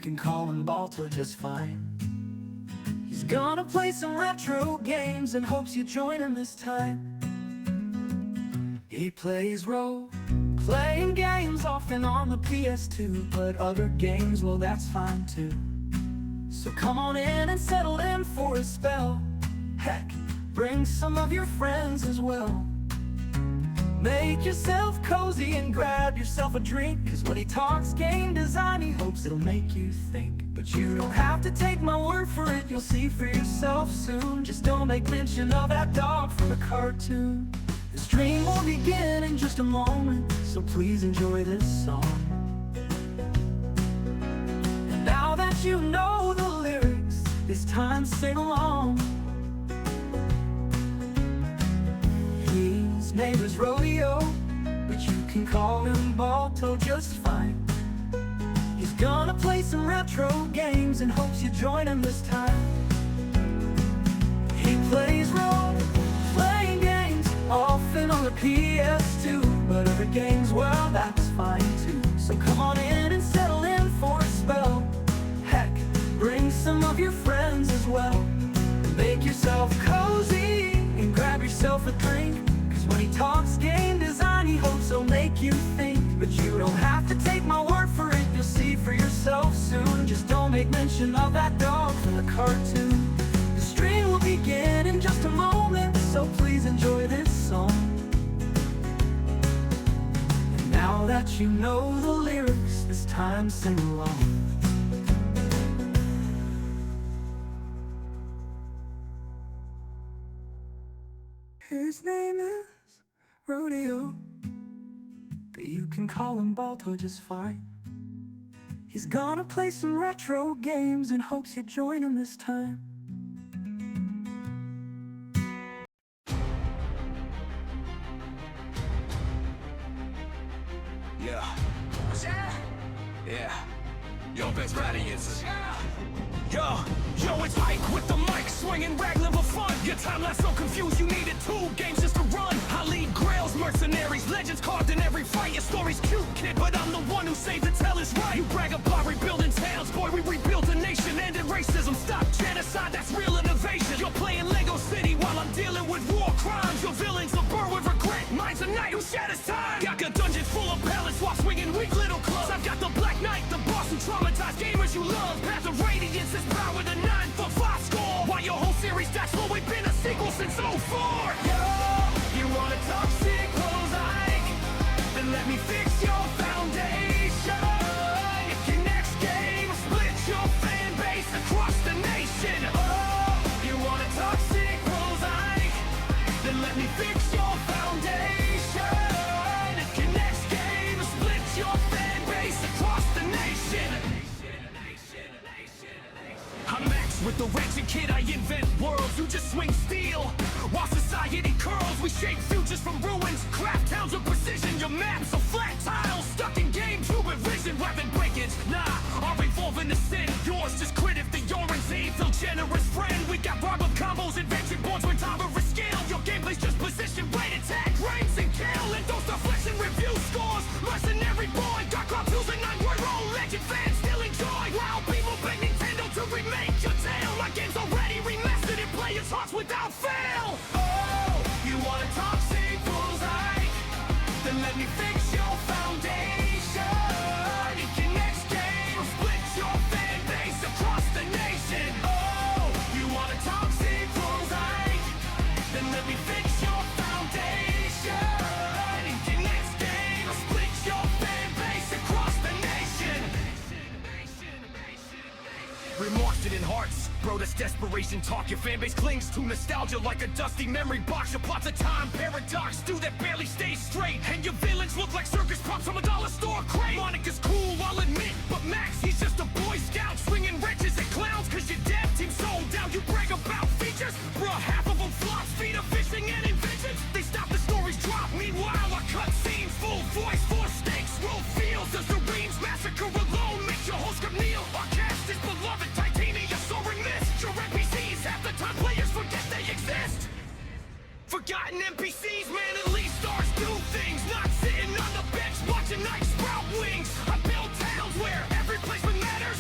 can call him Balto just fine. He's gonna play some retro games and hopes you join him this time. He plays role-playing games often on the PS2, but other games, well, that's fine too. So come on in and settle in for a spell. Heck, bring some of your friends as well. Make yourself cozy and grab yourself a drink, 'cause when he talks game design, he hopes it'll make you think. But you don't have to take my word for it, you'll see for yourself soon. Just don't make mention of that dog from the cartoon. The stream will begin in just a moment, so please enjoy this song. And now that you know the lyrics, it's time to sing along. His name is Rodeo, but you can call him Balto just fine. He's gonna play some retro games and hopes you join him this time. He plays role-playing games often on the PS2, but other games, well, that's fine too. So come on in and settle in for a spell. Heck, bring some of your friends as well. Make yourself cozy and grab yourself a drink, 'cause when he talks game design, he hopes he'll make you think. But you don't have to take my word for it, you'll see for yourself soon. Just don't make mention of that dog from the cartoon. The stream will begin in just a moment, so please enjoy this song. And now that you know the lyrics, it's time to sing along. His name is Rodeo, but you can call him Balto just fine. He's gonna play some retro games and hopes you join him this time. Yeah. Yo, best audiences. Yo, it's Ike with the mic, swinging Raglan for fun. Your time left so confused, you needed 2 games just to run. I lead Grails, mercenaries, legends carved in every fight. Your story's cute, kid, but I'm the one who saved it, tell is right. You brag about rebuilding towns, boy, we rebuilt a nation. Ended racism, stop genocide, that's real innovation. You're playing Lego City while I'm dealing with war crimes. Your villain's a bird with regret, mine's a knight who shatters time. Got a dungeon full of pellets while swinging weak little clubs. I've got the Black Knight, the boss who traumatized gamers you love. Path of Radiance is power the 9 for 5 score. Why your whole series that's what we've been a sequel since 04. Yo, you wanna talk sequels, Ike? Then let me fix your foundation. If your next game splits your fan base across the nation. Oh, you wanna talk sequels, Ike? Then let me fix your foundation. If your next game splits your fan base across the nation. I'm Max with the wrenching kid, I invent worlds. You just swing steel while society curls. We shape futures from ruins, craft towns with precision. Your maps are flat tiles stuck in GameCube with vision. Weapon breakage, nah, I'll evolve into sin. Yours just quit if the orange Z feel generous friend. We got barber combos, invention boards with tolerant scale. Your gameplay's just position, right attack, ranks and kill. And those deflection review scores, mercenary boy. Dark Ops using 9-word roll, legend fans still enjoy. Wow, people beg Nintendo to remake your tale. My game's already remastered and players' hearts without fail. Oh, you wanna talk sequels, Ike? Then let me fix your foundation. If your next game splits your fan base across the nation. Oh, you wanna talk sequels, Ike? Then let me fix your foundation. If your next game splits your fan base across the nation. Remorse in hearts, bro, that's desperation talk. Your fanbase clings to nostalgia like a dusty memory box. Your plots a time paradox, do that barely stays straight. And your villains look like circus props from a dollar store crate. Monica's cool, I'll admit, but Max, he's just a boy scout swinging wrenches at clowns. 'Cause your dev team sold down, you brag about features. Bruh, half of them flops, feet of fishing and inventions. They stop, the stories drop, meanwhile our cut scenes full voice, 4 stakes, roll fields. As the Reams massacre alone makes your whole script kneel. Our cast is beloved, titanium soaring mist. Your NPCs half the time players forget they exist. Forgotten NPCs, man, at least stars do things. Not sitting on the bench watching night sprout wings. I build towns where every placement matters.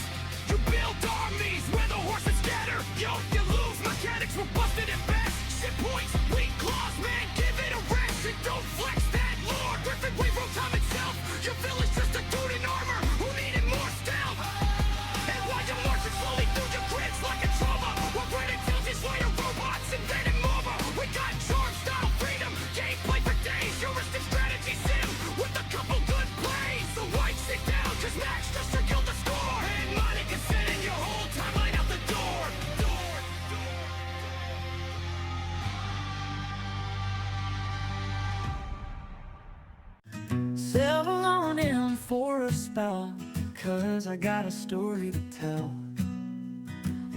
spell, 'cause I got a story to tell.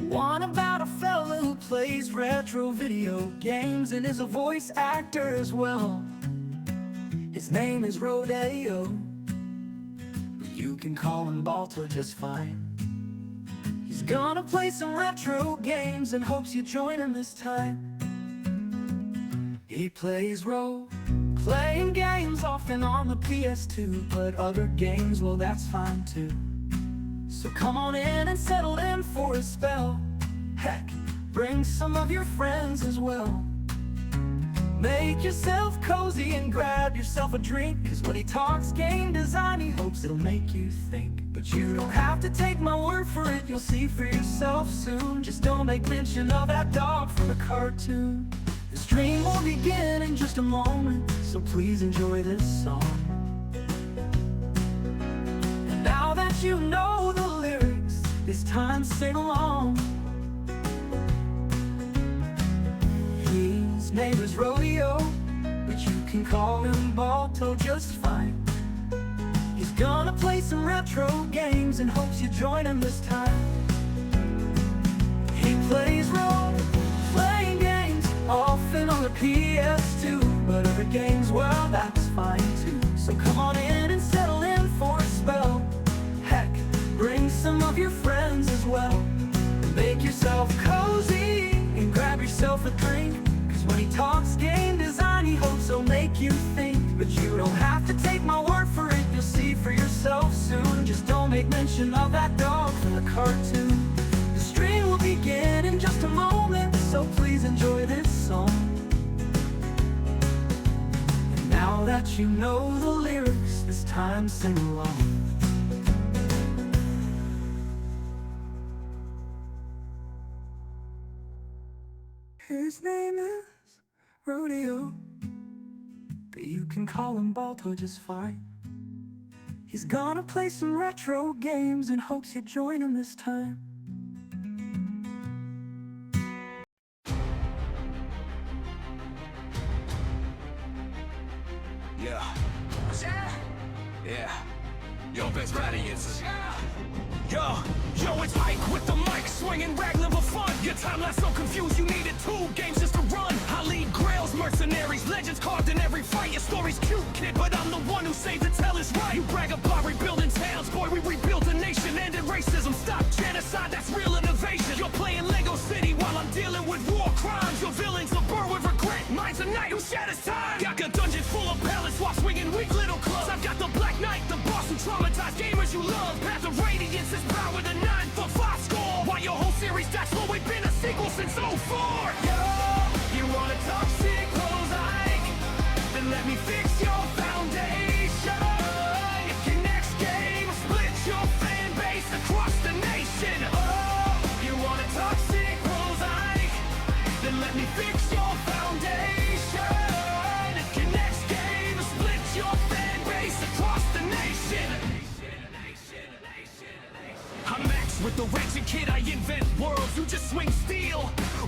One about a fella who plays retro video games and is a voice actor as well. His name is Rodeo. You can call him Balto just fine. He's gonna play some retro games and hopes you join him this time. He plays role-playing games often on the PS2, but other games, well, that's fine too. So come on in and settle in for a spell. Heck, bring some of your friends as well. Make yourself cozy and grab yourself a drink, 'cause when he talks game design, he hopes it'll make you think. But you don't have to take my word for it, you'll see for yourself soon. Just don't make mention of that dog from the cartoon. The stream will begin in just a moment, so please enjoy this song. And now that you know the lyrics, it's time to sing along. His name is Rodeo, but you can call him Balto just fine. He's gonna play some retro games and hopes you join him this time. He plays role-playing games often on the PS2, but other games, well, that's fine too. So come on in and settle in for a spell. Heck, bring some of your friends as well. Make yourself cozy and grab yourself a drink, 'cause when he talks game design, he hopes he'll make you think. But you don't have to take my word for it, you'll see for yourself soon. Just don't make mention of that dog from the cartoon. The stream will begin in just a moment, so please enjoy this song. And now that you know the lyrics, it's time to sing along. His name is Rodeo, but you can call him Balto just fine. He's gonna play some retro games and hopes you join him this time. Yeah. Yo, best radiance. Yo, it's Ike with the mic, swinging rag level fun. Your time left so confused, you needed 2 games just to run. I lead grails, mercenaries, legends carved in every fight. Your story's cute, kid, but I'm the one who saved the tell is right. You brag about rebuilding towns, boy, we rebuilt a nation. Ended racism, stop genocide, that's real innovation. You're playing Lego City while I'm dealing with war crimes. Your villains a burn with regret, mine's a knight who shatters time. Got a dungeon full of palace while swinging weak little clubs. I've got the Black Knight, the boss who traumatized gamers you love. Path of Radiance is power, the 9-for-5 score. Why your whole series that's what we've been a sequel since 04. Yo, you wanna talk sick clothes, Ike? Then let me fix your foundation. If your next game will split your fan base across the nation. Oh, you wanna talk sick clothes, Ike? Then let me fix your foundation. If your next game will split your fan base across the nation. I'm Max with the wretched kid, I invent worlds. You just swing steel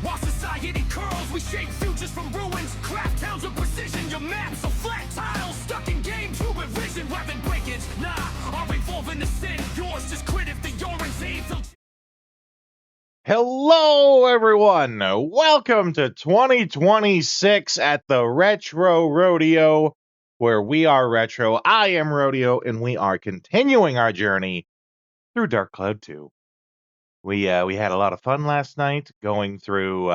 while society curls. We shape futures from ruins, craft towns with precision. Your maps are flat tiles stuck in game tube with vision. Weapon breakage, nah, I'll evolve into sin. Yours just quit if the orange aids. Hello, everyone. Welcome to 2026 at the Retro Rodeo, where we are retro. I am Rodeo, and we are continuing our journey through Dark Cloud 2. We had a lot of fun last night going through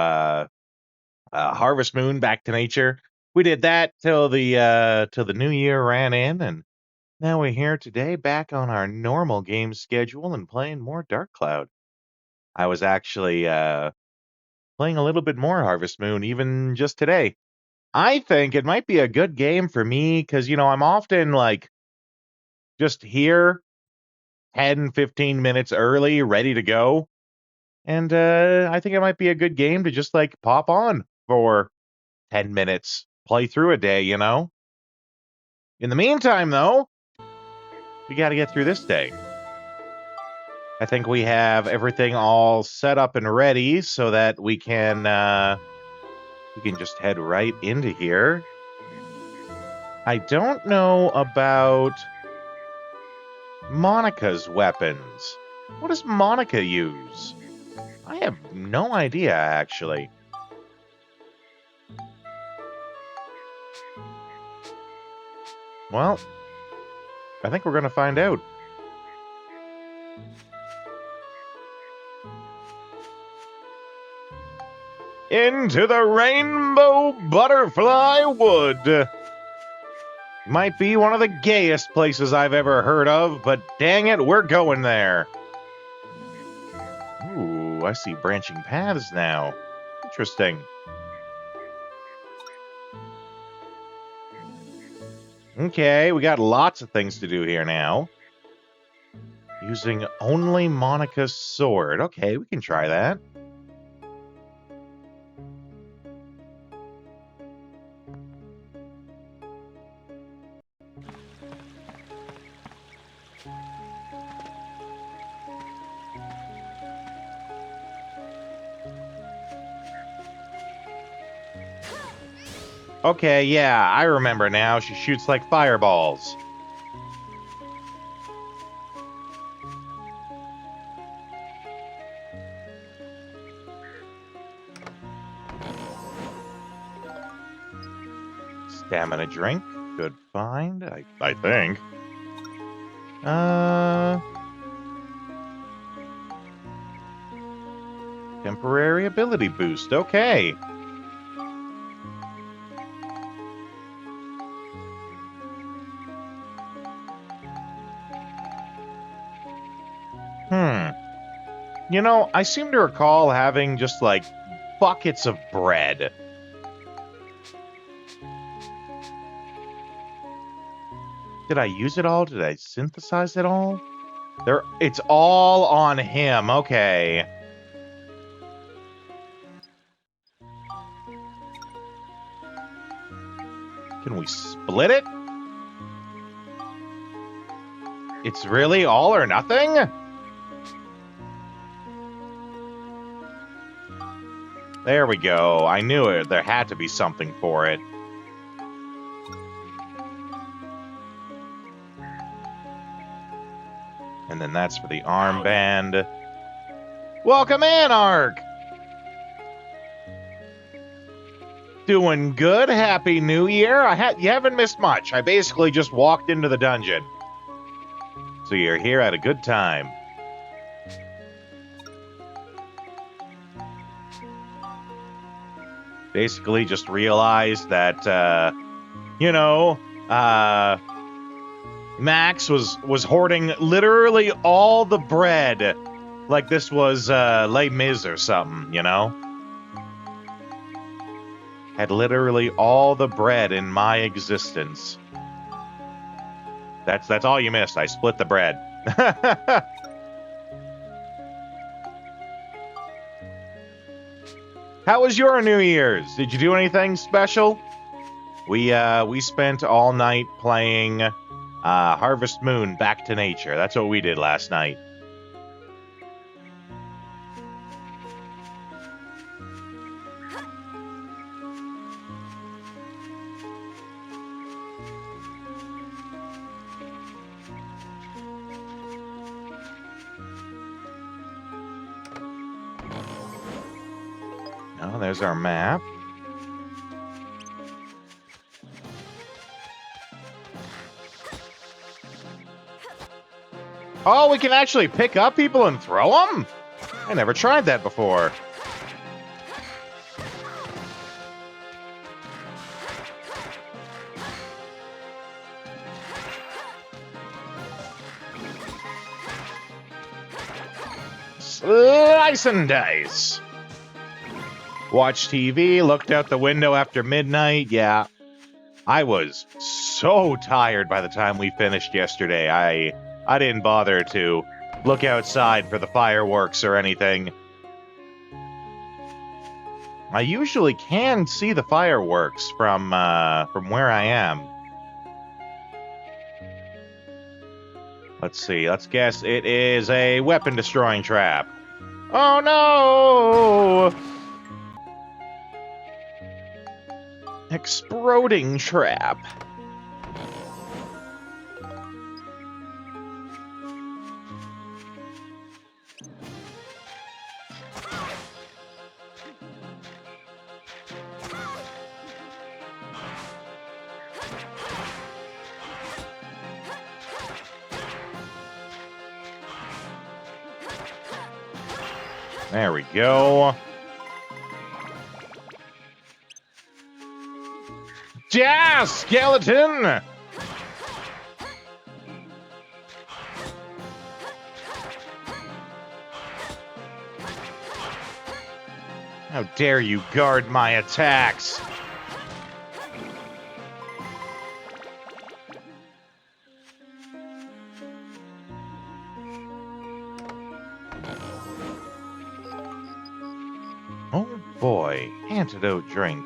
Harvest Moon, Back to Nature. We did that till the new year ran in, and now we're here today back on our normal game schedule and playing more Dark Cloud. I was actually playing a little bit more Harvest Moon even just today. I think it might be a good game for me because, I'm often like just here 10, 15 minutes early, ready to go. And I think it might be a good game to just like pop on for 10 minutes, play through a day, In the meantime, though, we got to get through this day. I think we have everything all set up and ready so that we can just head right into here. I don't know about Monica's weapons. What does Monica use? I have no idea, actually. Well, I think we're going to find out. Into the Rainbow Butterfly Wood. Might be one of the gayest places I've ever heard of, but dang it, we're going there. Ooh, I see branching paths now. Interesting. Okay, we got lots of things to do here now. Using only Monica's sword. Okay, we can try that. Okay, yeah, I remember now. She shoots like fireballs. Stamina drink. Good find, I think. Temporary ability boost. Okay. You know, I seem to recall having just, like, buckets of bread. Did I use it all? Did I synthesize it all? It's all on him. Okay. Can we split it? It's really all or nothing? There we go. I knew it. There had to be something for it. And then that's for the armband. Welcome in, Ark! Doing good. Happy New Year. You haven't missed much. I basically just walked into the dungeon. So you're here at a good time. Basically just realized that, Max was hoarding literally all the bread. Like this was, Les Mis or something, you know? Had literally all the bread in my existence. That's all you missed. I split the bread. How was your New Year's? Did you do anything special? We spent all night playing Harvest Moon Back to Nature. That's what we did last night. Oh, there's our map. Oh, we can actually pick up people and throw them? I never tried that before. Slice and dice. Watched TV, looked out the window after midnight. Yeah, I was so tired by the time we finished yesterday. I didn't bother to look outside for the fireworks or anything. I usually can see the fireworks from where I am. Let's see. Let's guess it is a weapon destroying trap. Oh no! Exploding trap. There we go. Yeah, skeleton! How dare you guard my attacks? Oh boy, antidote drink.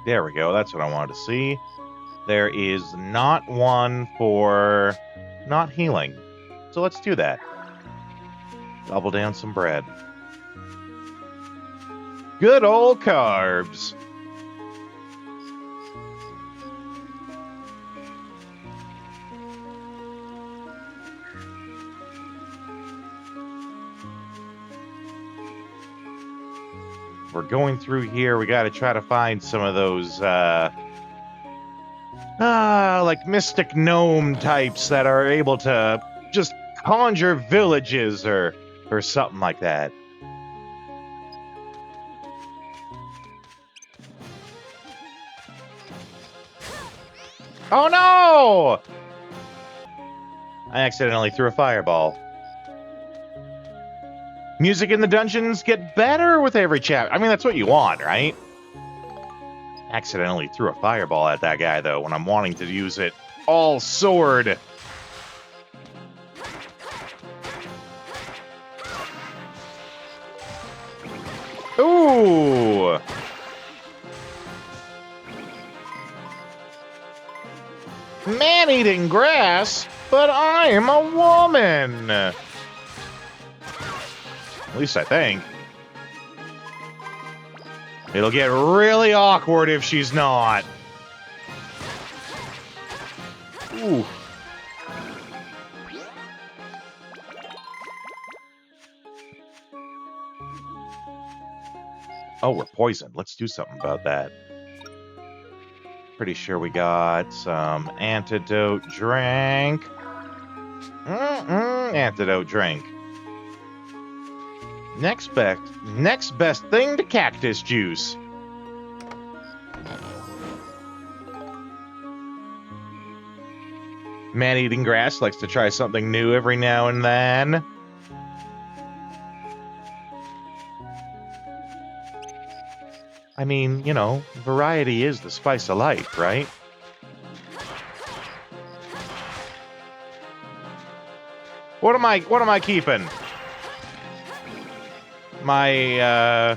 There we go. That's what I wanted to see. There is not one for not healing. So let's do that. Double down some bread. Good old carbs. We're going through here. We got to try to find some of those, like mystic gnome types that are able to just conjure villages or something like that. Oh no! I accidentally threw a fireball. Music in the dungeons get better with every chapter. I mean, that's what you want, right? Accidentally threw a fireball at that guy, though, when I'm wanting to use it all sword. Ooh! Man eating grass, but I'm a woman! At least I think. It'll get really awkward if she's not. Ooh. Oh, we're poisoned. Let's do something about that. Pretty sure we got some antidote drink. Antidote drink. Next best thing to cactus juice. Man eating grass likes to try something new every now and then. I mean, you know, variety is the spice of life, right? What am I keeping? My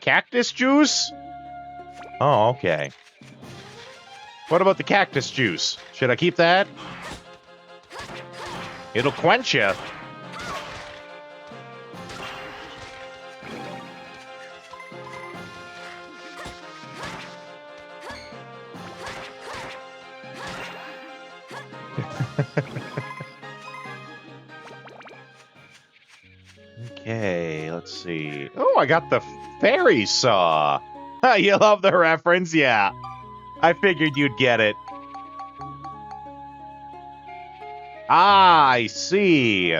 cactus juice? Oh, okay. What about the cactus juice? Should I keep that? It'll quench you. Okay, let's see. Oh, I got the fairy saw. You love the reference? Yeah. I figured you'd get it. Ah, I see.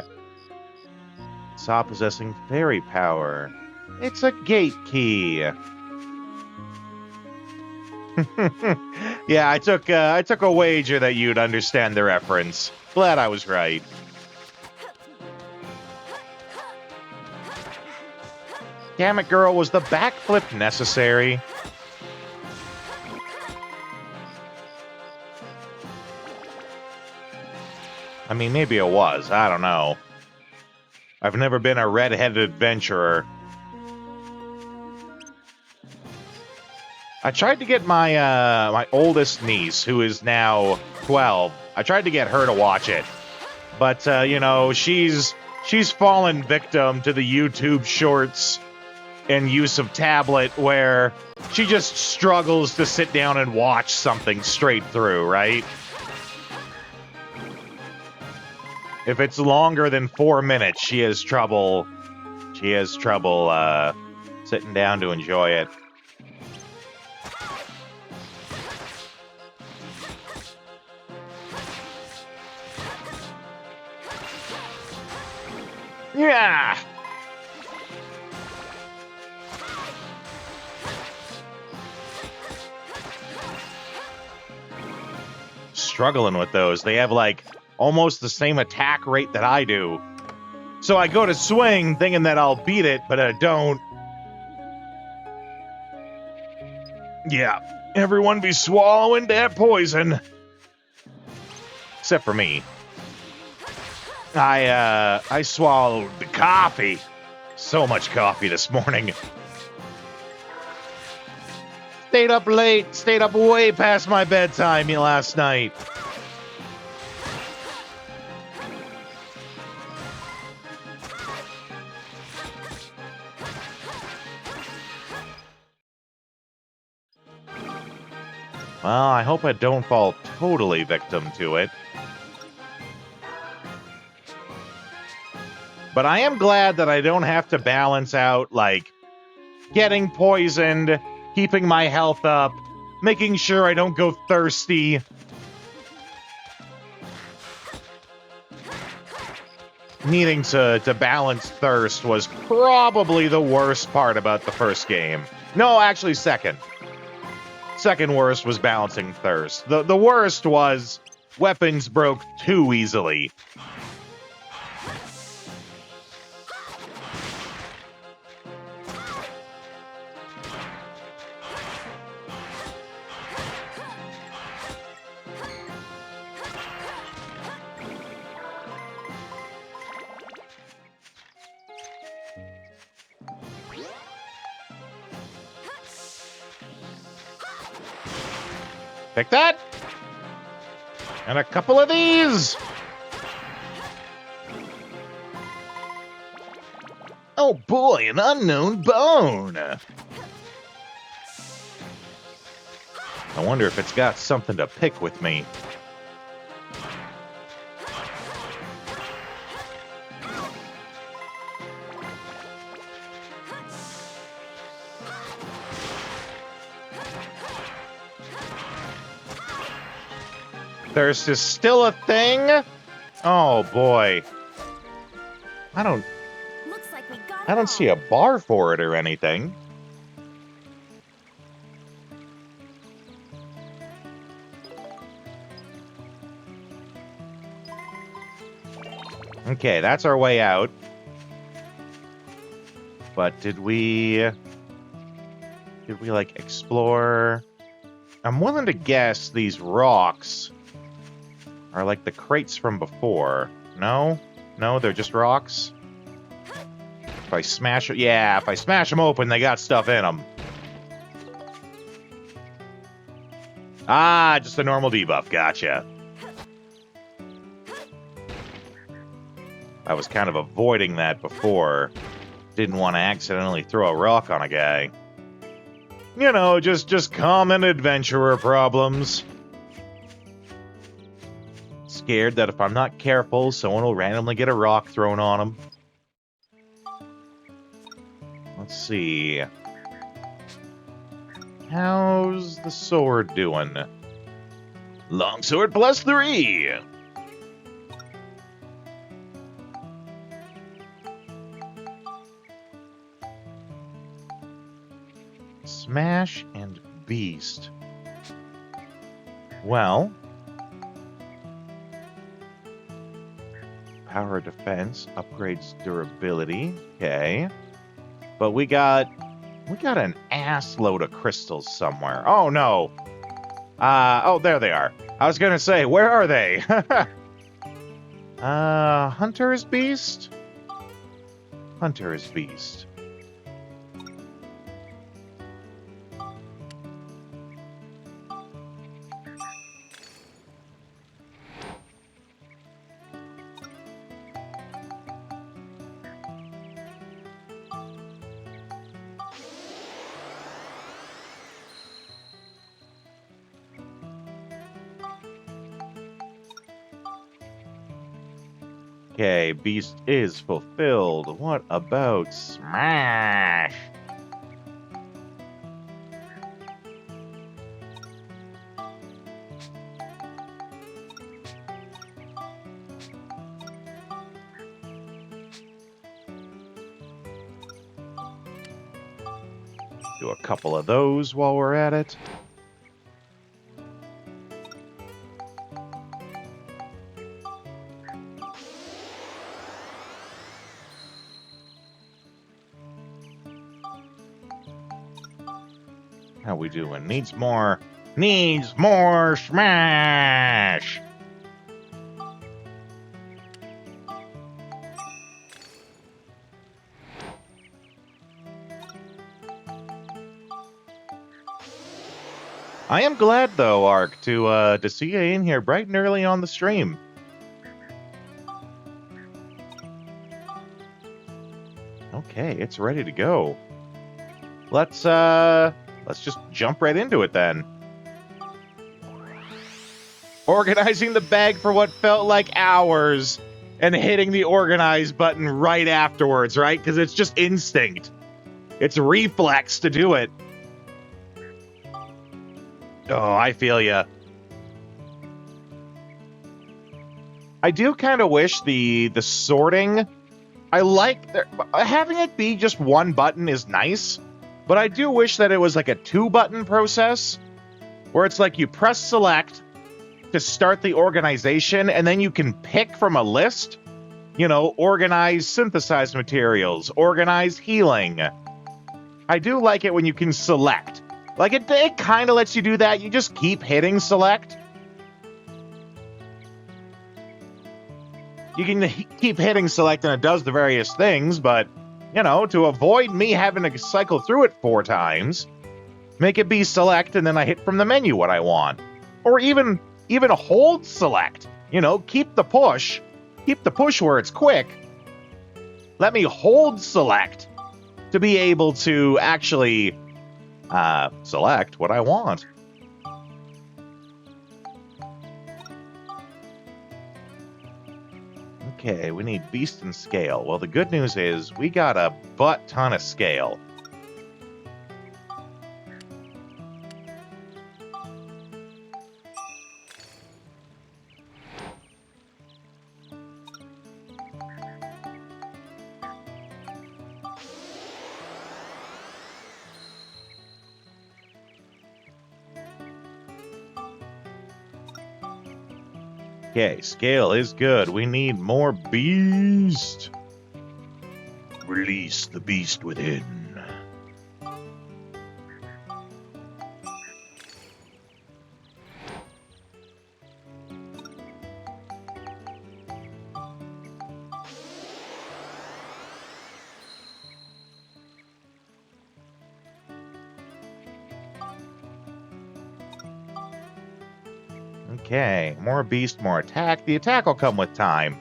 Saw possessing fairy power. It's a gate key. Yeah, I took a wager that you'd understand the reference. Glad I was right. Damn it, girl, was the backflip necessary? I mean, maybe it was. I don't know. I've never been a red-headed adventurer. I tried to get my my oldest niece, who is now 12. I tried to get her to watch it, but you know, she's fallen victim to the YouTube Shorts and use of tablet, where she just struggles to sit down and watch something straight through, right? If it's longer than 4 minutes, she has trouble. She has trouble sitting down to enjoy it. Yeah. Struggling with those. They have like almost the same attack rate that I do. So I go to swing thinking that I'll beat it, but I don't. Yeah, everyone be swallowing that poison. Except for me. I swallowed the coffee. So much coffee this morning. Stayed up late, stayed up way past my bedtime last night. Well, I hope I don't fall totally victim to it. But I am glad that I don't have to balance out, like, getting poisoned, keeping my health up, making sure I don't go thirsty. Needing to balance thirst was probably the worst part about the first game. No, actually second. Second worst was balancing thirst. The worst was weapons broke too easily. Take that! And a couple of these! Oh boy, an unknown bone! I wonder if it's got something to pick with me. Thirst is still a thing? Oh boy. I don't see a bar for it or anything. Okay, that's our way out. But did we like explore? I'm willing to guess these rocks are like the crates from before. No? No, they're just rocks? If I smash it... Yeah, if I smash them open, they got stuff in them. Ah, just a normal debuff. Gotcha. I was kind of avoiding that before. Didn't want to accidentally throw a rock on a guy. You know, just common adventurer problems. Scared that if I'm not careful, someone will randomly get a rock thrown on them. Let's see. How's the sword doing? Longsword +3! Smash and Beast. Well... Power defense upgrades durability. Okay. But we got an ass load of crystals somewhere. Oh no. Oh, there they are. I was gonna say, where are they? Hunter's Beast? Hunter's Beast. Okay, Beast is fulfilled. What about Smash? Do a couple of those while we're at it. How we doing? Needs more Smash! I am glad though, Ark, to see you in here bright and early on the stream. Okay, it's ready to go. Let's just jump right into it then. Organizing the bag for what felt like hours and hitting the organize button right afterwards, right? Because it's just instinct. It's reflex to do it. Oh, I feel ya. I do kind of wish the sorting. I like having it be just one button is nice, but I do wish that it was like a 2-button process where it's like you press select to start the organization and then you can pick from a list, you know, organize synthesized materials, organize healing. I do like it when you can select. Like, it kind of lets you do that. You just keep hitting select. You can keep hitting select and it does the various things, but, you know, to avoid me having to cycle through it 4 times, make it be select and then I hit from the menu what I want. Or even hold select. You know, keep the push where it's quick. Let me hold select to be able to actually select what I want. Okay, we need beast and scale. Well, the good news is we got a butt ton of scale. Okay, scale is good. We need more beast. Release the beast within. Okay, more beast, more attack. The attack will come with time.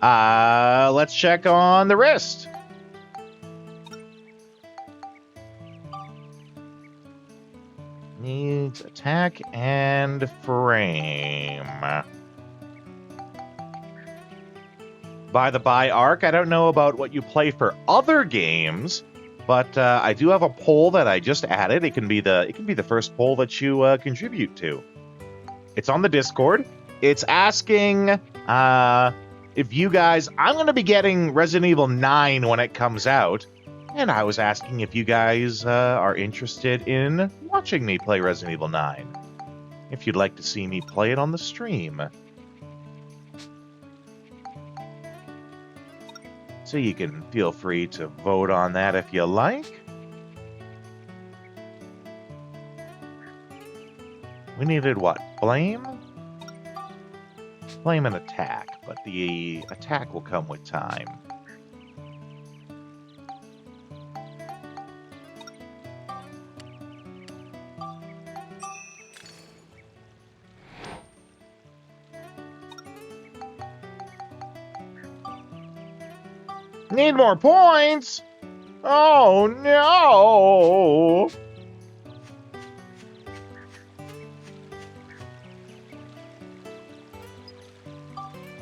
Let's check on the wrist. Needs attack and frame. By the by, Ark, I don't know about what you play for other games, but I do have a poll that I just added. It can be the first poll that you contribute to. It's on the Discord. It's asking if you guys... I'm going to be getting Resident Evil 9 when it comes out. And I was asking if you guys are interested in watching me play Resident Evil 9. If you'd like to see me play it on the stream. So you can feel free to vote on that if you like. We needed what? Flame? Flame and attack, but the attack will come with time. Need more points? Oh no!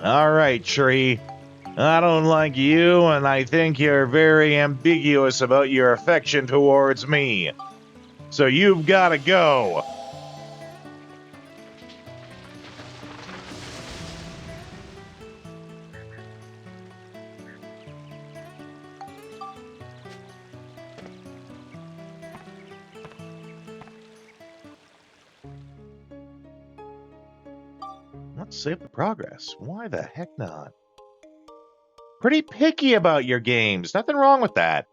All right, Tree. I don't like you, and I think you're very ambiguous about your affection towards me. So you've got to go. Let's save the progress. Why the heck not? Pretty picky about your games. Nothing wrong with that.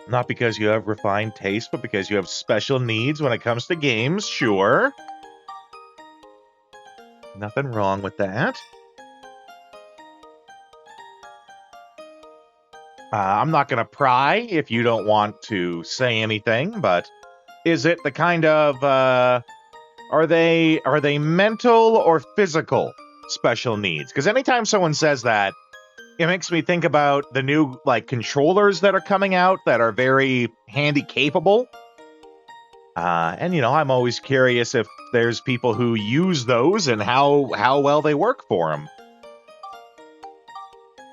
Not because you have refined taste, but because you have special needs when it comes to games, sure. Nothing wrong with that. I'm not going to pry if you don't want to say anything, but is it the kind of, are they mental or physical special needs? Because anytime someone says that, it makes me think about the new, like, controllers that are coming out that are very handy capable. And, you know, I'm always curious if there's people who use those and how well they work for them.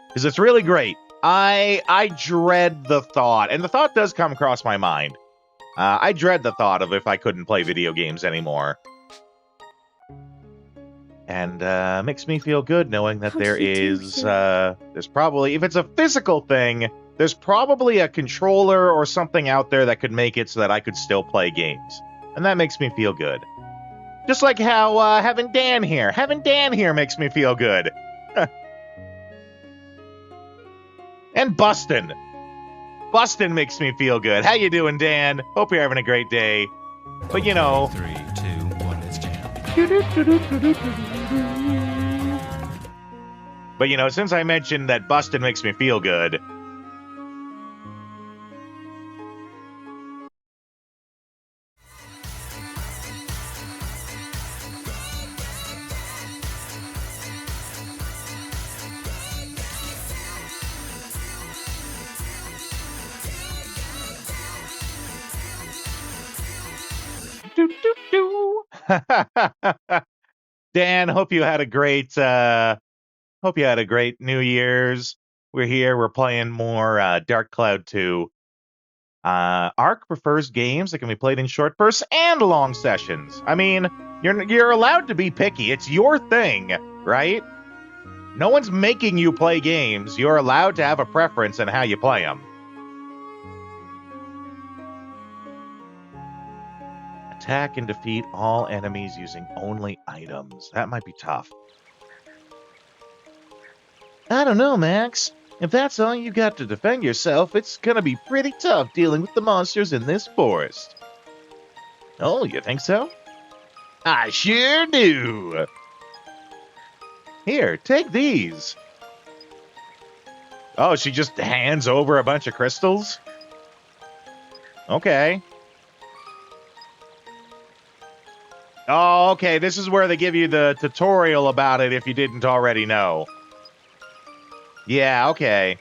Because it's really great. I dread the thought, and the thought does come across my mind. I dread the thought of if I couldn't play video games anymore. And makes me feel good knowing that there's probably, if it's a physical thing, there's probably a controller or something out there that could make it so that I could still play games. And that makes me feel good. Just like how having Dan here makes me feel good. And Bustin makes me feel good. How you doing, Dan? Hope you're having a great day. But you know... 3, 2, 1, it's jam. But you know, since I mentioned that Bustin makes me feel good... Dan, hope you had a great New Year's. We're here, we're playing more Dark Cloud 2. Ark prefers games that can be played in short bursts and long sessions. I mean, you're allowed to be picky. It's your thing, right? No one's making you play games. You're allowed to have a preference in how you play them. Attack and defeat all enemies using only items. That might be tough. I don't know, Max. If that's all you got to defend yourself, it's gonna be pretty tough dealing with the monsters in this forest. Oh, you think so? I sure do! Here, take these. Oh, she just hands over a bunch of crystals? Okay. Oh, okay, this is where they give you the tutorial about it if you didn't already know. Yeah, okay.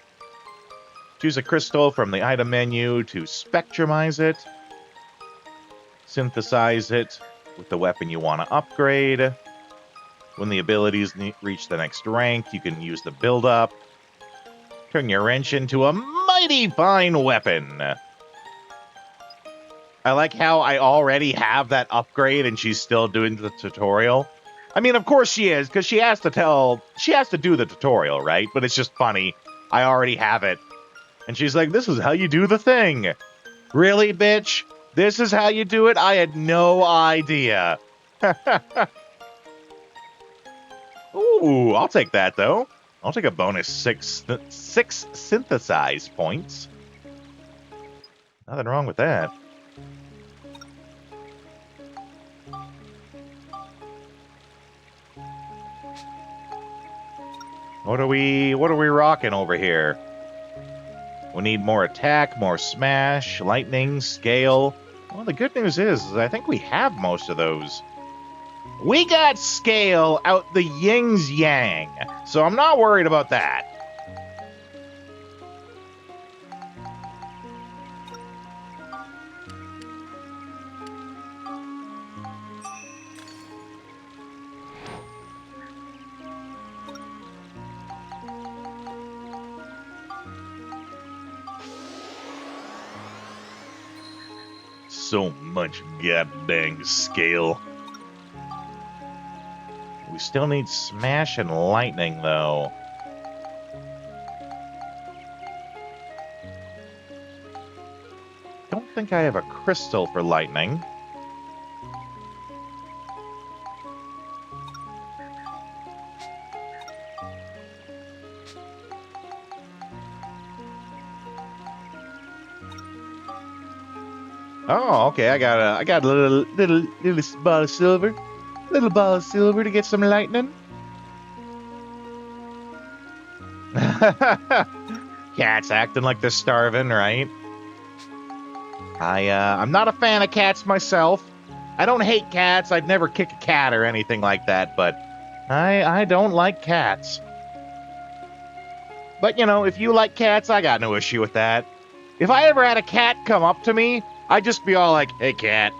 Choose a crystal from the item menu to spectrumize it. Synthesize it with the weapon you want to upgrade. When the abilities reach the next rank, you can use the build-up. Turn your wrench into a mighty fine weapon. I like how I already have that upgrade and she's still doing the tutorial. I mean, of course she is, because she has to do the tutorial, right? But it's just funny. I already have it. And she's like, this is how you do the thing. Really, bitch? This is how you do it? I had no idea. Ooh, I'll take that, though. I'll take a bonus 6 synthesize points. Nothing wrong with that. What are we rocking over here? We need more attack, more smash, lightning, scale. Well, the good news is I think we have most of those. We got scale out the ying's yang, so I'm not worried about that. so much goddamn skill. We still need Smash and Lightning, though. Don't think I have a crystal for Lightning. Oh, okay. I got a little ball of silver. Little ball of silver to get some lightning. Cats acting like they're starving, right? I'm not a fan of cats myself. I don't hate cats. I'd never kick a cat or anything like that, but I don't like cats. But, you know, if you like cats, I got no issue with that. If I ever had a cat come up to me, I'd just be all like, hey, cat.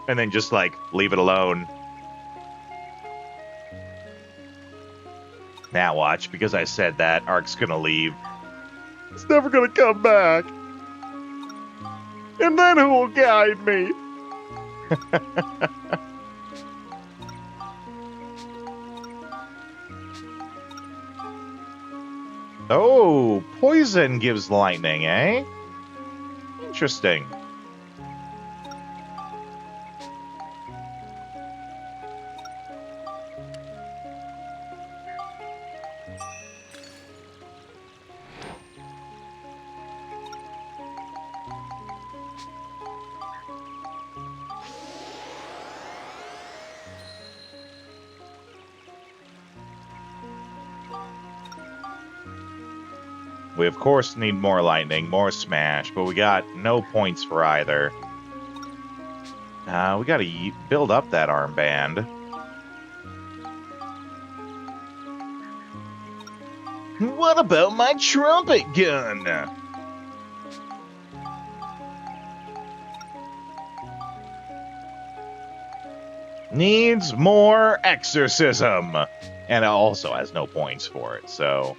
And then just, like, leave it alone. Now watch, because I said that, Ark's gonna leave. It's never gonna come back. And then who will guide me? Oh, poison gives lightning, eh? Interesting. We, of course, need more lightning, more smash, but we got no points for either. We gotta build up that armband. What about my trumpet gun? Needs more exorcism. And it also has no points for it, so...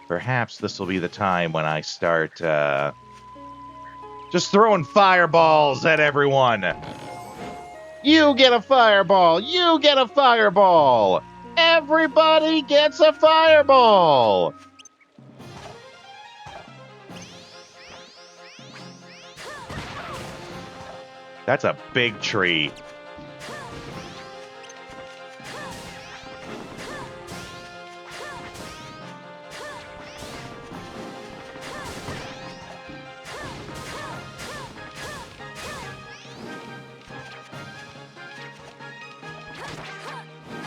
Perhaps this will be the time when I start, just throwing fireballs at everyone. You get a fireball! You get a fireball! Everybody gets a fireball! That's a big tree.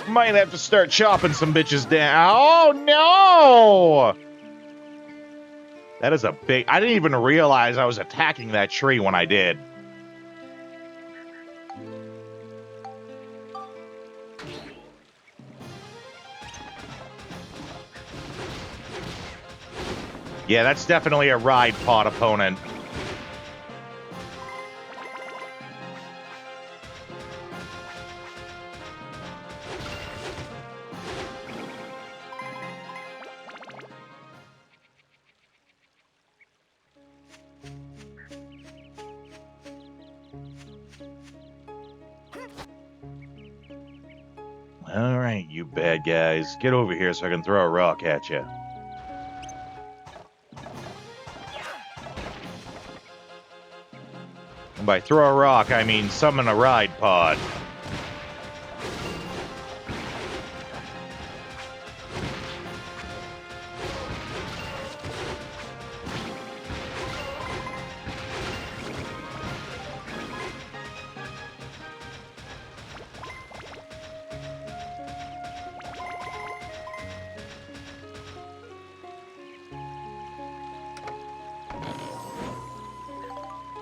Might have to start chopping some bitches down. Oh, no! That is a big... I didn't even realize I was attacking that tree when I did. Yeah, that's definitely a ride pod opponent. All right, you bad guys. Get over here so I can throw a rock at you. And by throw a rock, I mean summon a ride pod.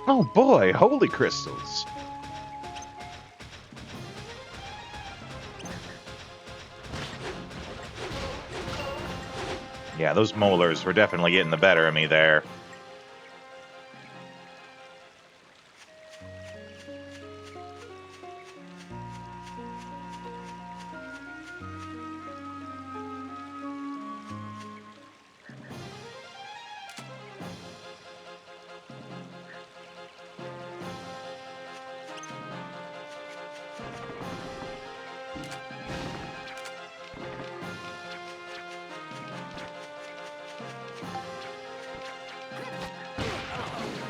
Oh boy, holy crystals. Yeah, those molars were definitely getting the better of me there.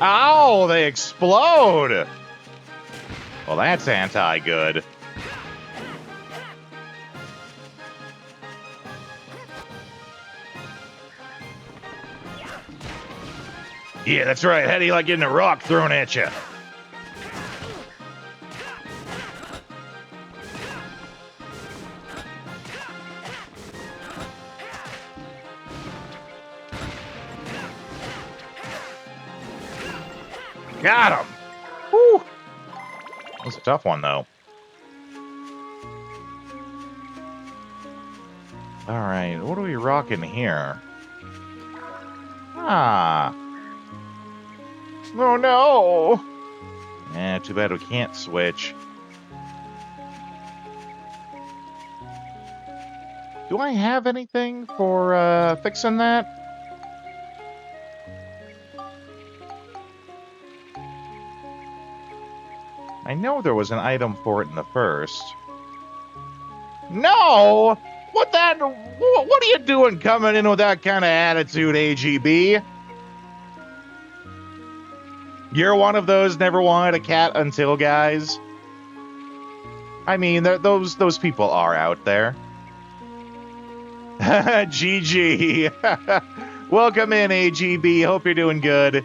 Ow, they explode! Well, that's anti-good. Yeah, that's right. How do you like getting a rock thrown at you? Got him! Whew! That was a tough one, though. Alright, what are we rocking here? Ah. Oh, no! Eh, too bad we can't switch. Do I have anything for, fixing that? I know there was an item for it in the first. No! What are you doing coming in with that kind of attitude, AGB? You're one of those never wanted a cat until guys? I mean, those people are out there. GG. Welcome in, AGB. Hope you're doing good.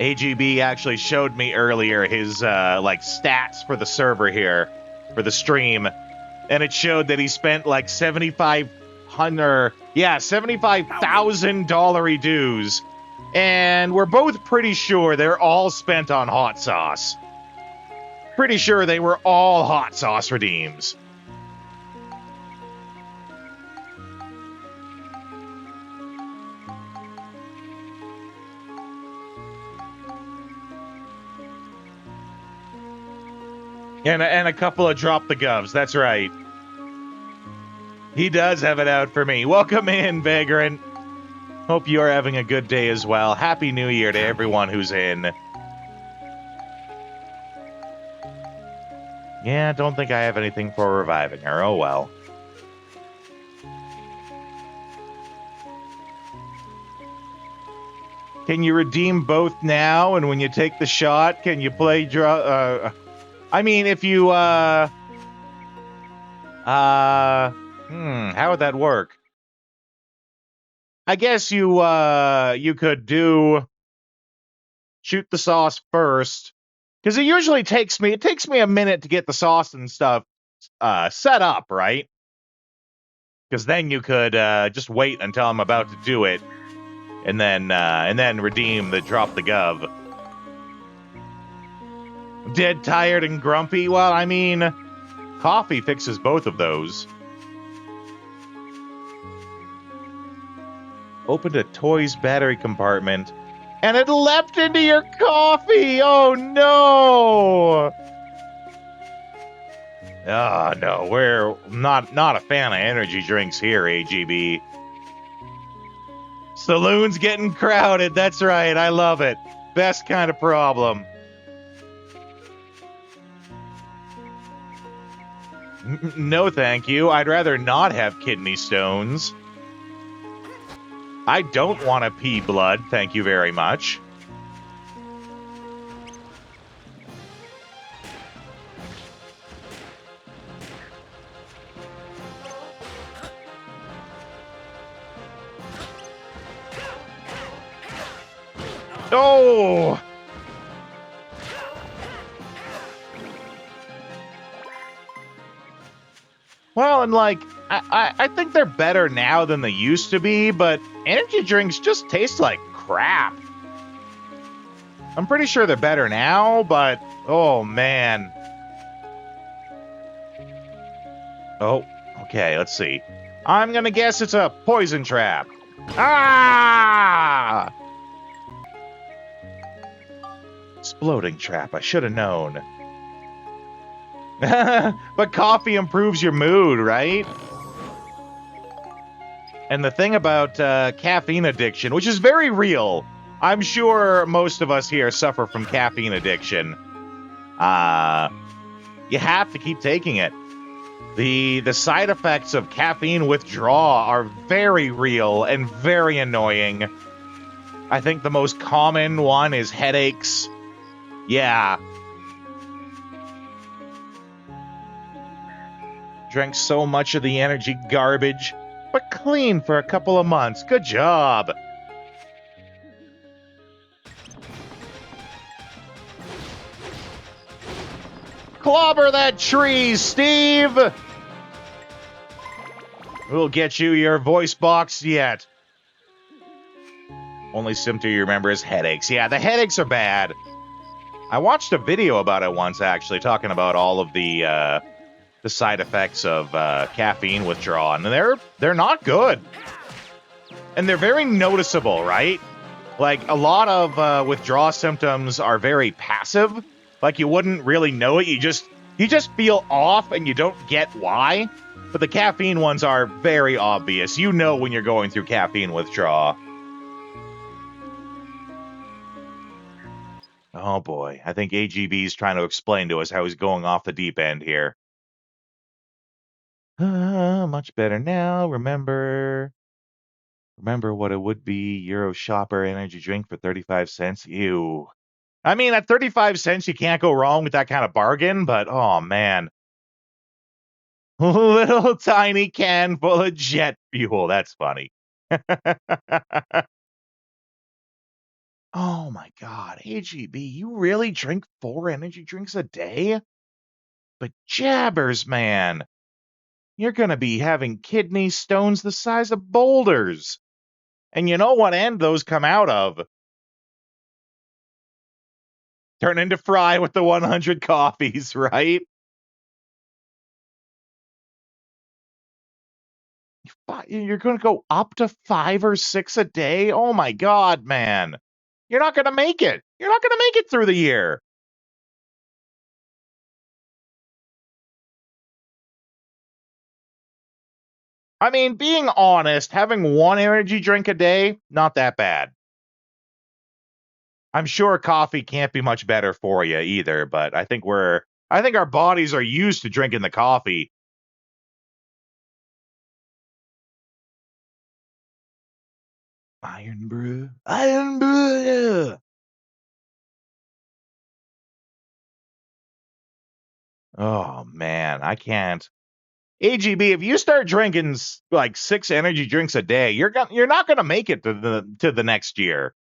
AGB actually showed me earlier his, stats for the server here, for the stream, and it showed that he spent, like, $75,000 dues, and we're both pretty sure they're all spent on hot sauce. Pretty sure they were all hot sauce redeems. And a couple of drop the govs, that's right. He does have it out for me. Welcome in, Vagrant. Hope you are having a good day as well. Happy New Year to everyone who's in. Yeah, don't think I have anything for reviving her. Oh well. Can you redeem both now? And when you take the shot, can you play I mean, if you, how would that work? I guess you could shoot the sauce first, because it usually takes me a minute to get the sauce and stuff, set up, right? Because then you could, just wait until I'm about to do it, and then redeem the drop the gov. Dead, tired, and grumpy? Well, I mean, coffee fixes both of those. Opened a toy's battery compartment, and it leapt into your coffee! Oh, no! Oh, no, we're not a fan of energy drinks here, AGB. Saloon's getting crowded, that's right, I love it. Best kind of problem. No, thank you. I'd rather not have kidney stones. I don't want to pee blood, thank you very much. Oh! Well, and like, I think they're better now than they used to be, but energy drinks just taste like crap. I'm pretty sure they're better now, but oh man. Oh, okay, let's see. I'm gonna guess it's a poison trap. Ah! Exploding trap, I should have known. But coffee improves your mood, right? And the thing about caffeine addiction, which is very real, I'm sure most of us here suffer from caffeine addiction. You have to keep taking it. The side effects of caffeine withdrawal are very real and very annoying. I think the most common one is headaches. Yeah. Drank so much of the energy garbage, but clean for a couple of months. Good job. Clobber that tree, Steve! We'll get you your voice box yet. Only symptom you remember is headaches. Yeah, the headaches are bad. I watched a video about it once, actually, talking about all of the side effects of caffeine withdrawal, and they're not good. And they're very noticeable, right? Like, a lot of withdrawal symptoms are very passive. Like, you wouldn't really know it. You just feel off, and you don't get why. But the caffeine ones are very obvious. You know when you're going through caffeine withdrawal. Oh boy, I think AGB's trying to explain to us how he's going off the deep end here. Much better now. Remember what it would be, Euro Shopper energy drink for 35 cents? Ew. I mean, at 35 cents, you can't go wrong with that kind of bargain, but oh man. Little tiny can full of jet fuel. That's funny. Oh my god, AGB, you really drink 4 energy drinks a day? But jabbers, man. You're gonna be having kidney stones the size of boulders. And you know what end those come out of? Turn into Fry with the 100 coffees, right? You're going to go up to 5 or 6 a day? Oh my god, man. You're not going to make it. You're not going to make it through the year. I mean, being honest, having 1 energy drink a day, not that bad. I'm sure coffee can't be much better for you either, but I think our bodies are used to drinking the coffee. Iron Brew. Iron Brew! Oh, man, I can't. AGB, if you start drinking like 6 energy drinks a day, you're not going to make it to the next year.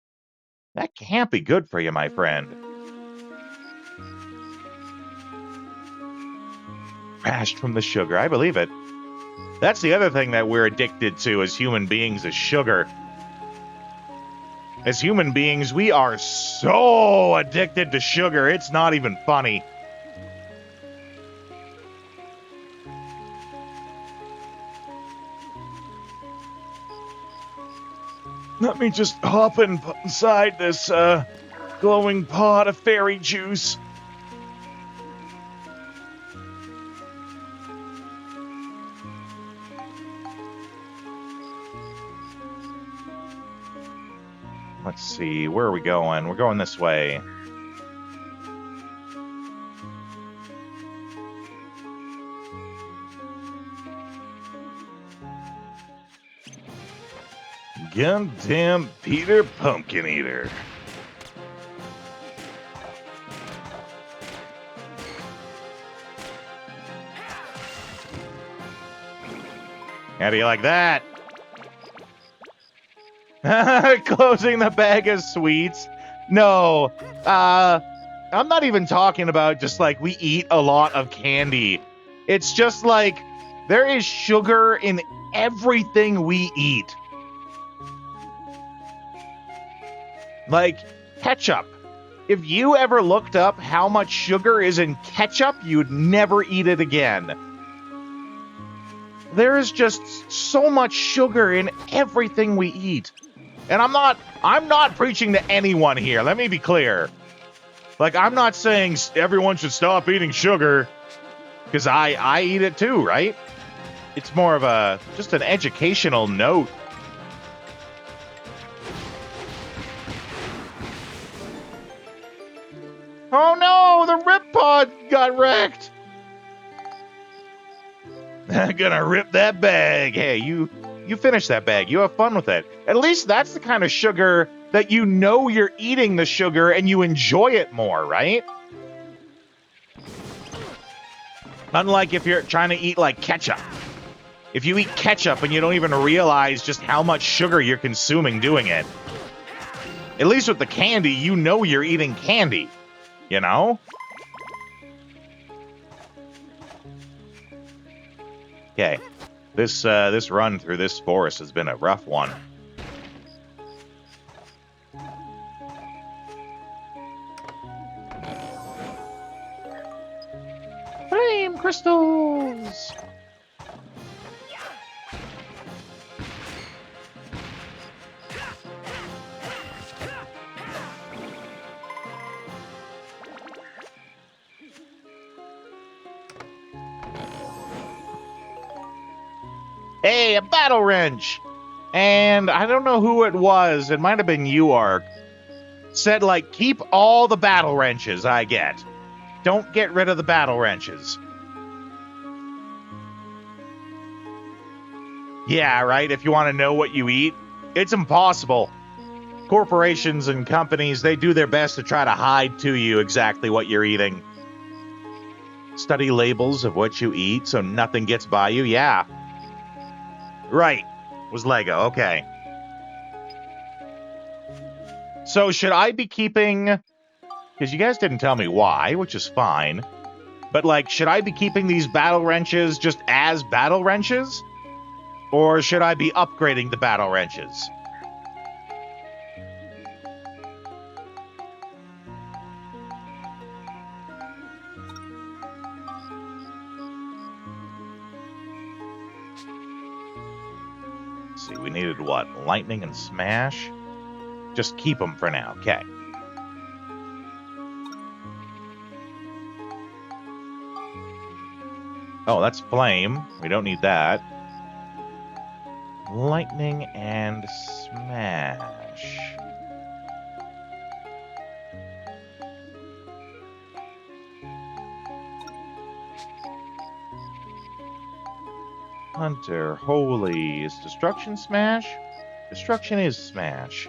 That can't be good for you, my friend. Crashed from the sugar. I believe it. That's the other thing that we're addicted to as human beings is sugar. As human beings, we are so addicted to sugar, it's not even funny. Let me just hop inside this glowing pot of fairy juice. Let's see, where are we going? We're going this way. Goddamn Peter Pumpkin Eater. How do you like that? Closing the bag of sweets. No, I'm not even talking about just like we eat a lot of candy. It's just like there is sugar in everything we eat. Like ketchup. If you ever looked up how much sugar is in ketchup, you'd never eat it again. There is just so much sugar in everything we eat. And I'm not preaching to anyone here. Let me be clear. Like, I'm not saying everyone should stop eating sugar, because I eat it too, right? It's more of just an educational note. Oh no, the Rip Pod got wrecked. Gonna rip that bag. Hey, you finish that bag. You have fun with it. At least that's the kind of sugar that you know you're eating the sugar and you enjoy it more, right? Unlike if you're trying to eat like ketchup. If you eat ketchup and you don't even realize just how much sugar you're consuming doing it. At least with the candy, you know you're eating candy. You know? Okay. This run through this forest has been a rough one. Flame crystals! Hey, a battle wrench! And I don't know who it was. It might have been you, Ark. Said, like, keep all the battle wrenches I get. Don't get rid of the battle wrenches. Yeah, right? If you want to know what you eat, it's impossible. Corporations and companies, they do their best to try to hide to you exactly what you're eating. Study labels of what you eat so nothing gets by you. Yeah. Right. Was Lego. Okay. So should I be keeping... Because you guys didn't tell me why, which is fine. But, like, should I be keeping these battle wrenches just as battle wrenches? Or should I be upgrading the battle wrenches? Let's see, we needed what? Lightning and Smash? Just keep them for now. Okay. Oh, that's Flame. We don't need that. Lightning and Smash. Hunter, Holy. Is Destruction Smash? Destruction is Smash.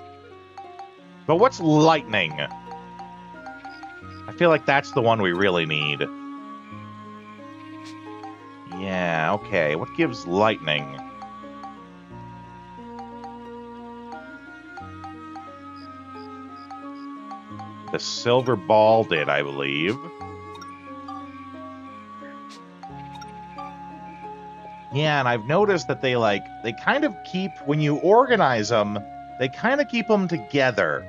But what's Lightning? I feel like that's the one we really need. Yeah, okay. What gives Lightning? The Silver Ball did, I believe. Yeah, and I've noticed that they kind of keep, when you organize them, they kind of keep them together.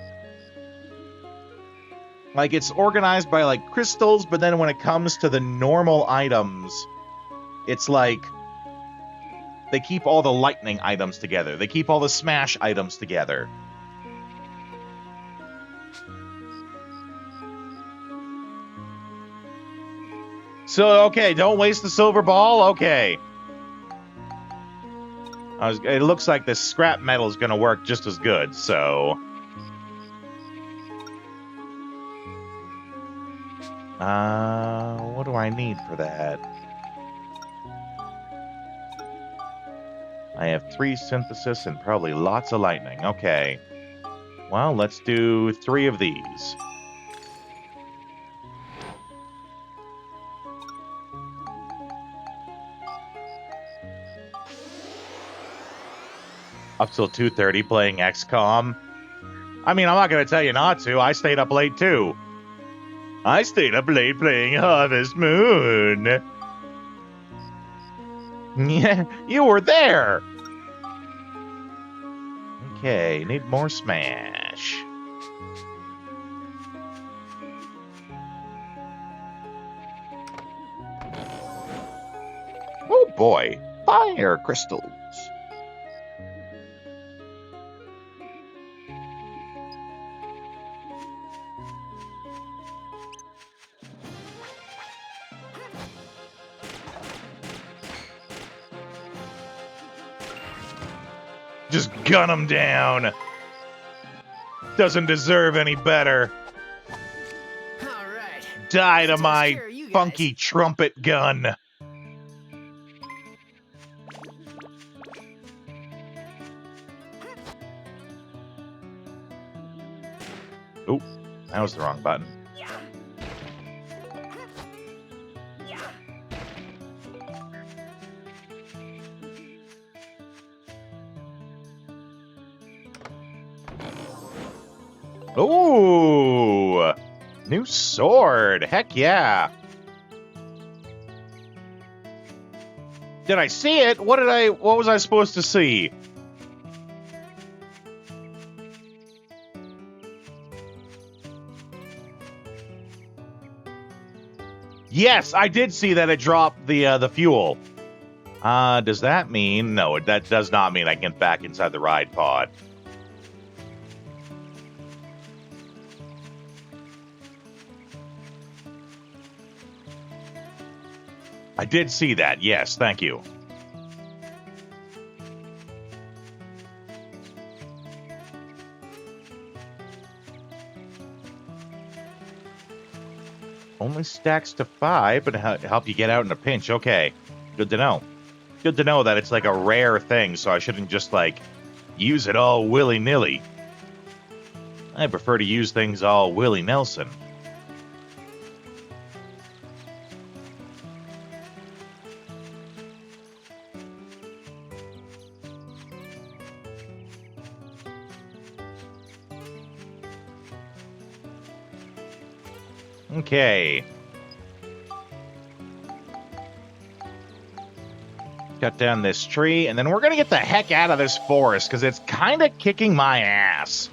Like, it's organized by, like, crystals, but then when it comes to the normal items, it's like they keep all the lightning items together. They keep all the smash items together. So, okay, don't waste the silver ball? Okay. It looks like the scrap metal is going to work just as good, so... what do I need for that? I have 3 synthesis and probably lots of lightning. Okay. Well, let's do 3 of these. Up till 2:30 playing XCOM. I mean, I'm not going to tell you not to. I stayed up late, too. I stayed up late playing Harvest Moon. Yeah, you were there. Okay, need more Smash. Oh boy, fire crystals. Just gun him down. Doesn't deserve any better. All right. Die to Let's my take care of you guys. funky trumpet gun. That was the wrong button. Ooh! New sword! Heck yeah! Did I see it? What was I supposed to see? Yes, I did see that it dropped the fuel. Does that mean... No, that does not mean I can get back inside the ride pod. I did see that, yes, thank you. Only stacks to 5, but help you get out in a pinch. Okay, good to know. Good to know that it's like a rare thing, so I shouldn't just, like, use it all willy-nilly. I prefer to use things all willy-nelson. Okay. Cut down this tree, and then we're gonna get the heck out of this forest, because it's kind of kicking my ass.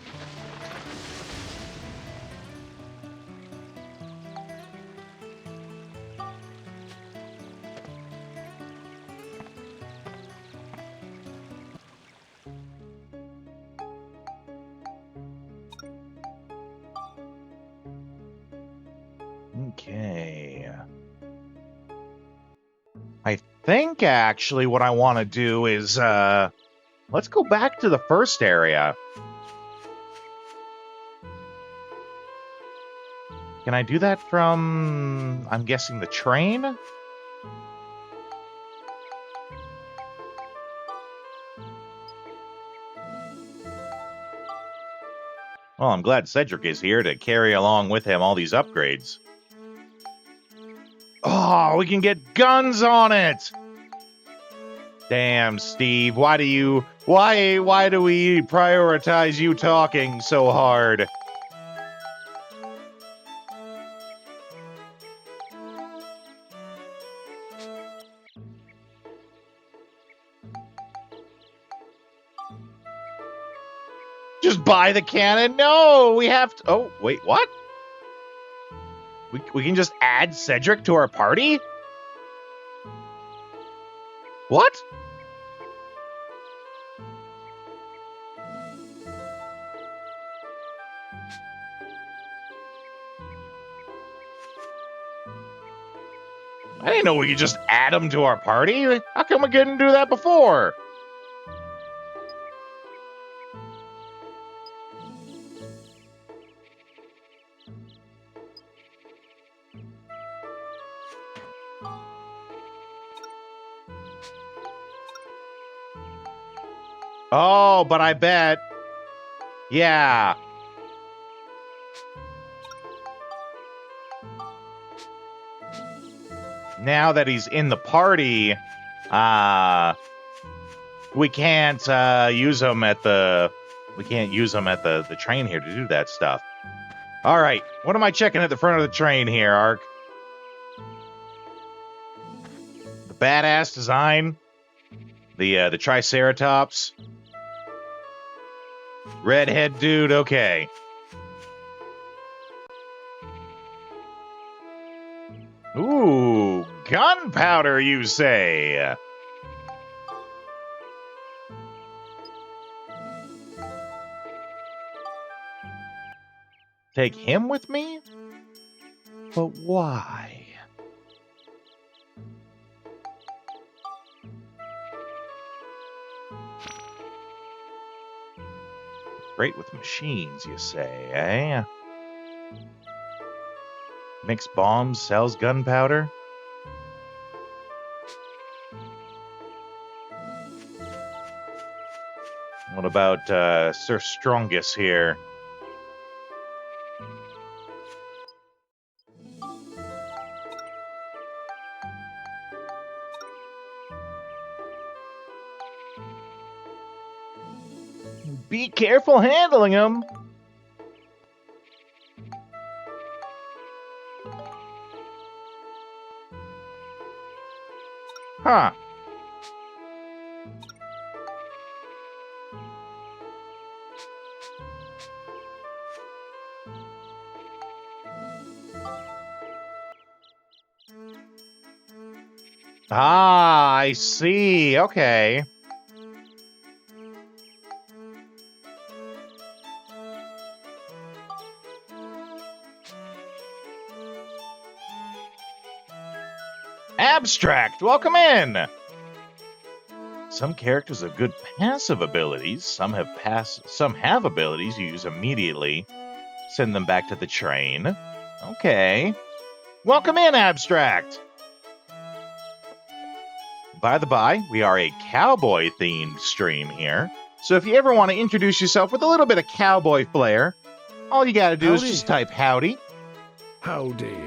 Okay. I think actually what I want to do is let's go back to the first area. Can I do that from, I'm guessing, the train? Well, I'm glad Cedric is here to carry along with him all these upgrades. Oh, we can get guns on it! Damn, Steve, why do we prioritize you talking so hard? Just buy the cannon? No, we have to... Oh, wait, what? We can just add Cedric to our party? What? I didn't know we could just add him to our party. How come we couldn't do that before? Oh, but I bet. Yeah. Now that he's in the party, we can't use him at the train here to do that stuff. All right, what am I checking at the front of the train here, Ark? The badass design, the Triceratops, redhead dude. Okay. Ooh, gunpowder, you say? Take him with me? But why? Great with machines, you say, eh? Makes bombs, sells gunpowder. What about Sir Strongus here? Be careful handling them. Huh. Ah, I see. Okay. Abstract, welcome in. Some characters have good passive abilities. Some have abilities you use immediately. Send them back to the train. Okay. Welcome in, Abstract. By the by, we are a cowboy-themed stream here. So if you ever want to introduce yourself with a little bit of cowboy flair, all you gotta do is just type howdy. Howdy.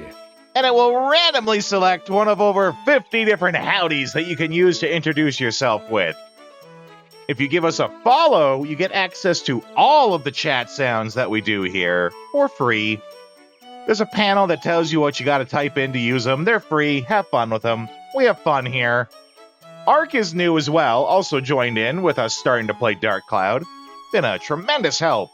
And it will randomly select one of over 50 different howdies that you can use to introduce yourself with. If you give us a follow, you get access to all of the chat sounds that we do here for free. There's a panel that tells you what you got to type in to use them. They're free. Have fun with them. We have fun here. Ark is new as well, also joined in with us starting to play Dark Cloud. Been a tremendous help.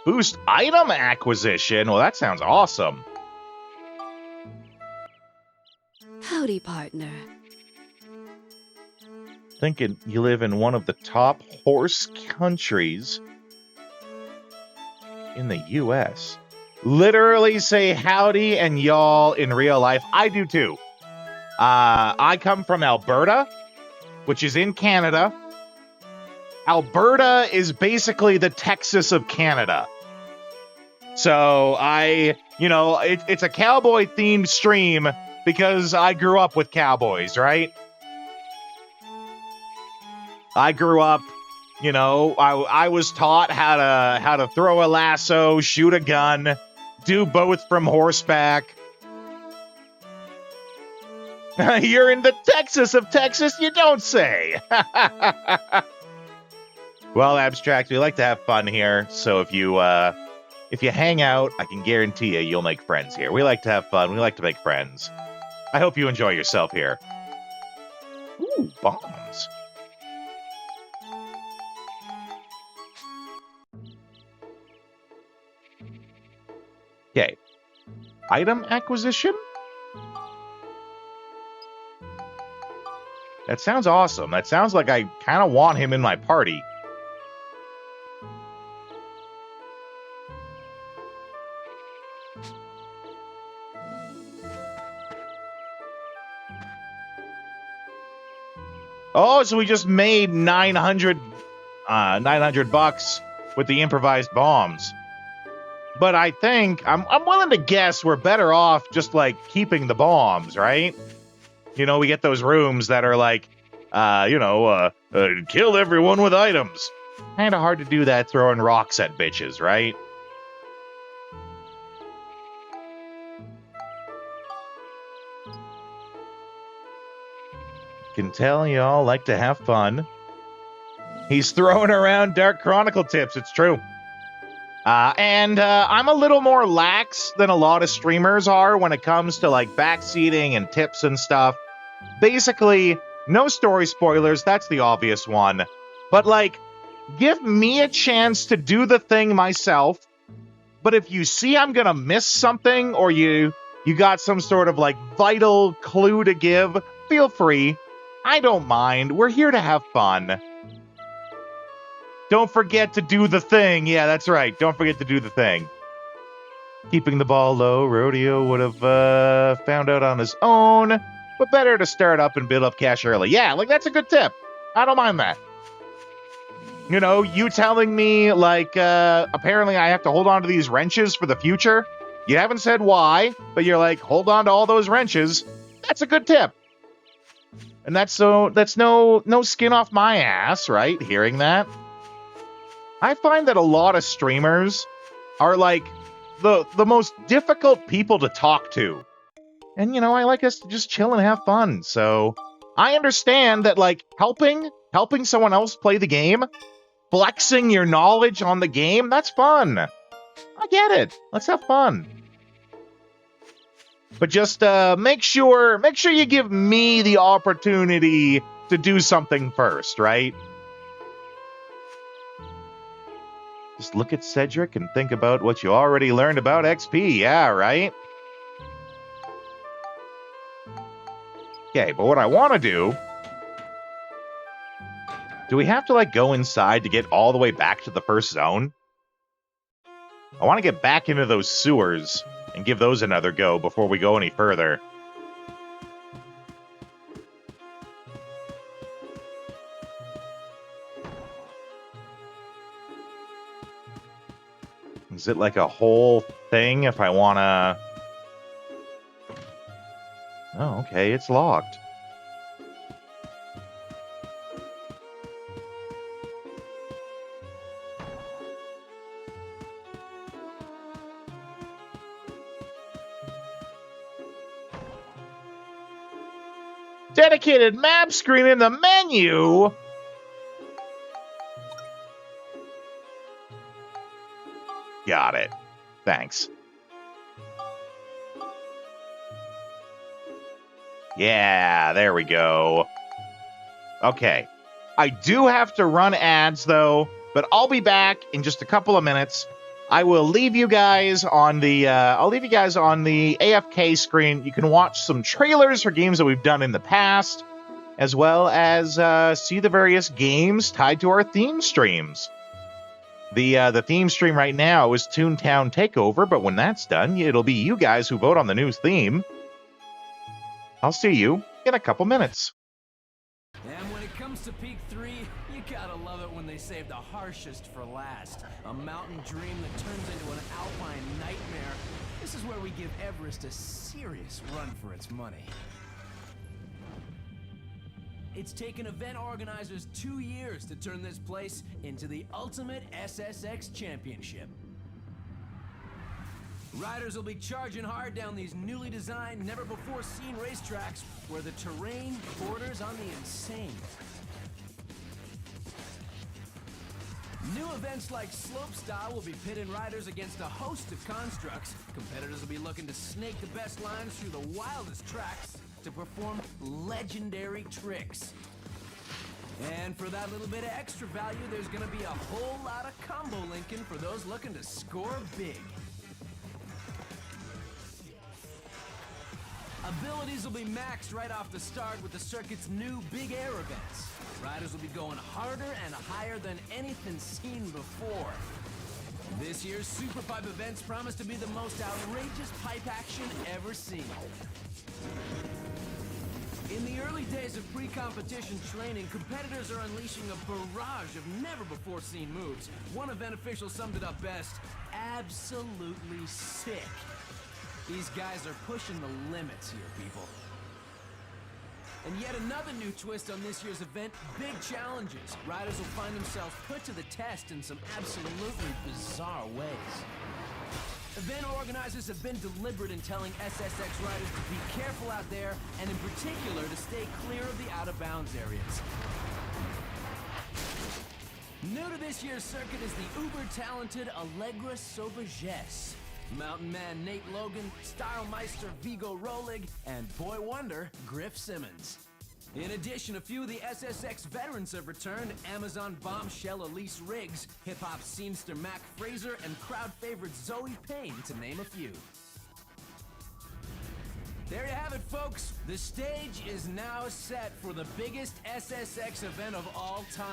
Boost item acquisition? Well, that sounds awesome. Howdy, partner. Thinking you live in one of the top horse countries in the U.S. Literally say howdy and y'all in real life. I do too. I come from Alberta, which is in Canada. Alberta is basically the Texas of Canada. So it's a cowboy-themed stream because I grew up with cowboys, right? I grew up, I was taught how to throw a lasso, shoot a gun, do both from horseback. You're in the Texas of Texas, you don't say. Well, Abstract, we like to have fun here, so if you hang out, I can guarantee you'll make friends here. We like to have fun. We like to make friends. I hope you enjoy yourself here. Ooh, bombs. Okay. Item acquisition? That sounds awesome. That sounds like I kind of want him in my party. Oh, so we just made 900 bucks with the improvised bombs. But I think I'm willing to guess we're better off just like keeping the bombs, right? We get those rooms that are like, kill everyone with items. Kind of hard to do that throwing rocks at bitches, right? Can tell y'all like to have fun. He's throwing around Dark Chronicle tips, it's true. And I'm a little more lax than a lot of streamers are when it comes to like backseating and tips and stuff. Basically, no story spoilers, that's the obvious one. But like, give me a chance to do the thing myself. But if you see I'm gonna miss something or you got some sort of like vital clue to give, feel free. I don't mind. We're here to have fun. Don't forget to do the thing. Yeah, that's right. Don't forget to do the thing. Keeping the ball low, Rodeo would have found out on his own, but better to start up and build up cash early. Yeah, like that's a good tip. I don't mind that. You telling me like apparently I have to hold on to these wrenches for the future. You haven't said why, but you're like, hold on to all those wrenches. That's a good tip. And that's no skin off my ass, right? Hearing that. I find that a lot of streamers are like the most difficult people to talk to. And, you know, I like us to just chill and have fun. So I understand that, like, helping someone else play the game, flexing your knowledge on the game, that's fun. I get it. Let's have fun. But just make sure you give me the opportunity to do something first, right? Just look at Cedric and think about what you already learned about XP. Yeah, right? Okay, but what I want to do we have to, like, go inside to get all the way back to the first zone? I want to get back into those sewers and give those another go before we go any further. Is it like a whole thing if I want to... Oh, okay, it's locked. Dedicated map screen in the menu? Got it. Thanks. Yeah, there we go. Okay. I do have to run ads, though, but I'll be back in just a couple of minutes. I will leave you guys on the AFK screen. You can watch some trailers for games that we've done in the past, as well as see the various games tied to our theme streams. The theme stream right now is Toontown Takeover, but when that's done, it'll be you guys who vote on the new theme. I'll see you in a couple minutes. And when it comes to Peak 3, you gotta love it when they save the harshest for last. A mountain dream that turns into an alpine nightmare. This is where we give Everest a serious run for its money. It's taken event organizers 2 years to turn this place into the ultimate SSX championship. Riders will be charging hard down these newly designed, never-before-seen racetracks where the terrain borders on the insane. New events like Slopestyle will be pitting riders against a host of constructs. Competitors will be looking to snake the best lines through the wildest tracks to perform legendary tricks. And for that little bit of extra value, there's gonna be a whole lot of combo linking for those looking to score big. Abilities will be maxed right off the start with the circuit's new Big Air events. Riders will be going harder and higher than anything seen before. This year's Super Pipe events promise to be the most outrageous pipe action ever seen. In the early days of pre-competition training, competitors are unleashing a barrage of never-before-seen moves. One event official summed it up best: absolutely sick. These guys are pushing the limits here, people. And yet another new twist on this year's event, big challenges. Riders will find themselves put to the test in some absolutely bizarre ways. Event organizers have been deliberate in telling SSX riders to be careful out there, and in particular to stay clear of the out-of-bounds areas. New to this year's circuit is the uber-talented Allegra Sauvagesse. Mountain Man Nate Logan, Style Meister Vigo Rolig, and Boy Wonder Griff Simmons. In addition, a few of the SSX veterans have returned: Amazon bombshell Elise Riggs, hip-hop scenester Mac Fraser, and crowd favorite Zoe Payne, to name a few. There you have it, folks. The stage is now set for the biggest SSX event of all time.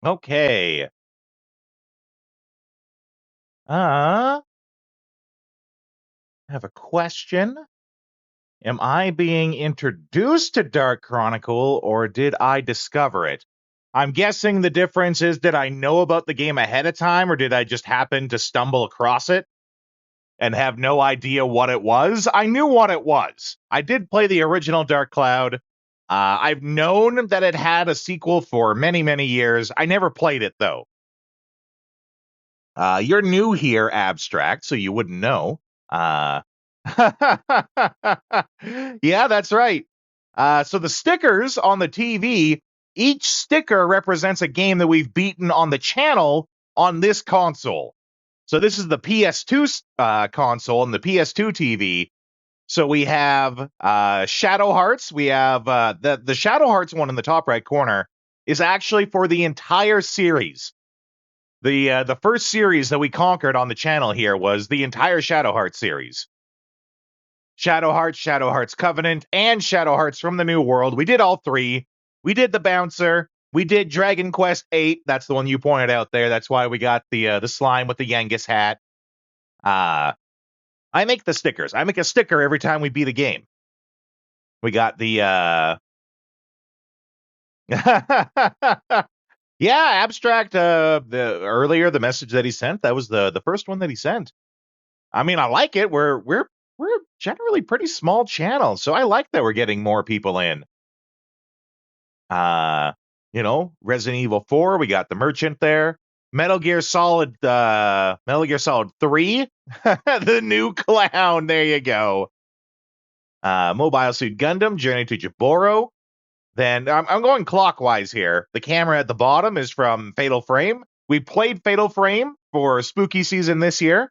Okay. I have a question. Am I being introduced to Dark Chronicle, or did I discover it? I'm guessing the difference is, did I know about the game ahead of time, or did I just happen to stumble across it and have no idea what it was? I knew what it was. I did play the original Dark Cloud. I've known that it had a sequel for many, many years. I never played it, though. You're new here, Abstract, so you wouldn't know. Yeah, that's right. So the stickers on the TV, each sticker represents a game that we've beaten on the channel on this console. So this is the PS2 console and the PS2 TV. So we have Shadow Hearts. We have the Shadow Hearts one in the top right corner is actually for the entire series. The first series that we conquered on the channel here was the entire Shadow Hearts series. Shadow Hearts Covenant, and Shadow Hearts from the New World. We did all three. We did the Bouncer. We did Dragon Quest VIII. That's the one you pointed out there. That's why we got the slime with the Genghis hat. I make the stickers. I make a sticker every time we beat a game. We got the yeah, Abstract. The message that he sent, that was the first one that he sent. I mean, I like it. We're generally pretty small channel, so I like that we're getting more people in. Resident Evil 4, we got the Merchant there. Metal Gear Solid 3, the new clown. There you go. Mobile Suit Gundam, Journey to Jaburo. Then I'm going clockwise here. The camera at the bottom is from Fatal Frame. We played Fatal Frame for spooky season this year.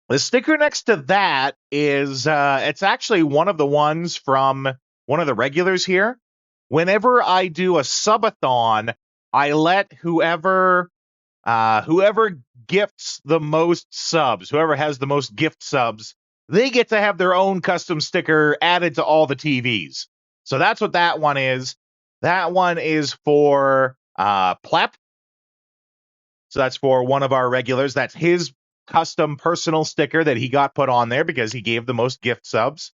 The sticker next to that is, it's actually one of the ones from one of the regulars here. Whenever I do a subathon, I let whoever gifts the most subs, whoever has the most gift subs, they get to have their own custom sticker added to all the TVs. So that's what that one is. That one is for Plep. So that's for one of our regulars. That's his custom personal sticker that he got put on there because he gave the most gift subs.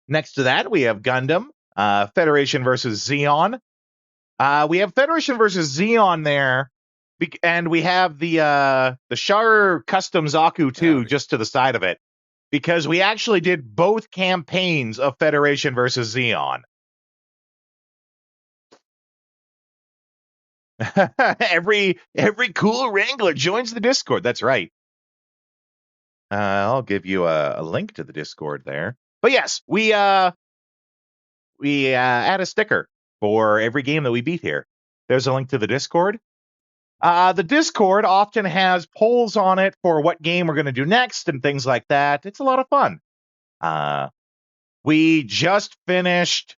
Next to that, we have Gundam, Federation versus Zeon. We have Federation versus Zeon there, and we have the Char Custom Zaku 2 just to the side of it, because we actually did both campaigns of Federation versus Zeon. every cool Wrangler joins the Discord. That's right. I'll give you a link to the Discord there. But yes, we add a sticker for every game that we beat here. There's a link to the Discord. The Discord often has polls on it for what game we're going to do next and things like that. It's a lot of fun. We just finished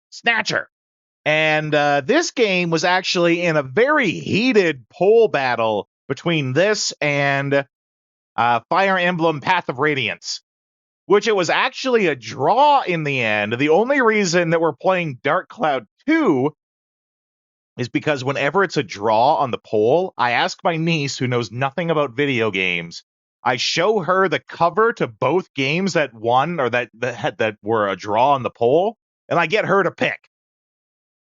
Snatcher. And this game was actually in a very heated poll battle between this and Fire Emblem Path of Radiance, which it was actually a draw in the end. The only reason that we're playing Dark Cloud 2 is because whenever it's a draw on the poll, I ask my niece, who knows nothing about video games, I show her the cover to both games that won or that were a draw on the poll, and I get her to pick.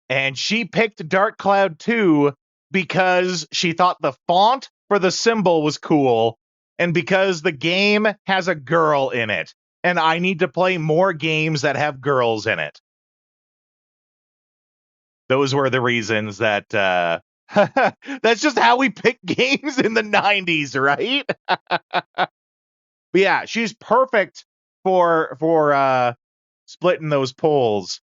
And she picked Dark Cloud 2 because she thought the font for the symbol was cool, and because the game has a girl in it, and I need to play more games that have girls in it. Those were the reasons that that's just how we pick games in the 90s, right? But yeah, she's perfect for splitting those polls.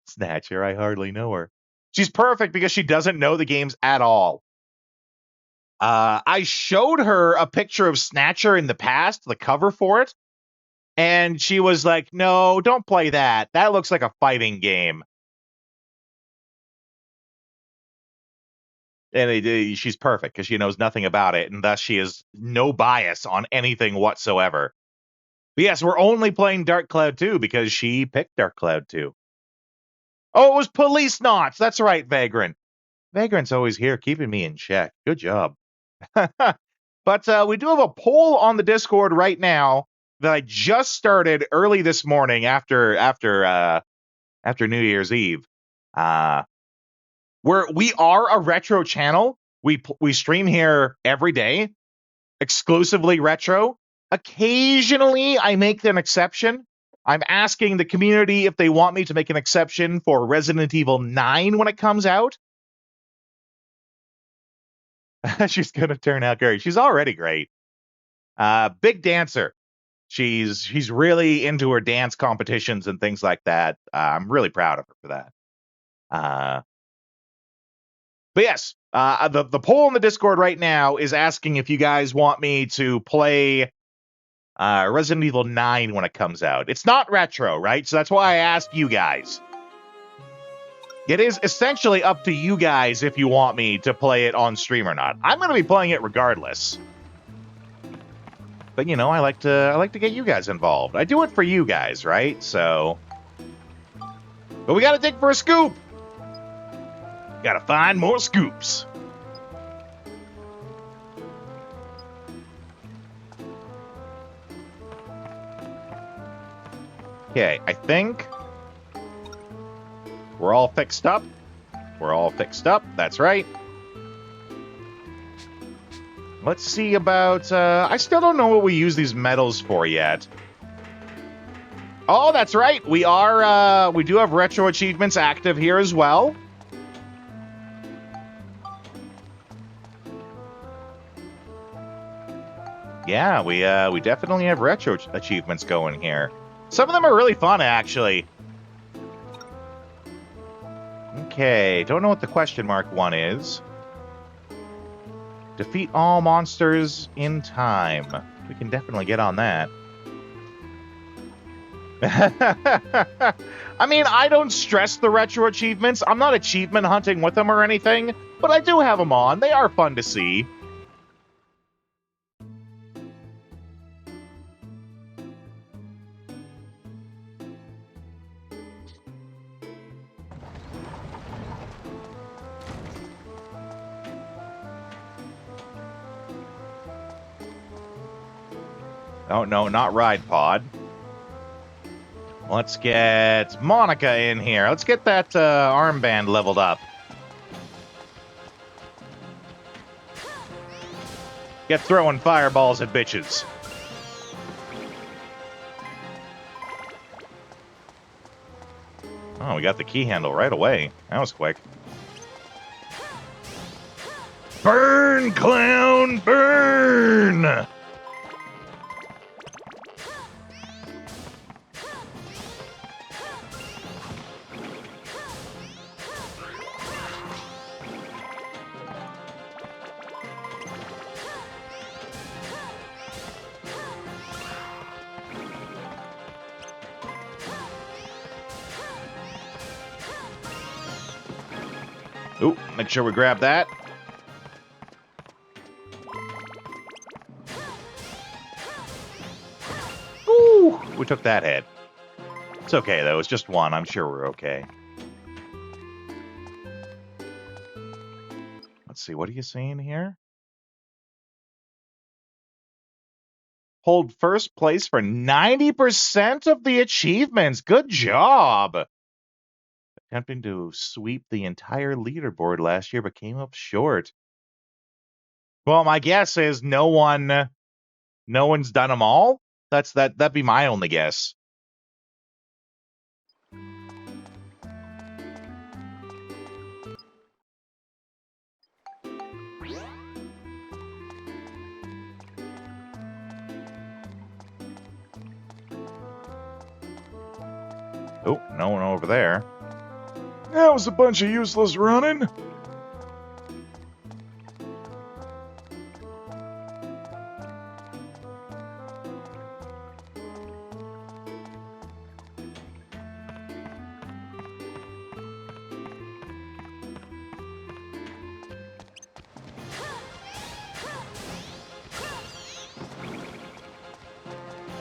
Snatcher, I hardly know her. She's perfect because she doesn't know the games at all. I showed her a picture of Snatcher in the past, the cover for it, and she was like, no, don't play that. That looks like a fighting game. And she's perfect because she knows nothing about it, and thus she has no bias on anything whatsoever. But yes, we're only playing Dark Cloud 2 because she picked Dark Cloud 2. Oh, it was Police Knots. That's right, Vagrant. Vagrant's always here keeping me in check. Good job. But we do have a poll on the Discord right now that I just started early this morning after New Year's Eve. We are a retro channel. We stream here every day, exclusively retro. Occasionally, I make an exception. I'm asking the community if they want me to make an exception for Resident Evil 9 when it comes out. She's gonna turn out great. She's already great. Big dancer. She's really into her dance competitions and things like that. I'm really proud of her for that. But yes, the poll in the Discord right now is asking if you guys want me to play Resident Evil 9 when it comes out. It's not retro, right? So that's why I asked you guys. It is essentially up to you guys if you want me to play it on stream or not. I'm going to be playing it regardless. But, you know, I like to get you guys involved. I do it for you guys, right? So... But we got to dig for a scoop! Got to find more scoops. Okay, I think... We're all fixed up. We're all fixed up. That's right. Let's see about... I still don't know what we use these medals for yet. Oh, that's right. We do have retro achievements active here as well. Yeah, we definitely have retro achievements going here. Some of them are really fun, actually. Okay, don't know what the question mark one is. Defeat all monsters in time. We can definitely get on that. I mean, I don't stress the retro achievements. I'm not achievement hunting with them or anything, but I do have them on. They are fun to see. Oh, no, not Ride Pod. Let's get Monica in here. Let's get that armband leveled up. Get throwing fireballs at bitches. Oh, we got the key handle right away. That was quick. Burn, clown, burn! Ooh, make sure we grab that. Ooh, we took that hit. It's okay, though. It's just one. I'm sure we're okay. Let's see. What are you seeing here? Hold first place for 90% of the achievements. Good job. Attempting to sweep the entire leaderboard last year, but came up short. Well, my guess is no one's done them all. That'd be my only guess. Oh, no one over there. That was a bunch of useless running.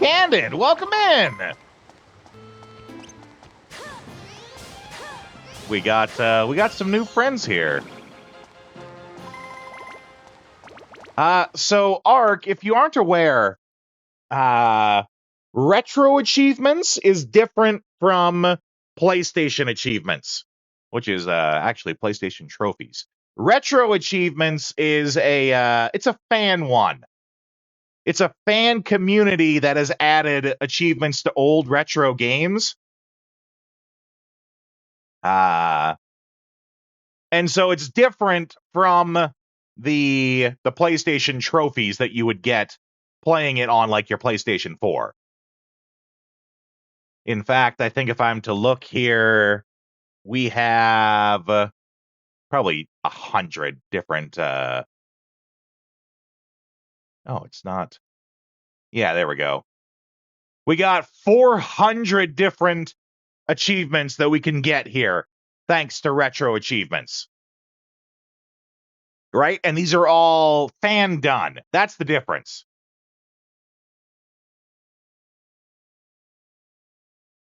Candid, welcome in. We got some new friends here. So Ark, if you aren't aware, retro achievements is different from PlayStation achievements, which is actually PlayStation trophies. Retro achievements is it's a fan one. It's a fan community that has added achievements to old retro games. And so it's different from the PlayStation trophies that you would get playing it on like your PlayStation 4. In fact, I think if I'm to look here, we have probably 100 different oh, it's not. Yeah, there we go. We got 400 different achievements that we can get here thanks to retro achievements. Right? And these are all fan done. That's the difference.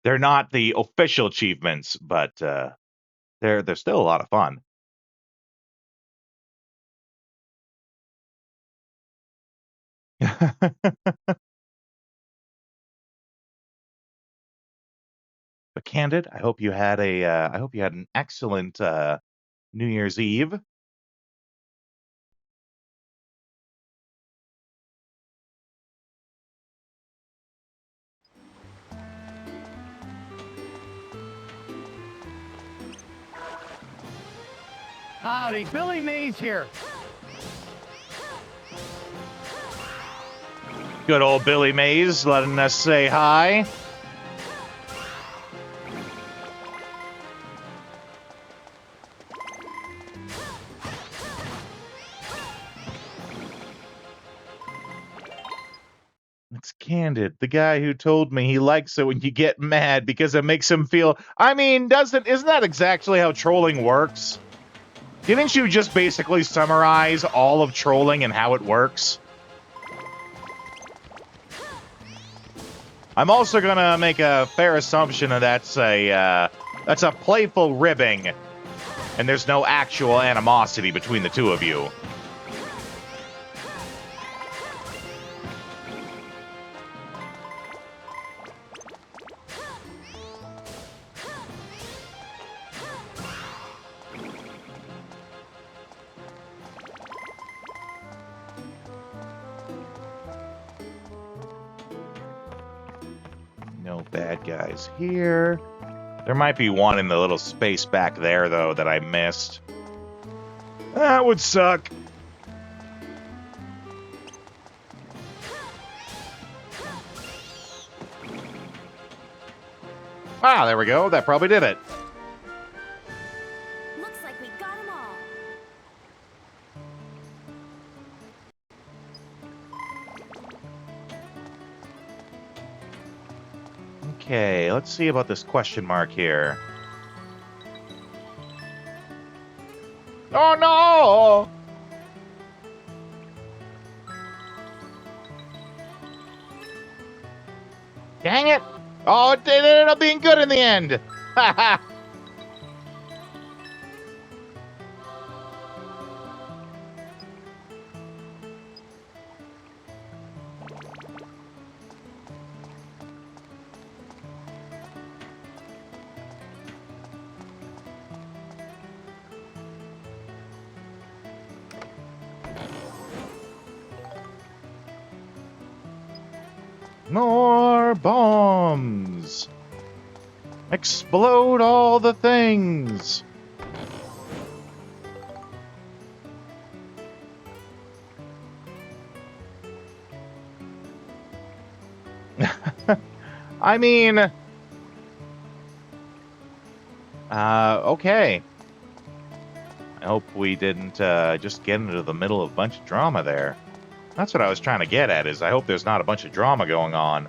They're not the official achievements, but they're still a lot of fun. But Candid, I hope you had an excellent New Year's Eve. Howdy, Billy Mays here. Good old Billy Mays letting us say hi. It's Candid, the guy who told me he likes it when you get mad because it makes him feel... I mean, isn't that exactly how trolling works? Didn't you just basically summarize all of trolling and how it works? I'm also gonna make a fair assumption that that's a playful ribbing, and there's no actual animosity between the two of you. No bad guys here. There might be one in the little space back there, though, that I missed. That would suck. Ah, there we go. That probably did it. Looks like we got them all. Okay, let's see about this question mark here. Oh no! Dang it! Oh, it ended up being good in the end! Haha! More bombs! Explode all the things! I mean... okay. I hope we didn't just get into the middle of a bunch of drama there. That's what I was trying to get at, is I hope there's not a bunch of drama going on.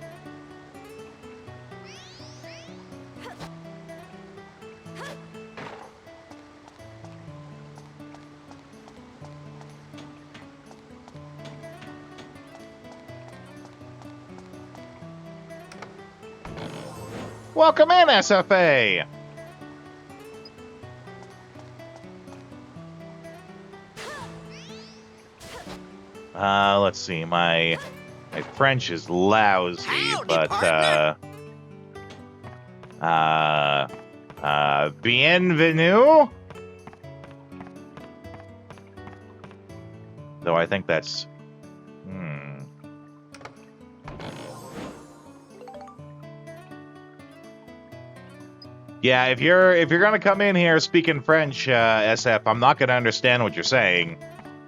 Welcome in, SFA! Let's see. My French is lousy, Howdy, but bienvenue. Though I think that's Yeah, if you're gonna come in here speaking French, SF, I'm not gonna understand what you're saying.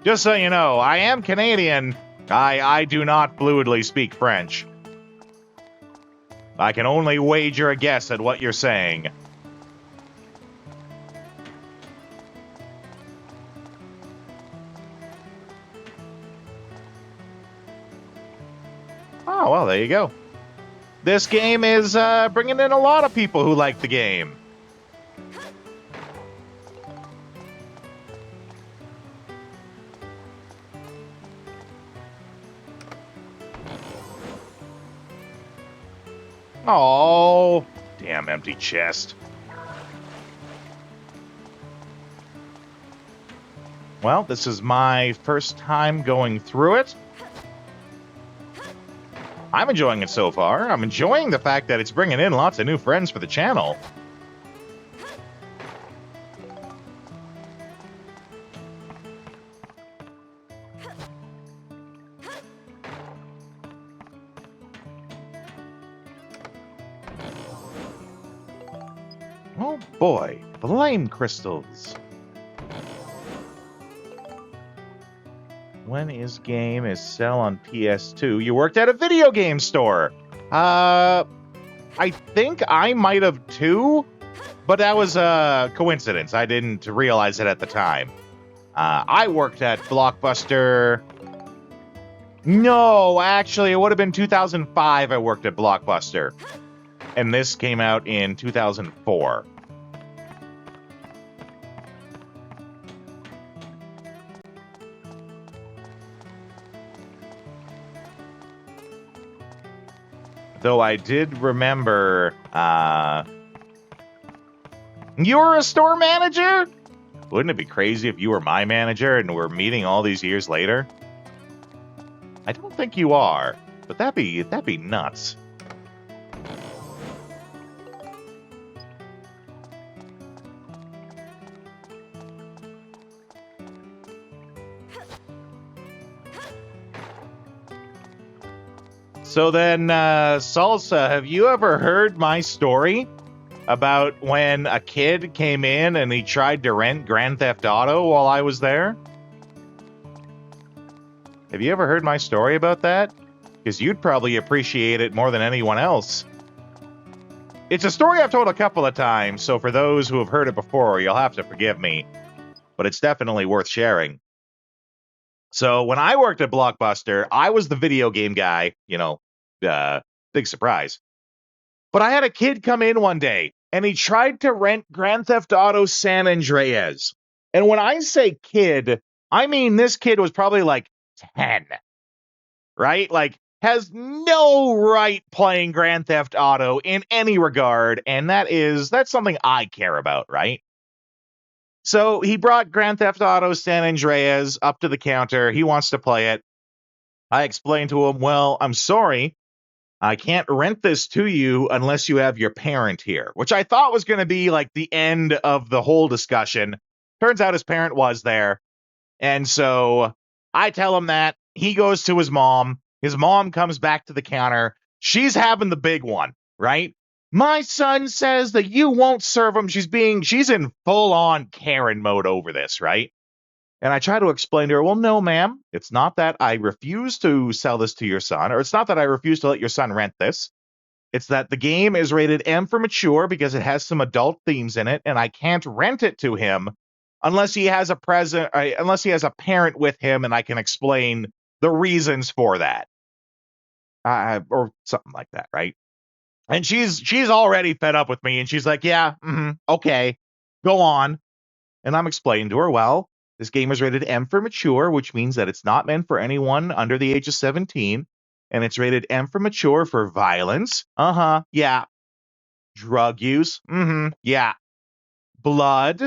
Just so you know, I am Canadian. I do not fluidly speak French. I can only wager a guess at what you're saying. Oh, well, there you go. This game is bringing in a lot of people who like the game. Oh, damn empty chest. Well, this is my first time going through it. I'm enjoying it so far. I'm enjoying the fact that it's bringing in lots of new friends for the channel. Oh boy, flame crystals. When is game is sell on PS2? You worked at a video game store. I think I might have too, but that was a coincidence. I didn't realize it at the time. I worked at Blockbuster. No, actually, it would have been 2005 I worked at Blockbuster. And this came out in 2004. Though I did remember, you were a store manager? Wouldn't it be crazy if you were my manager and we're meeting all these years later? I don't think you are, but that'd be nuts. So then, Salsa, have you ever heard my story about when a kid came in and he tried to rent Grand Theft Auto while I was there? Have you ever heard my story about that? Because you'd probably appreciate it more than anyone else. It's a story I've told a couple of times, so for those who have heard it before, you'll have to forgive me. But it's definitely worth sharing. So when I worked at Blockbuster, I was the video game guy, big surprise. But I had a kid come in one day, and he tried to rent Grand Theft Auto San Andreas. And when I say kid, I mean this kid was probably like 10, right? Like, has no right playing Grand Theft Auto in any regard, and that's something I care about, right? So he brought Grand Theft Auto San Andreas up to the counter. He wants to play it. I explained to him, well, I'm sorry. I can't rent this to you unless you have your parent here, which I thought was going to be like the end of the whole discussion. Turns out his parent was there. And so I tell him that. He goes to his mom. His mom comes back to the counter. She's having the big one, right? My son says that you won't serve him. She's in full-on Karen mode over this, right? And I try to explain to her, well, no, ma'am. It's not that I refuse to sell this to your son, or it's not that I refuse to let your son rent this. It's that the game is rated M for mature because it has some adult themes in it, and I can't rent it to him unless he has a parent with him, and I can explain the reasons for that. Or something like that, right? And she's already fed up with me, and she's like, yeah, okay, go on. And I'm explaining to her, well, this game is rated M for mature, which means that it's not meant for anyone under the age of 17. And it's rated M for mature for violence. Yeah. Drug use. Yeah. Blood.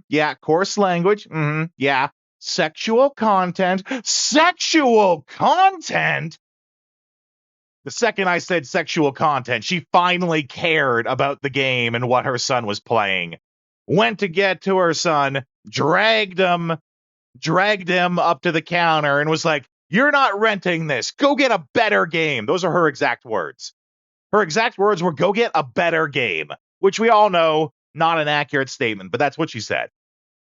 Yeah. Coarse language. Yeah. sexual content. Sexual content? The second I said sexual content, she finally cared about the game and what her son was playing. Went to get to her son, dragged him up to the counter and was like, "You're not renting this. Go get a better game." Those are her exact words. Her exact words were, "Go get a better game," which we all know, not an accurate statement, but that's what she said.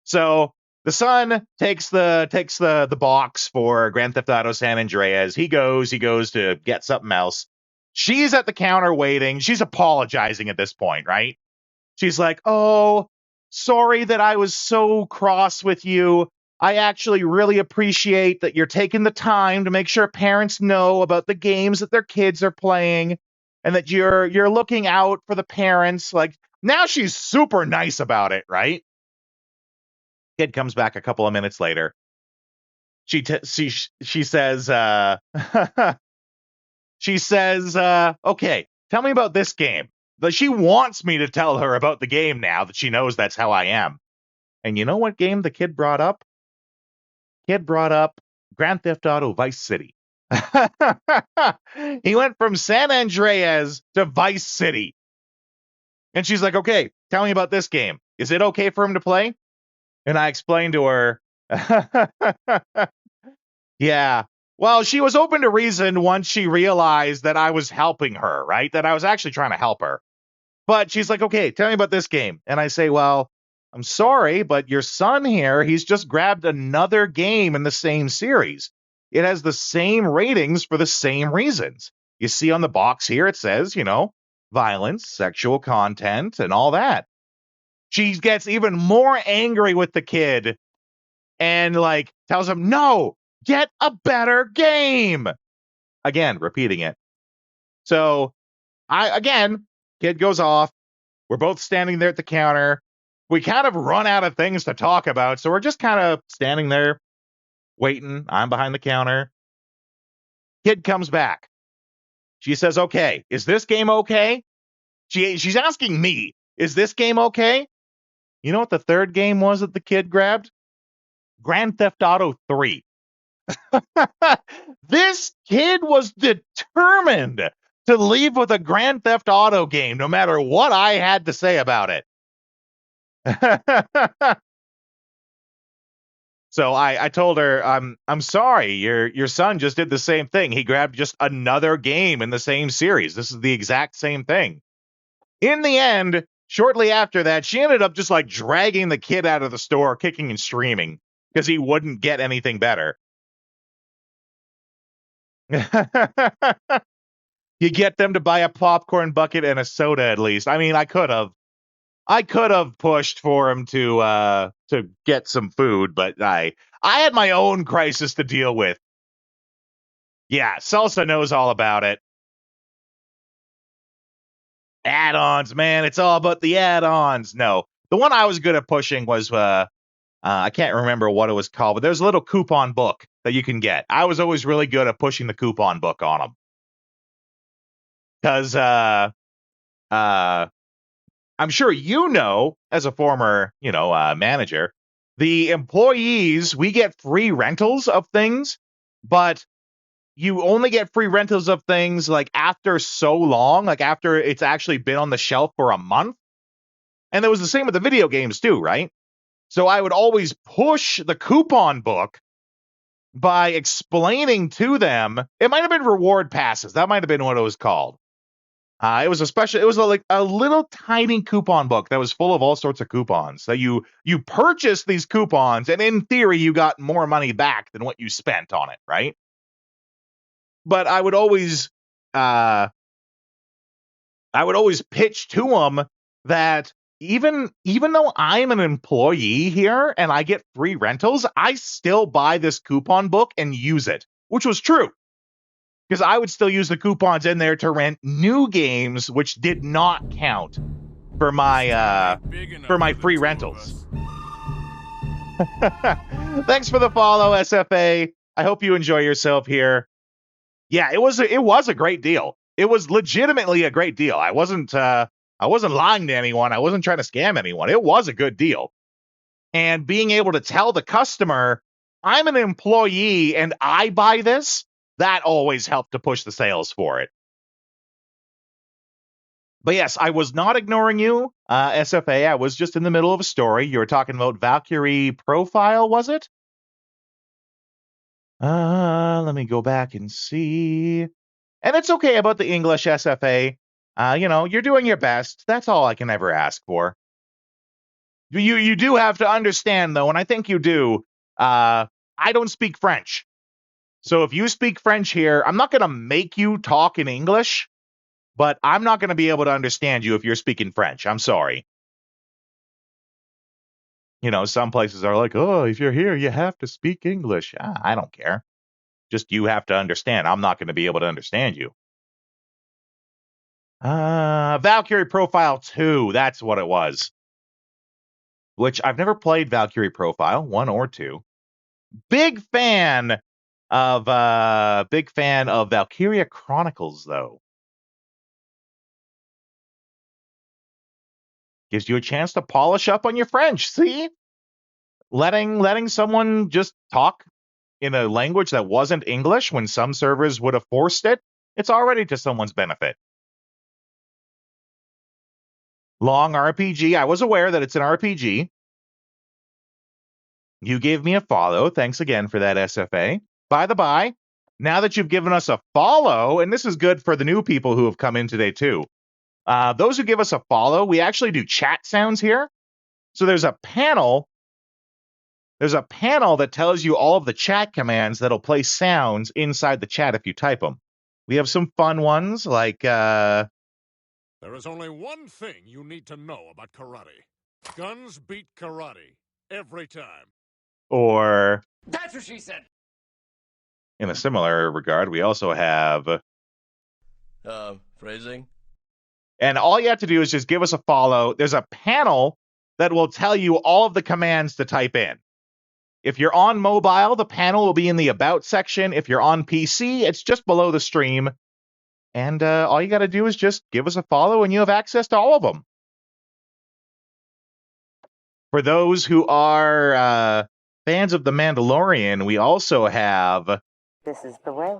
So the son takes the box for Grand Theft Auto San Andreas. He goes to get something else. She's at the counter waiting. She's apologizing at this point, right? She's like, "Oh, sorry that I was so cross with you. I actually really appreciate that you're taking the time to make sure parents know about the games that their kids are playing and that you're looking out for the parents." Like, now she's super nice about it, right? Kid comes back a couple of minutes later. She says, "Okay, tell me about this game." But she wants me to tell her about the game now that she knows that's how I am. And you know what game the kid brought up? Kid brought up Grand Theft Auto Vice City. He went from San Andreas to Vice City. And she's like, "Okay, tell me about this game. Is it okay for him to play?" And I explained to her, yeah. Well, she was open to reason once she realized that I was helping her, right? That I was actually trying to help her. But she's like, "Okay, tell me about this game." And I say, "Well, I'm sorry, but your son here, he's just grabbed another game in the same series. It has the same ratings for the same reasons. You see on the box here, it says, violence, sexual content, and all that." She gets even more angry with the kid and tells him, "No, get a better game." Again, repeating it. So kid goes off. We're both standing there at the counter. We kind of run out of things to talk about. So we're just kind of standing there waiting. I'm behind the counter. Kid comes back. She says, "Okay, is this game okay?" She's asking me, "Is this game okay?" You know what the third game was that the kid grabbed? Grand Theft Auto 3. This kid was determined to leave with a Grand Theft Auto game, no matter what I had to say about it. So I told her, I'm sorry, your son just did the same thing. He grabbed just another game in the same series. This is the exact same thing. In the end, shortly after that, she ended up just dragging the kid out of the store, kicking and screaming, because he wouldn't get anything better. You get them to buy a popcorn bucket and a soda at least. I mean, I could have pushed for him to get some food, but I had my own crisis to deal with. Yeah, Salsa knows all about it. Add-ons, man. It's all about the add-ons. No, the one I was good at pushing was, I can't remember what it was called, but there's a little coupon book that you can get. I was always really good at pushing the coupon book on them. Because, I'm sure as a former, manager, the employees, we get free rentals of things, but you only get free rentals of things after so long, after it's actually been on the shelf for a month. And it was the same with the video games too, right? So I would always push the coupon book by explaining to them. It might have been reward passes. That might have been what it was called. It was a little tiny coupon book that was full of all sorts of coupons. So you purchased these coupons, and in theory, you got more money back than what you spent on it, right? But I would always pitch to them that even though I'm an employee here and I get free rentals, I still buy this coupon book and use it, which was true. Because I would still use the coupons in there to rent new games, which did not count for my free rentals. Thanks for the follow, SFA. I hope you enjoy yourself here. Yeah, it was a great deal. It was legitimately a great deal. I wasn't lying to anyone. I wasn't trying to scam anyone. It was a good deal. And being able to tell the customer I'm an employee and I buy this, that always helped to push the sales for it. But yes, I was not ignoring you, SFA. I was just in the middle of a story. You were talking about Valkyrie Profile, was it? Let me go back and see. And it's okay about the English, SFA. You're doing your best. That's all I can ever ask for. You do have to understand, though, and I think you do. I don't speak French. So if you speak French here, I'm not going to make you talk in English, but I'm not going to be able to understand you if you're speaking French. I'm sorry. Some places are like, oh, if you're here, you have to speak English. I don't care. Just you have to understand. I'm not going to be able to understand you. Valkyrie Profile 2, that's what it was. Which I've never played Valkyrie Profile 1 or 2. Big fan of Valkyria Chronicles, though. Gives you a chance to polish up on your French. See? Letting someone just talk in a language that wasn't English when some servers would have forced it, it's already to someone's benefit. Long RPG. I was aware that it's an RPG. You gave me a follow. Thanks again for that, SFA. By the by, now that you've given us a follow, and this is good for the new people who have come in today too. Those who give us a follow, we actually do chat sounds here. So there's a panel. There's a panel that tells you all of the chat commands that'll play sounds inside the chat if you type them. We have some fun ones like... There is only one thing you need to know about karate. Guns beat karate. Every time. Or... That's what she said. In a similar regard, we also have... Phrasing? And all you have to do is just give us a follow. There's a panel that will tell you all of the commands to type in. If you're on mobile, the panel will be in the About section. If you're on PC, it's just below the stream. And all you got to do is just give us a follow, and you have access to all of them. For those who are fans of The Mandalorian, we also have... This is the way.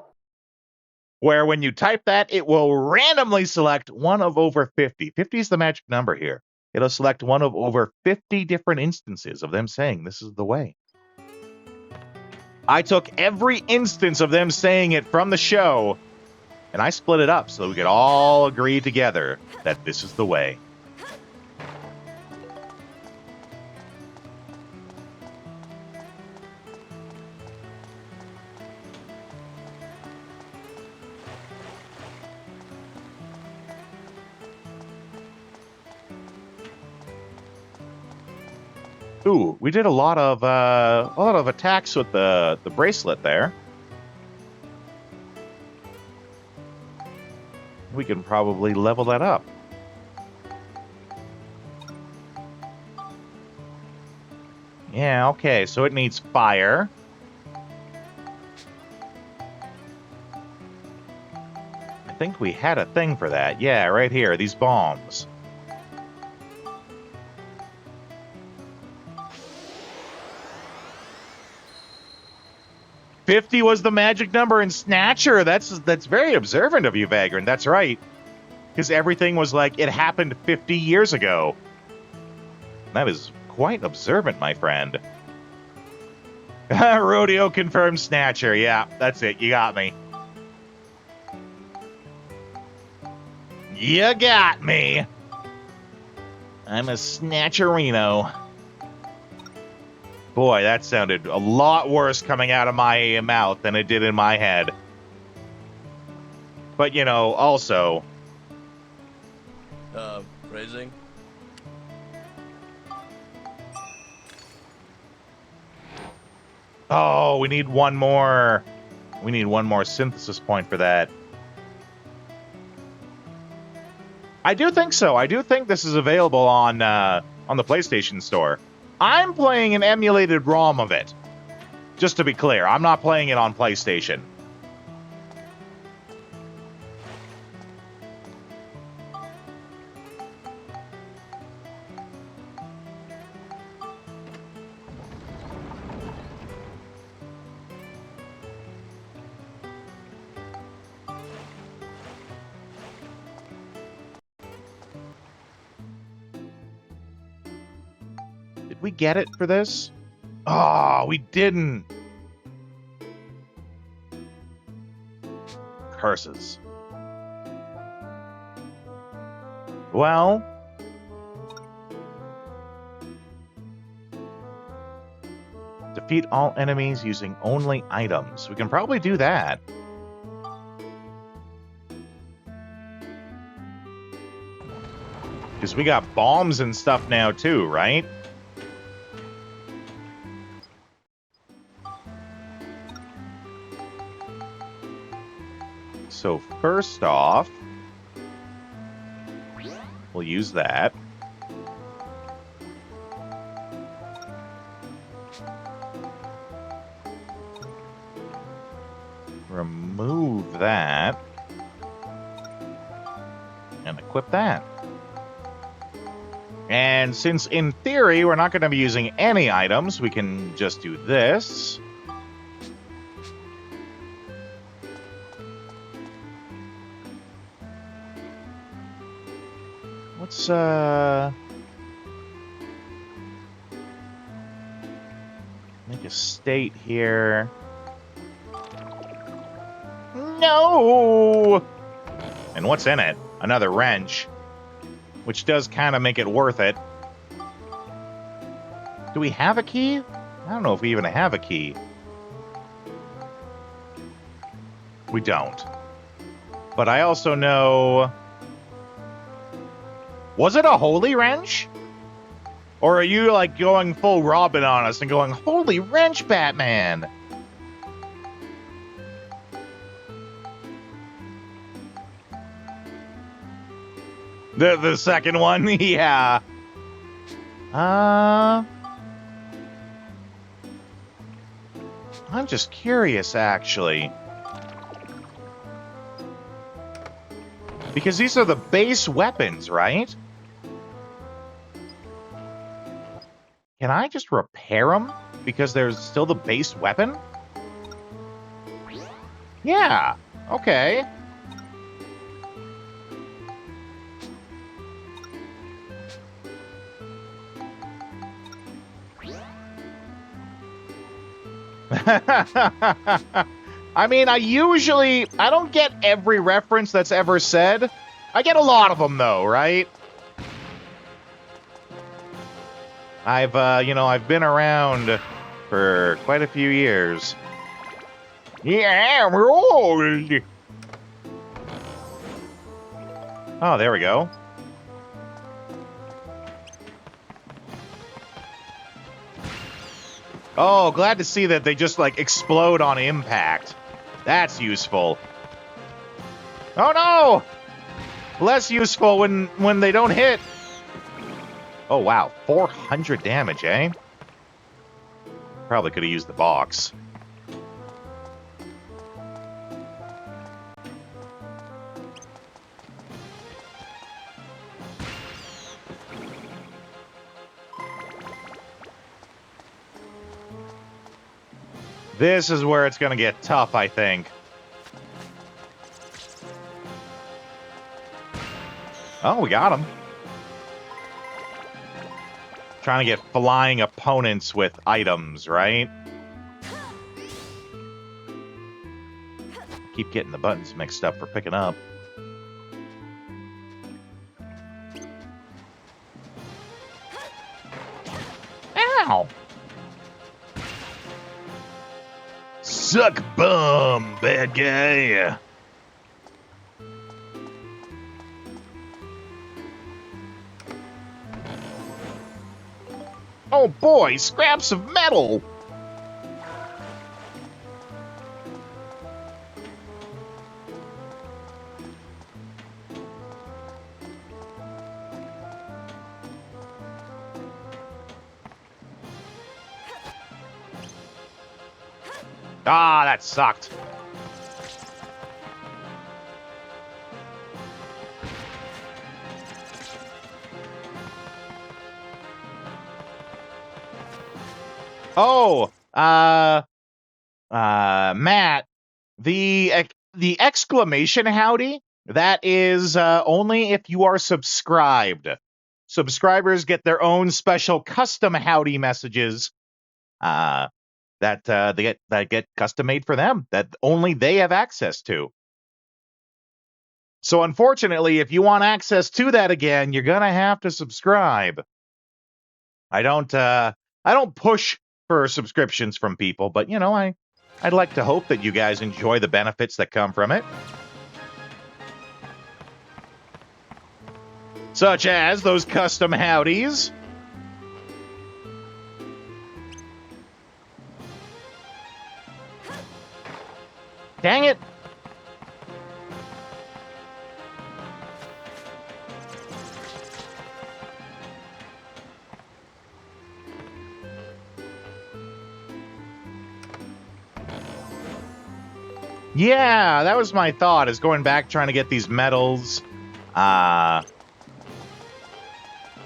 Where when you type that, it will randomly select one of over 50. 50 is the magic number here. It'll select one of over 50 different instances of them saying, this is the way. I took every instance of them saying it from the show, and I split it up so we could all agree together that this is the way. Ooh, we did a lot of attacks with the bracelet there. We can probably level that up. Yeah, okay, so it needs fire. I think we had a thing for that. Yeah, right here, these bombs. $50 was the magic number in Snatcher. That's very observant of you, Vagrant. That's right. Because everything was like, it happened 50 years ago. That is quite observant, my friend. Rodeo confirmed Snatcher. Yeah, that's it. You got me. You got me. I'm a Snatcherino. Boy, that sounded a lot worse coming out of my mouth than it did in my head. But, you know, also... Phrasing? Oh, we need one more. We need one more synthesis point for that. I do think so. I do think this is available on the PlayStation Store. I'm playing an emulated ROM of it. Just to be clear, I'm not playing it on PlayStation. Did we get it for this? Oh, we didn't. Curses. Well, defeat all enemies using only items. We can probably do that. Because we got bombs and stuff now too, right? So first off, we'll use that. Remove that. And equip that. And since in theory we're not going to be using any items, we can just do this. Let's make a state here. No! And what's in it? Another wrench. Which does kind of make it worth it. Do we have a key? I don't know if we even have a key. We don't. But I also know... Was it a holy wrench? Or are you, like, going full Robin on us and going, holy wrench, Batman? The second one? Yeah. I'm just curious, actually. Because these are the base weapons, right? Can I just repair them? Because there's still the base weapon? Yeah. Okay. I mean, I don't get every reference that's ever said. I get a lot of them, though, right? I've been around for quite a few years. Yeah, we're old. Oh, there we go. Oh, glad to see that they just, like, explode on impact. That's useful. Oh, no! Less useful when they don't hit. Oh, wow. 400 damage, eh? Probably could have used the box. This is where it's going to get tough, I think. Oh, we got him. Trying to get flying opponents with items, right? Keep getting the buttons mixed up for picking up. Ow! Suck bum, bad guy. Oh boy, scraps of metal! Ah, that sucked. Oh, Matt, the exclamation howdy, that is only if you are subscribed. subscribers get their own special custom howdy messages that get custom made for them, that only they have access to. So unfortunately, if you want access to that again, you're gonna have to subscribe. I don't push for subscriptions from people, but you know, I'd like to hope that you guys enjoy the benefits that come from it. Such as those custom howdies. Dang it! Yeah, that was my thought, is going back trying to get these medals.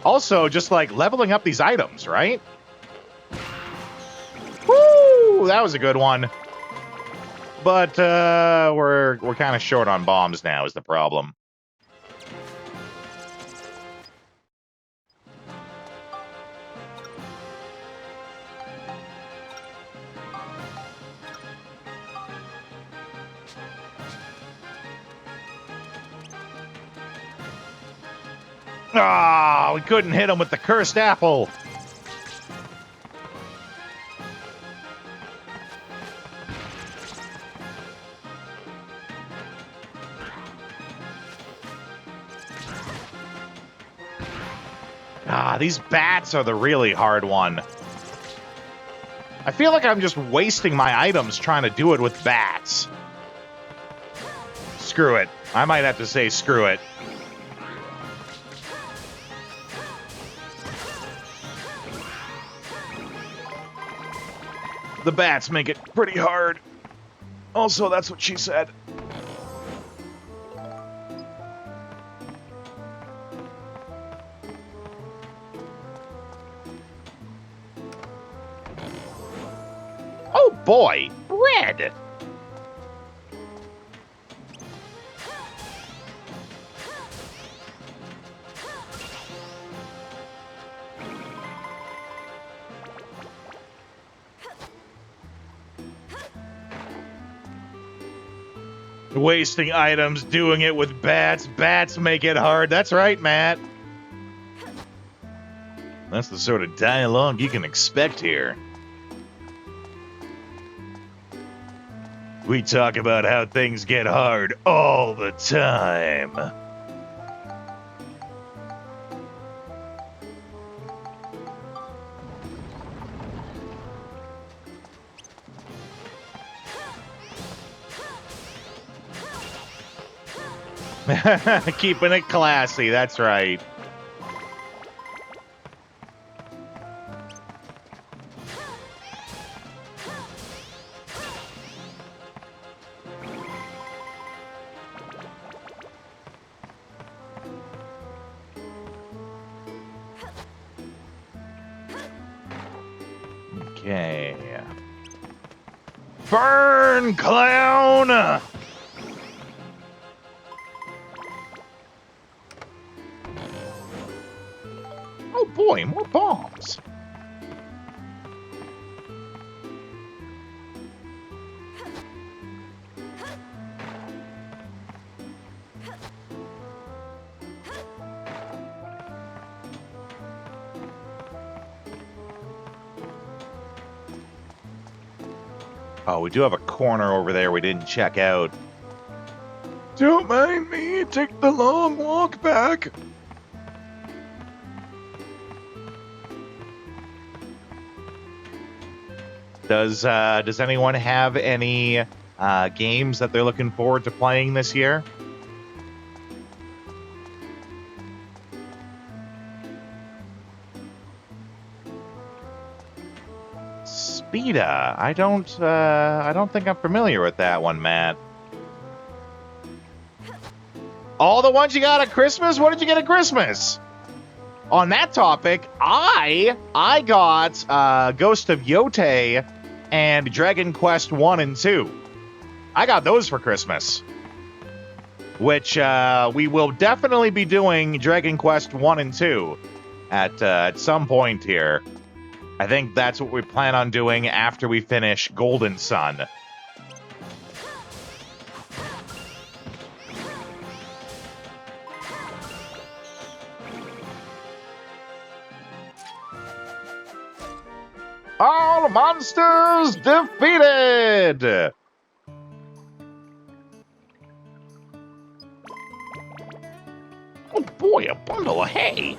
Also, just like leveling up these items, right? Woo! That was a good one. But we're kind of short on bombs now is the problem. Ah, we couldn't hit him with the cursed apple. Ah, these bats are the really hard one. I feel like I'm just wasting my items trying to do it with bats. Screw it. I might have to say screw it. The bats make it pretty hard. Also, that's what she said. Oh boy, red! Wasting items, doing it with bats. Bats make it hard. That's right, Matt. That's the sort of dialogue you can expect here. We talk about how things get hard all the time. Keeping it classy, that's right. Okay. Burn, clown! Oh boy, more bombs. Oh, we do have a corner over there we didn't check out. Don't mind me, take the long walk back. Does anyone have any games that they're looking forward to playing this year? Speeda. I don't think I'm familiar with that one, Matt. All the ones you got at Christmas? What did you get at Christmas? On that topic, I got Ghost of Yotei and Dragon Quest 1 and 2. I got those for Christmas. Which we will definitely be doing Dragon Quest 1 and 2. at some point here. I think that's what we plan on doing after we finish Golden Sun. All monsters defeated! Oh boy, a bundle of hay!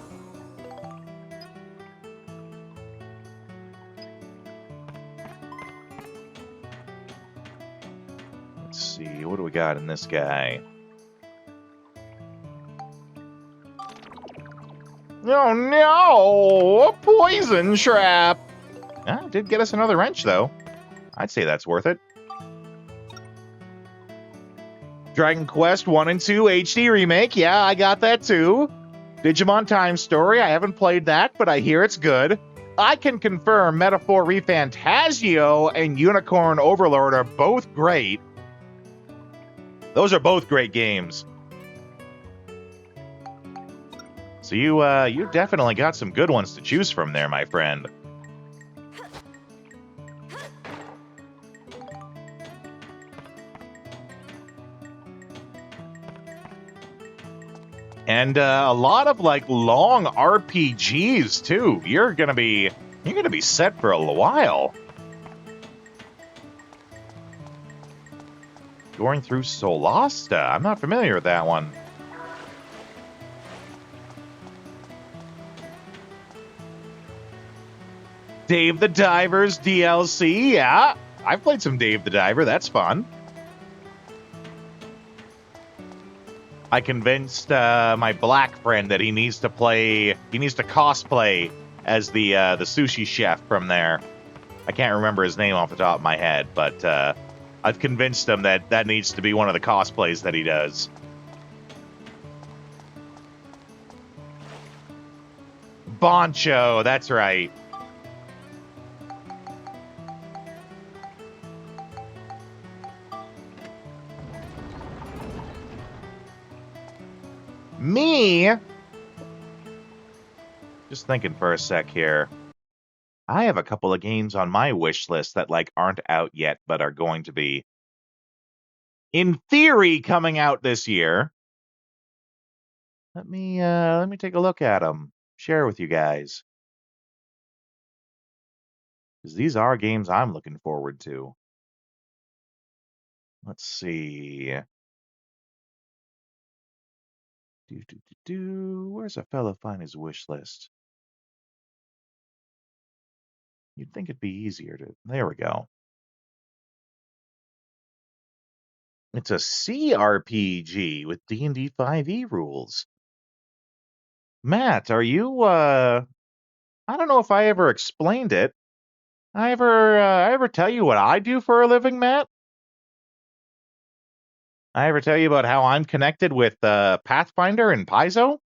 Let's see, what do we got in this guy? Oh no! A poison trap! Ah, it did get us another wrench, though. I'd say that's worth it. Dragon Quest 1 and 2 HD Remake. Yeah, I got that too. Digimon Time Story. I haven't played that, but I hear it's good. I can confirm Metaphor ReFantazio and Unicorn Overlord are both great. Those are both great games. So you definitely got some good ones to choose from there, my friend. And a lot of like long RPGs too. You're gonna be set for a while. Going through Solasta. I'm not familiar with that one. Dave the Diver's DLC. Yeah, I've played some Dave the Diver. That's fun. I convinced my black friend that he needs to cosplay as the sushi chef from there. I can't remember his name off the top of my head, but I've convinced him that needs to be one of the cosplays that he does. Boncho, that's right. Me? Just thinking for a sec here. I have a couple of games on my wish list that like aren't out yet, but are going to be, in theory, coming out this year. Let me take a look at them. Share with you guys. Because these are games I'm looking forward to. Let's see. Where's a fella find his wish list? You'd think it'd be easier to... There we go. It's a CRPG with D&D 5e rules. Matt, are you, I don't know if I ever explained it. I ever tell you what I do for a living, Matt? I ever tell you about how I'm connected with Pathfinder and Paizo?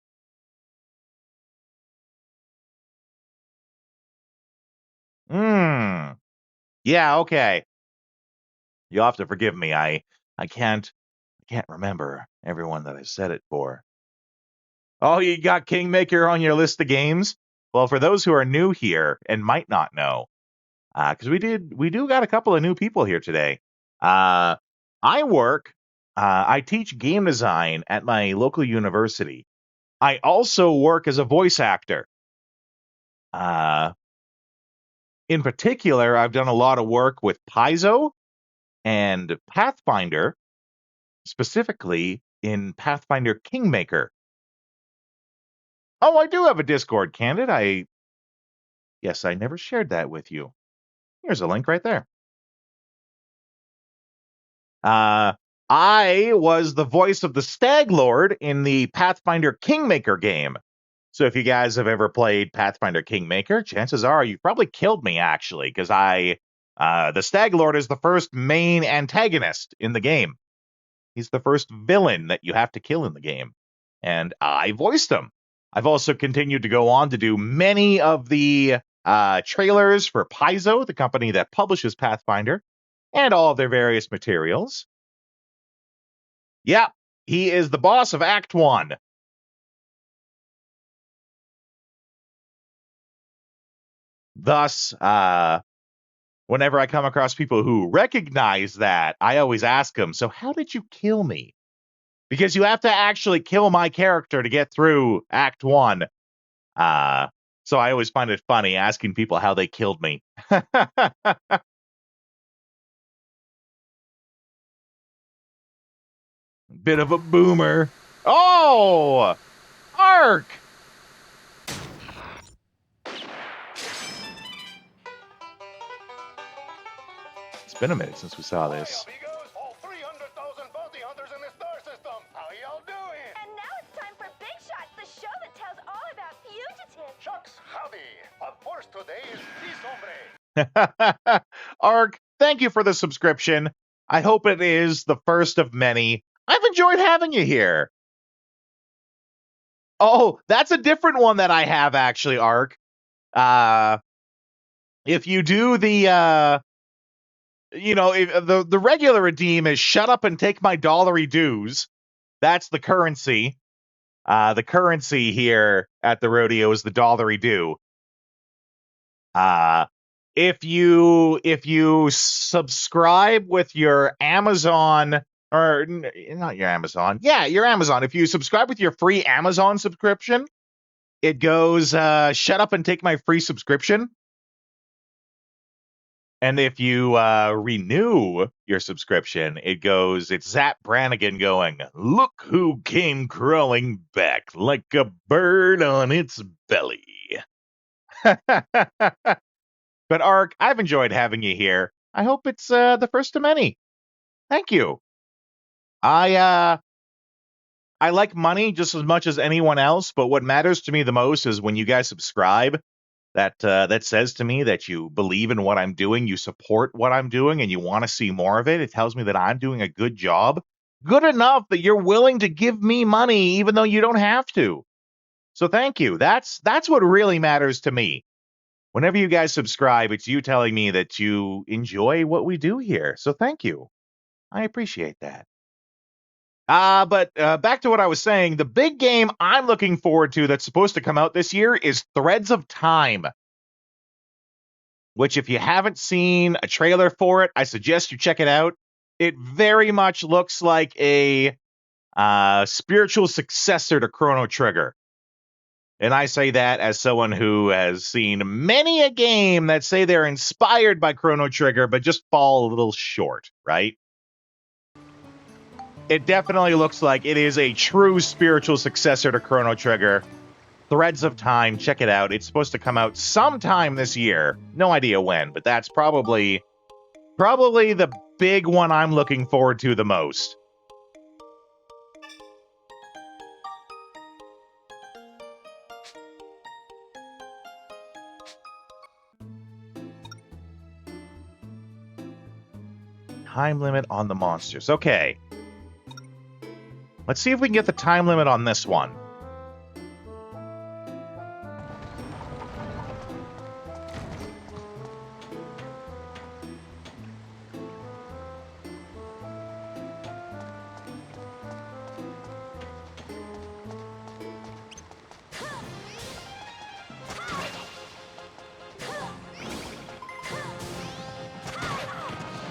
Yeah, okay. You'll have to forgive me. I can't remember everyone that I said it for. Oh, you got Kingmaker on your list of games? Well, for those who are new here and might not know, because we do got a couple of new people here today. I teach game design at my local university. I also work as a voice actor. In particular, I've done a lot of work with Paizo and Pathfinder, specifically in Pathfinder Kingmaker. Oh, I do have a Discord, Candid. Yes, I never shared that with you. Here's a link right there. I was the voice of the Stag Lord in the Pathfinder Kingmaker game. So if you guys have ever played Pathfinder Kingmaker, chances are you probably killed me, actually, because the Stag Lord is the first main antagonist in the game. He's the first villain that you have to kill in the game. And I voiced him. I've also continued to go on to do many of the trailers for Paizo, the company that publishes Pathfinder, and all of their various materials. Yeah, he is the boss of Act 1. Thus, whenever I come across people who recognize that, I always ask them, so how did you kill me? Because you have to actually kill my character to get through Act 1. So I always find it funny asking people how they killed me. Bit of a boomer. Oh! Ark! It's been a minute since we saw this. Amigos, all 300,000 bounty hunters in the star system. How y'all doing? And now it's time for Big Shots, the show that tells all about fugitives. Shucks, howdy. Of course, today is Peace Hombre. Ark, thank you for the subscription. I hope it is the first of many. I've enjoyed having you here. Oh, that's a different one that I have, actually, Ark. If you do the, the regular redeem is shut up and take my dollary dues. That's the currency. The currency here at the rodeo is the dollary due. If you subscribe with your Amazon, or not your Amazon, your Amazon. If you subscribe with your free Amazon subscription, it goes shut up and take my free subscription. And if you renew your subscription, it's Zap Brannigan going, look who came crawling back like a bird on its belly. But Ark, I've enjoyed having you here. I hope it's the first of many. Thank you. I like money just as much as anyone else, but what matters to me the most is when you guys subscribe. That says to me that you believe in what I'm doing, you support what I'm doing, and you want to see more of it. It tells me that I'm doing a good job. Good enough that you're willing to give me money even though you don't have to. So thank you. That's what really matters to me. Whenever you guys subscribe, it's you telling me that you enjoy what we do here. So thank you. I appreciate that. But back to what I was saying, the big game I'm looking forward to that's supposed to come out this year is Threads of Time. Which, if you haven't seen a trailer for it, I suggest you check it out. It very much looks like a spiritual successor to Chrono Trigger. And I say that as someone who has seen many a game that say they're inspired by Chrono Trigger, but just fall a little short, right? It definitely looks like it is a true spiritual successor to Chrono Trigger. Threads of Time, check it out. It's supposed to come out sometime this year. No idea when, but that's probably the big one I'm looking forward to the most. Time limit on the monsters. Okay. Let's see if we can get the time limit on this one.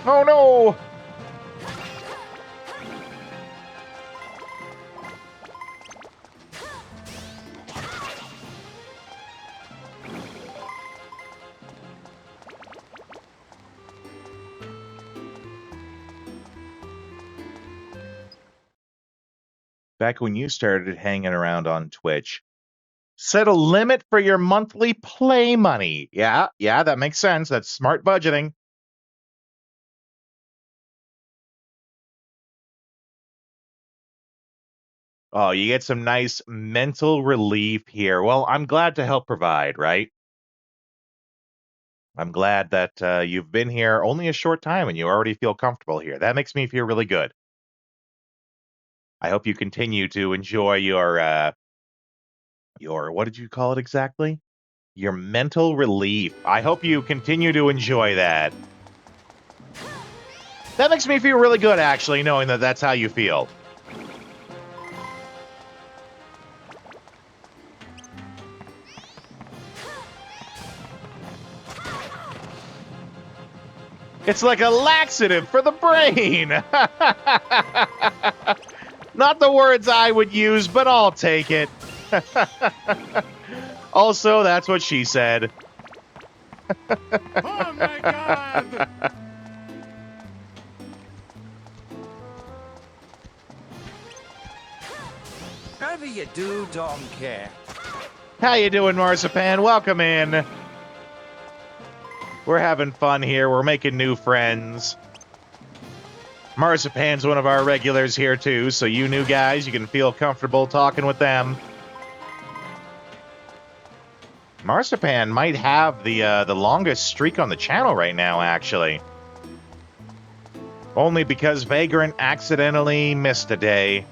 Oh no! Back when you started hanging around on Twitch, set a limit for your monthly play money. Yeah, that makes sense. That's smart budgeting. Oh, you get some nice mental relief here. Well, I'm glad to help provide, right? I'm glad that you've been here only a short time and you already feel comfortable here. That makes me feel really good. I hope you continue to enjoy your what did you call it exactly? Your mental relief. I hope you continue to enjoy that. That makes me feel really good, actually, knowing that that's how you feel. It's like a laxative for the brain. Not the words I would use, but I'll take it. Also, that's what she said. Oh my god! Whatever you do, don't care. How you doing, Marzipan? Welcome in. We're having fun here. We're making new friends. Marzipan's one of our regulars here, too, so you new guys, you can feel comfortable talking with them. Marzipan might have the longest streak on the channel right now, actually. Only because Vagrant accidentally missed a day.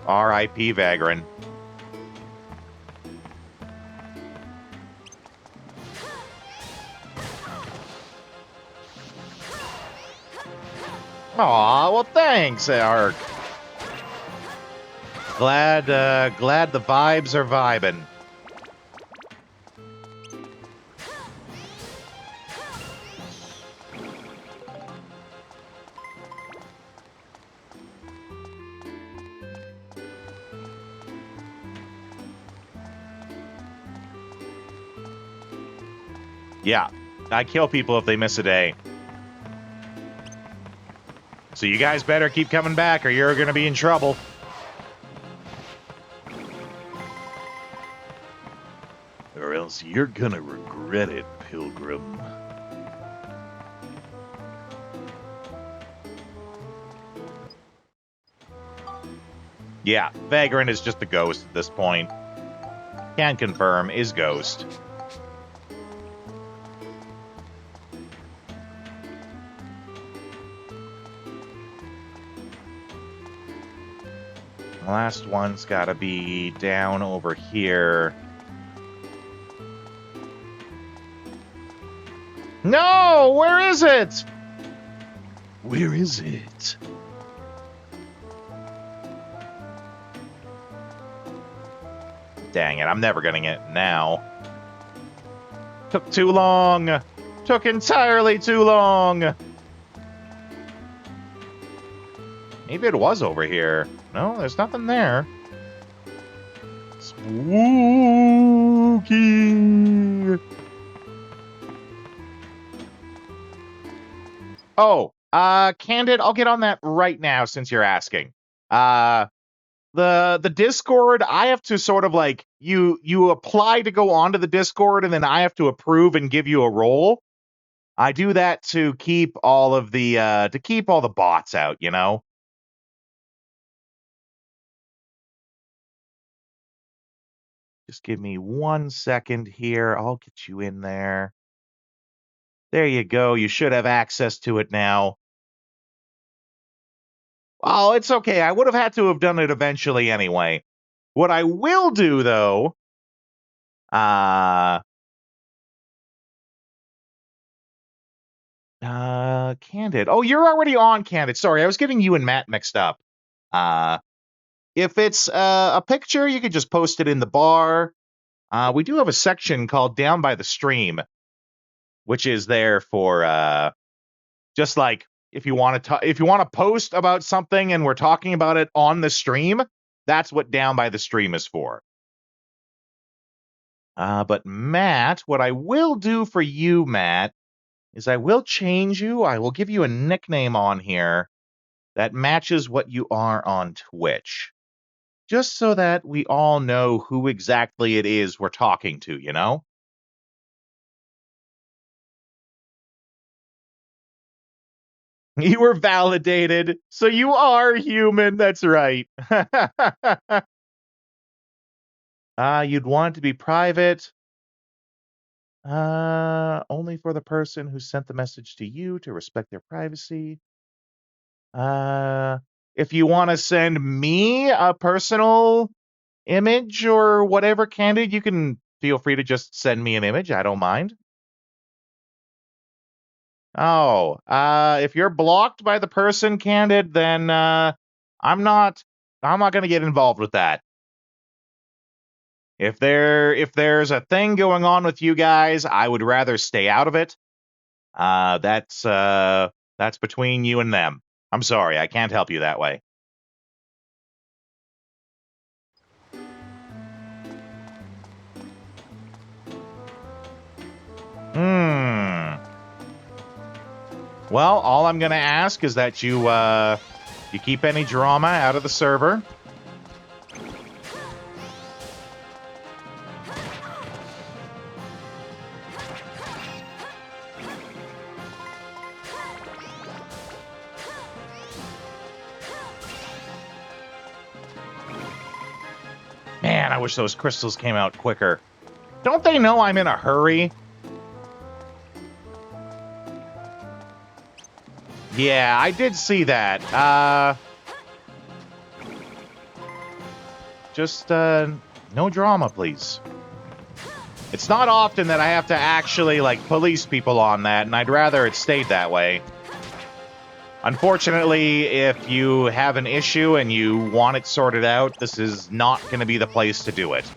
R.I.P. Vagrant. Aw, well thanks, Ark. Glad the vibes are vibing. Yeah, I kill people if they miss a day. So you guys better keep coming back or you're going to be in trouble. Or else you're going to regret it, Pilgrim. Yeah, Vagrant is just a ghost at this point. Can confirm, is ghost. The last one's got to be down over here. No! Where is it? Where is it? Dang it, I'm never getting it now. Took too long. Took entirely too long. Maybe it was over here. No, there's nothing there. Spooky. Oh, Candid, I'll get on that right now since you're asking. The Discord, I have to sort of like you apply to go onto the Discord and then I have to approve and give you a role. I do that to keep all of the bots out, you know? Just give me 1 second here. I'll get you in there. There you go. You should have access to it now. Oh, it's okay. I would have had to have done it eventually anyway. What I will do, though... Candid. Oh, you're already on, Candid. Sorry, I was getting you and Matt mixed up. If it's a picture, you could just post it in the bar. We do have a section called Down by the Stream, which is there for just like if you want to post about something and we're talking about it on the stream, that's what Down by the Stream is for. But Matt, what I will do for you, Matt, is I will change you. I will give you a nickname on here that matches what you are on Twitch. Just so that we all know who exactly it is we're talking to, you know? You were validated, so you are human, that's right. You'd want it to be private. Only for the person who sent the message to you to respect their privacy. If you want to send me a personal image or whatever, Candid, you can feel free to just send me an image. I don't mind. Oh, if you're blocked by the person, Candid, then I'm not going to get involved with that. If there's a thing going on with you guys, I would rather stay out of it. That's between you and them. I'm sorry, I can't help you that way. Well, all I'm going to ask is that you keep any drama out of the server. Man, I wish those crystals came out quicker. Don't they know I'm in a hurry? Yeah, I did see that. Just, no drama, please. It's not often that I have to actually, like, police people on that, and I'd rather it stayed that way. Unfortunately, if you have an issue and you want it sorted out, this is not going to be the place to do it.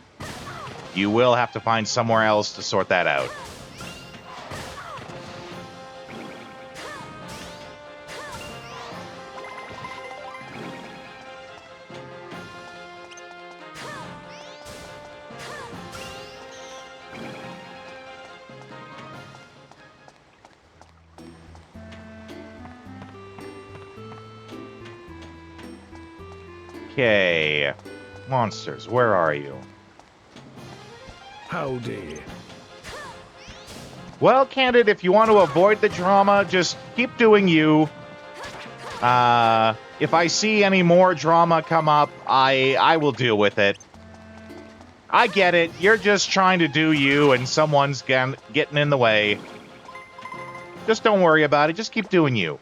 You will have to find somewhere else to sort that out. Okay. Monsters, where are you? Howdy. Well, Candid, if you want to avoid the drama, just keep doing you. If I see any more drama come up, I will deal with it. I get it. You're just trying to do you, and someone's getting in the way. Just don't worry about it. Just keep doing you.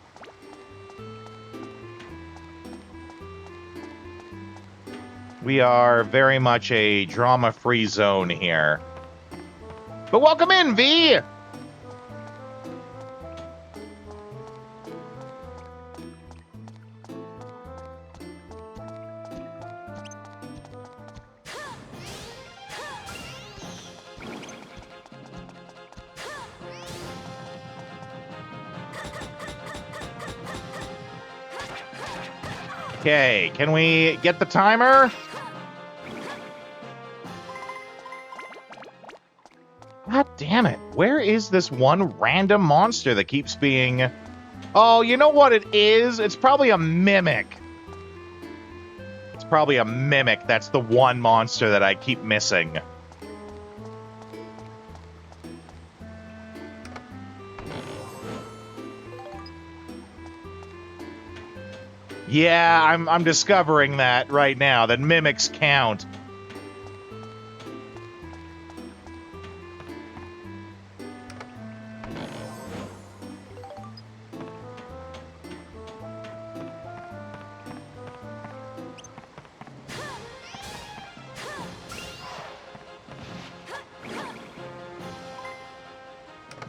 We are very much a drama-free zone here. But welcome in, V! Okay, can we get the timer? God damn it. Where is this one random monster that keeps being... Oh, you know what it is? It's probably a mimic. It's probably a mimic. That's the one monster that I keep missing. Yeah, I'm discovering that right now, that mimics count.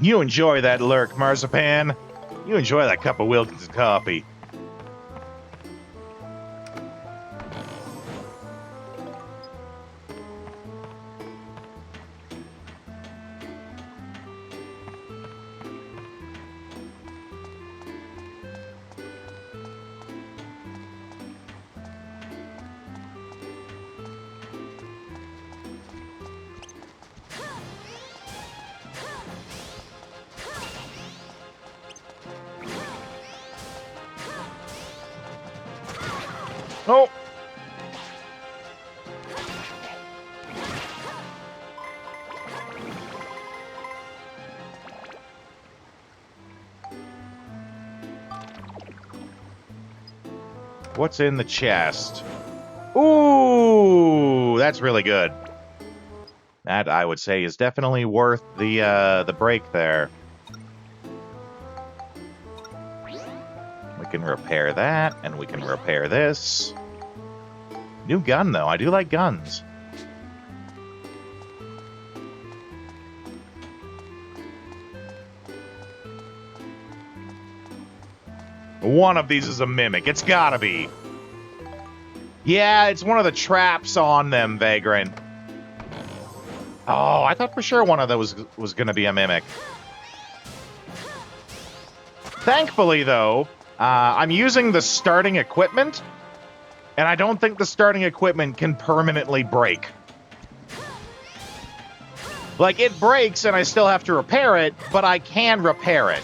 You enjoy that lurk, Marzipan. You enjoy that cup of Wilkins coffee. Oh! What's in the chest? Ooh, that's really good. That, I would say, is definitely worth the break there. We can repair that, and we can repair this. New gun, though. I do like guns. One of these is a mimic. It's gotta be. Yeah, it's one of the traps on them, Vagrant. Oh, I thought for sure one of those was gonna be a mimic. Thankfully, though, I'm using the starting equipment, and I don't think the starting equipment can permanently break. Like, it breaks and I still have to repair it, but I can repair it.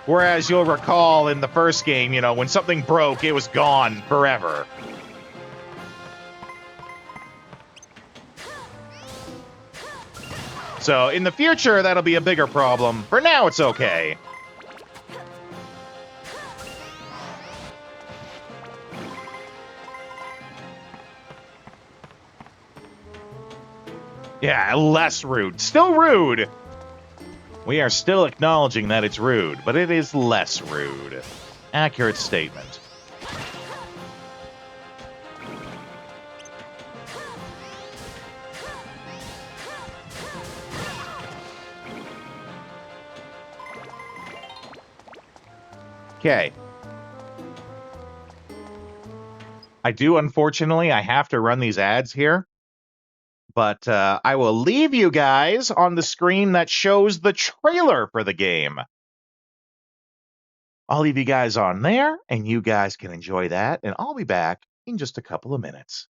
Whereas you'll recall in the first game, you know, when something broke, it was gone forever. So, in the future, that'll be a bigger problem. For now, it's okay. Yeah, less rude. Still rude. We are still acknowledging that it's rude, but it is less rude. Accurate statement. Okay. Unfortunately, I have to run these ads here. But I will leave you guys on the screen that shows the trailer for the game. I'll leave you guys on there, and you guys can enjoy that, and I'll be back in just a couple of minutes.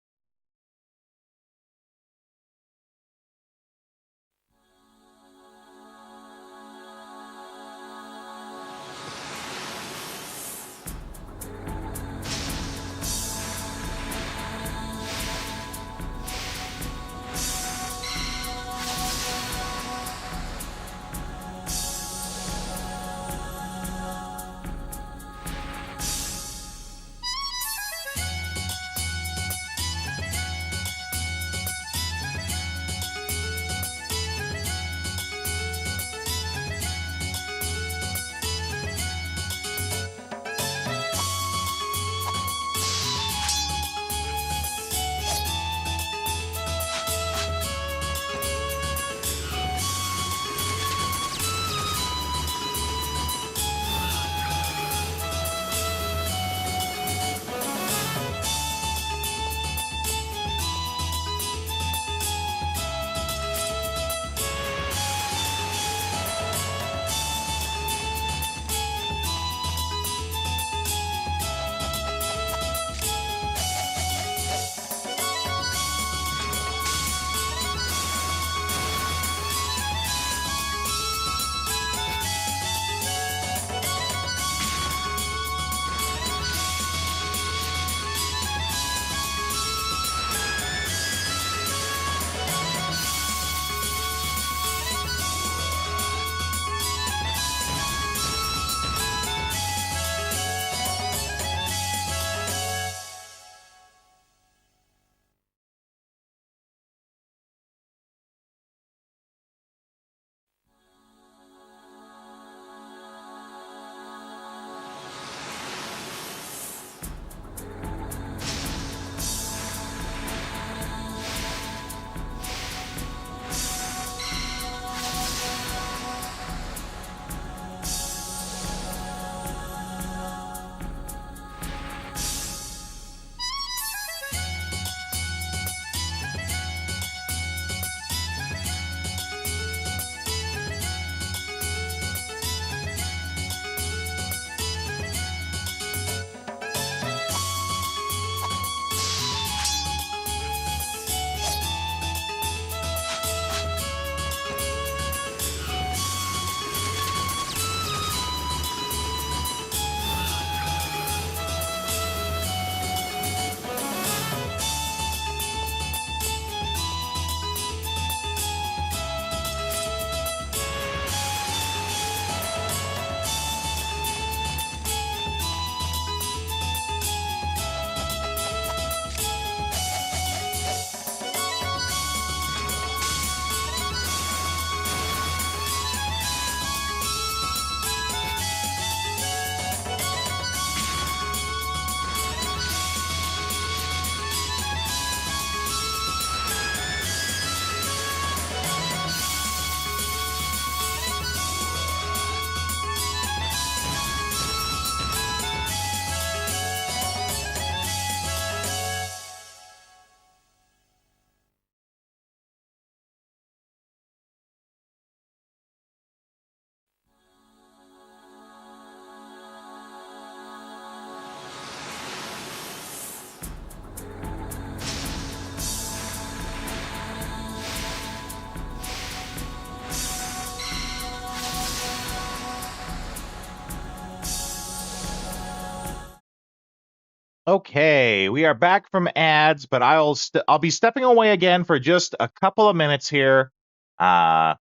Okay, we are back from ads, but I'll be stepping away again for just a couple of minutes here. I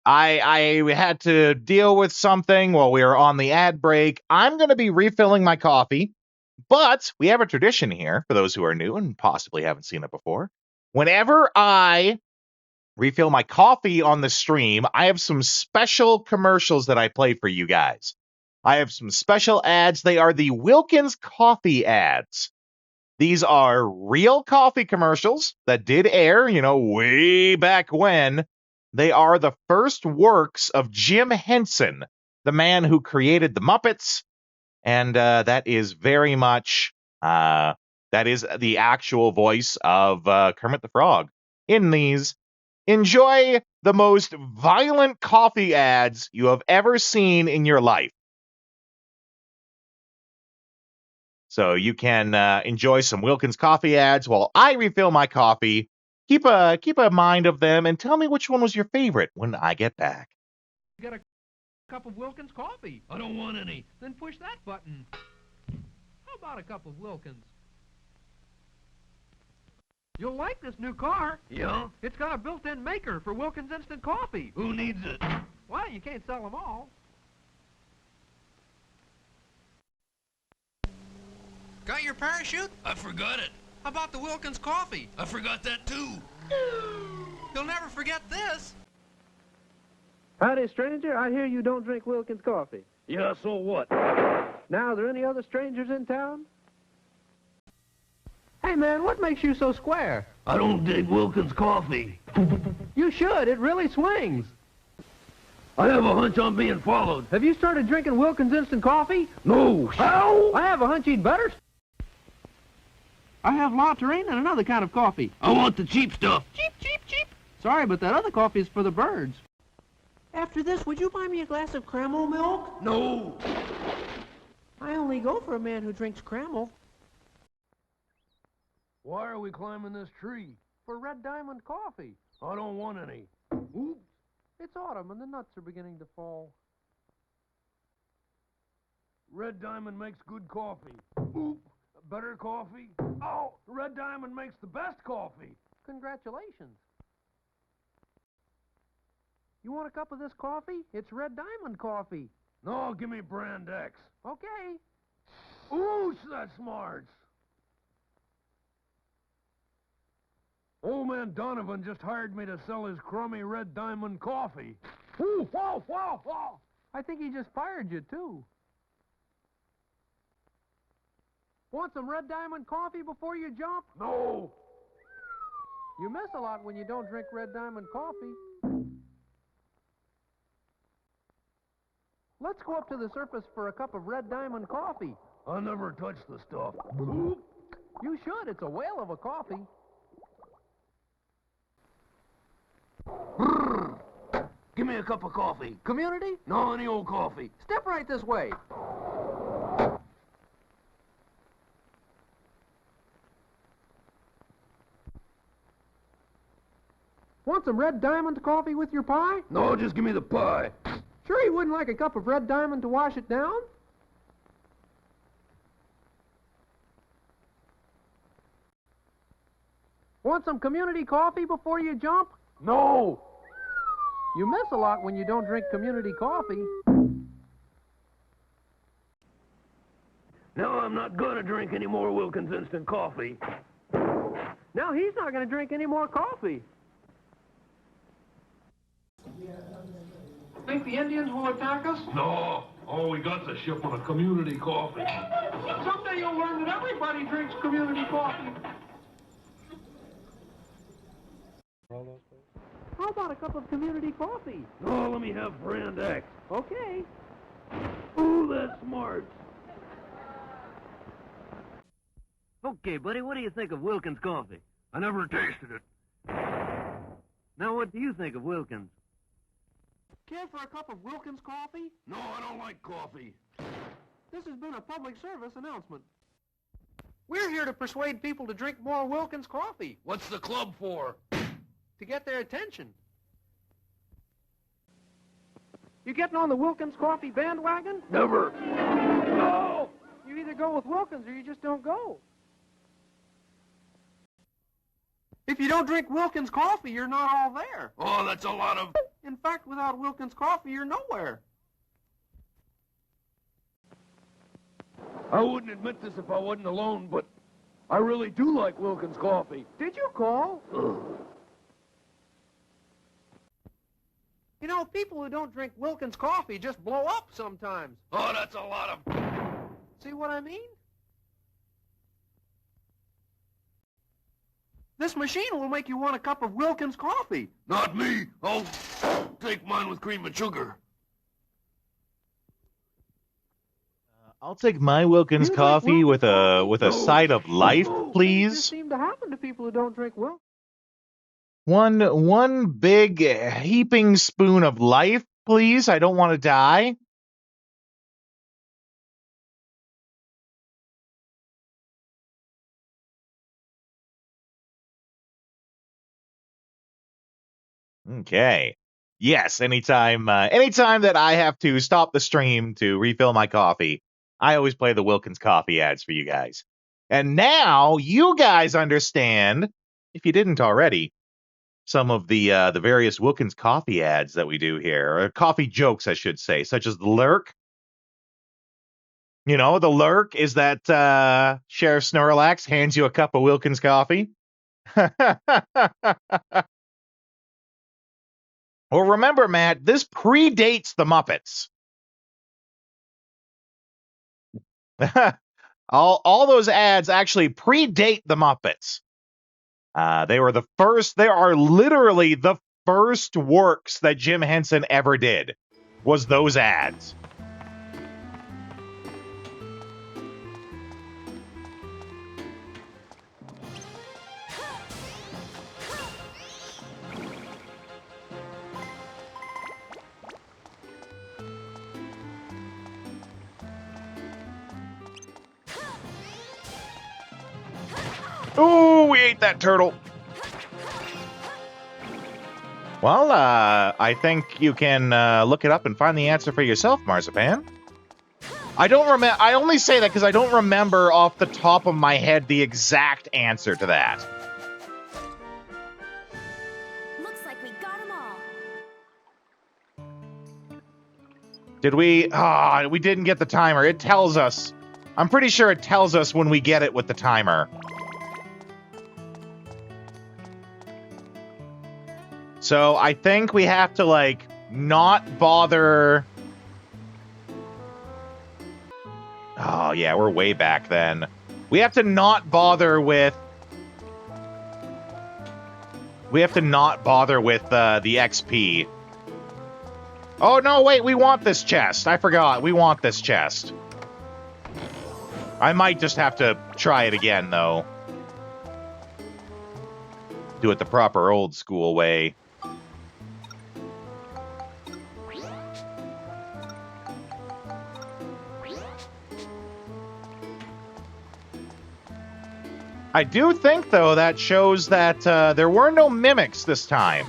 had to deal with something while we were on the ad break. I'm going to be refilling my coffee, but we have a tradition here for those who are new and possibly haven't seen it before. Whenever I refill my coffee on the stream, I have some special commercials that I play for you guys. I have some special ads. They are the Wilkins coffee ads. These are real coffee commercials that did air, way back when. They are the first works of Jim Henson, the man who created the Muppets. And that is very much, that is the actual voice of Kermit the Frog in these. Enjoy the most violent coffee ads you have ever seen in your life. So you can enjoy some Wilkins coffee ads while I refill my coffee. Keep a mind of them and tell me which one was your favorite when I get back. Get a cup of Wilkins coffee. I don't want any. Then push that button. How about a cup of Wilkins? You'll like this new car. Yeah? It's got a built-in maker for Wilkins Instant Coffee. Who needs it? Well, you can't sell them all. Got your parachute? I forgot it. How about the Wilkins coffee? I forgot that too. You'll never forget this. Howdy, stranger. I hear you don't drink Wilkins coffee. Yeah, so what? Now, are there any other strangers in town? Hey, man, what makes you so square? I don't dig Wilkins coffee. You should. It really swings. I have a hunch I'm being followed. Have you started drinking Wilkins Instant Coffee? No. How? I have a hunch he'd better. I have La Terrain and another kind of coffee. I want the cheap stuff. Cheap, cheap, cheap. Sorry, but that other coffee is for the birds. After this, would you buy me a glass of Cramel milk? No. I only go for a man who drinks Cramel. Why are we climbing this tree? For Red Diamond coffee. I don't want any. Oops. It's autumn and the nuts are beginning to fall. Red Diamond makes good coffee. Oop. Better coffee? Oh, Red Diamond makes the best coffee. Congratulations. You want a cup of this coffee? It's Red Diamond coffee. No, give me Brand X. Okay. Ooh, that's smart. Old man Donovan just hired me to sell his crummy Red Diamond coffee. Ooh, wow, wow, wow. I think he just fired you, too. Want some Red Diamond coffee before you jump? No. You miss a lot when you don't drink Red Diamond coffee. Let's go up to the surface for a cup of Red Diamond coffee. I never touch the stuff. You should. It's a whale of a coffee. Give me a cup of coffee. Community? No, any old coffee. Step right this way. Want some Red Diamond coffee with your pie? No, just give me the pie. Sure you wouldn't like a cup of Red Diamond to wash it down? Want some community coffee before you jump? No. You miss a lot when you don't drink community coffee. No, I'm not going to drink any more Wilkins Instant Coffee. Now he's not going to drink any more coffee. Think the Indians will attack us? No. All we got's a shipment of community coffee. Someday you'll learn that everybody drinks community coffee. How about a cup of community coffee? No, let me have Brand X. Okay. Ooh, that's smart. Okay, buddy, what do you think of Wilkins coffee? I never tasted it. Now, what do you think of Wilkins? Care for a cup of Wilkins coffee? No, I don't like coffee. This has been a public service announcement. We're here to persuade people to drink more Wilkins coffee. What's the club for? To get their attention. You getting on the Wilkins coffee bandwagon? Never. No! You either go go with Wilkins or you just don't go. If you don't drink Wilkins coffee, you're not all there. Oh, that's a lot of... In fact, without Wilkins coffee, you're nowhere. I wouldn't admit this if I wasn't alone, but I really do like Wilkins coffee. Did you call? You know, people who don't drink Wilkins coffee just blow up sometimes. Oh, that's a lot of... See what I mean? This machine will make you want a cup of Wilkins coffee. Not me. I'll take mine with cream and sugar. I'll take my Wilkins coffee with a side of life, Things please. just seem to happen to people who don't drink Wilkins. One big heaping spoon of life, please. I don't want to die. Okay. Yes, anytime that I have to stop the stream to refill my coffee, I always play the Wilkins coffee ads for you guys. And now you guys understand, if you didn't already, some of the various Wilkins coffee ads that we do here, or coffee jokes, I should say, such as the lurk. You know, the lurk is that Sheriff Snorlax hands you a cup of Wilkins coffee. Well, remember, Matt, this predates the Muppets. all those ads actually predate the Muppets. They were the first. They are literally the first works that Jim Henson ever did. Was those ads? Ooh, we ate that turtle. Well, I think you can look it up and find the answer for yourself, Marzipan. I don't remember. I only say that because I don't remember off the top of my head the exact answer to that. Looks like we got them all. Did we? Ah, we didn't get the timer. It tells us. I'm pretty sure it tells us when we get it with the timer. So I think we have to, like, not bother... Oh, yeah, we're way back then. We have to not bother with... We have to not bother with the XP. Oh, no, wait, we want this chest. I forgot. We want this chest. I might just have to try it again, though. Do it the proper old school way. I do think, though, that shows that there were no mimics this time.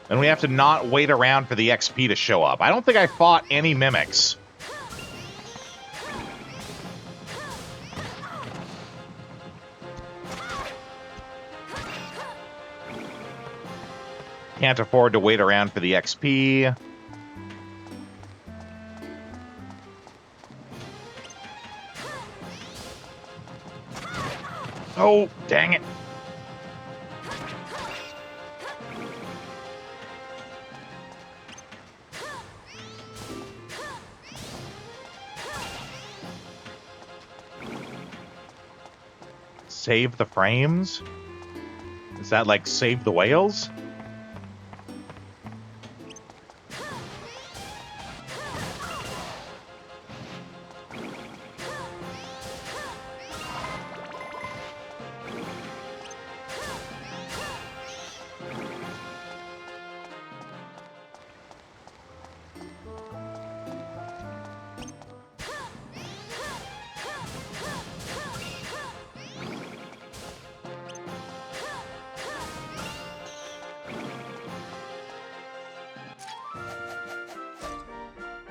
And we have to not wait around for the XP to show up. I don't think I fought any mimics. Can't afford to wait around for the XP. Oh, dang it. Save the frames? Is that like save the whales?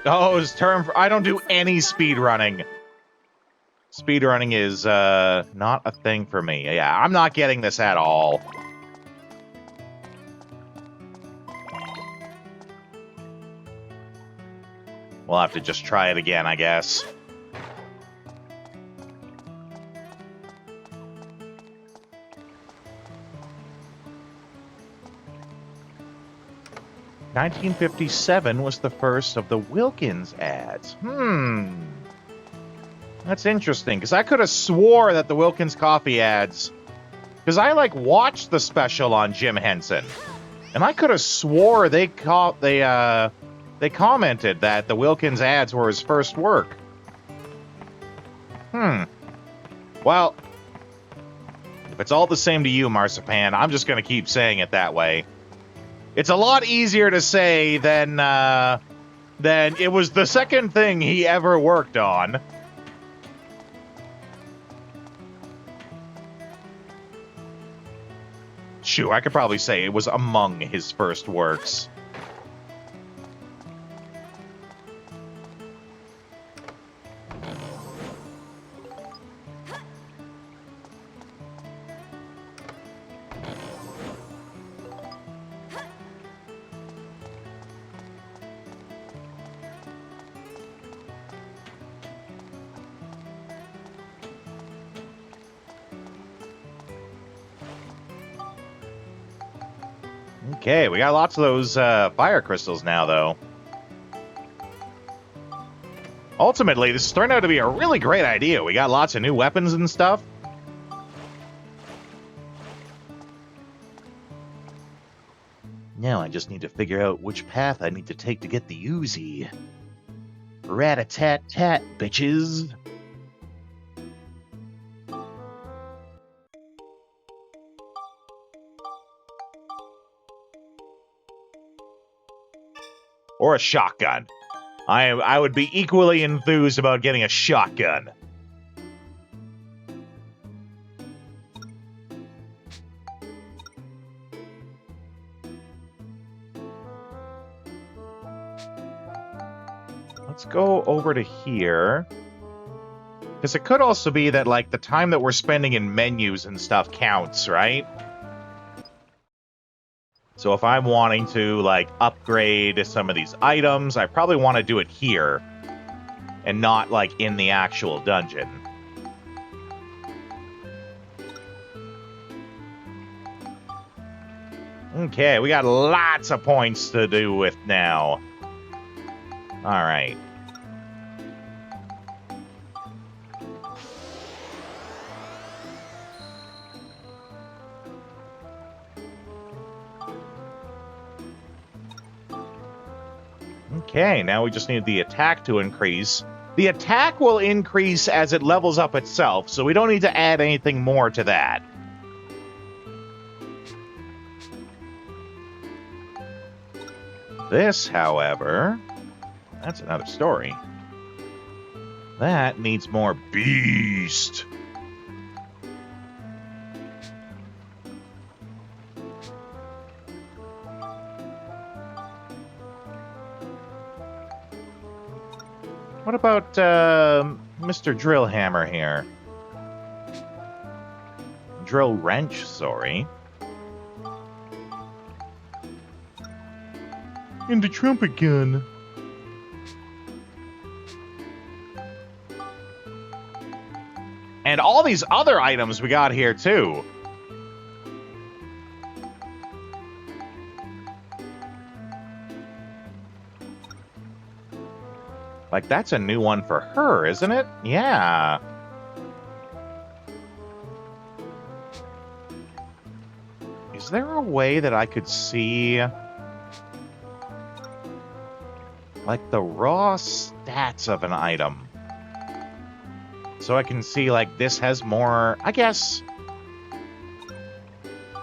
Oh, his term for... I don't do any speed running. Speed running is not a thing for me. Yeah, I'm not getting this at all. We'll have to just try it again, I guess. "1957 was the first of the Wilkins ads." That's interesting, because I could have swore that the Wilkins coffee ads... Because I, like, watched the special on Jim Henson. And I could have swore they commented that the Wilkins ads were his first work. Well, if it's all the same to you, Marzipan, I'm just going to keep saying it that way. It's a lot easier to say than it was the second thing he ever worked on. Shoot, I could probably say it was among his first works. Okay, we got lots of those fire crystals now, though. Ultimately, this turned out to be a really great idea. We got lots of new weapons and stuff. Now I just need to figure out which path I need to take to get the Uzi. Rat-a-tat-tat, bitches. Or a shotgun. I would be equally enthused about getting a shotgun. Let's go over to here. Because it could also be that, like, the time that we're spending in menus and stuff counts, right? So if I'm wanting to, like, upgrade some of these items, I probably want to do it here. And not, like, in the actual dungeon. Okay, we got lots of points to do with now. Alright. Okay, now we just need the attack to increase. The attack will increase as it levels up itself, so we don't need to add anything more to that. This, however, that's another story. That needs more beast. What about Mr. Drillhammer here? Drill Wrench, sorry. And the trumpet gun. And all these other items we got here, too. Like, that's a new one for her, isn't it? Yeah. Is there a way that I could see, like, the raw stats of an item? So I can see, like, this has more, I guess,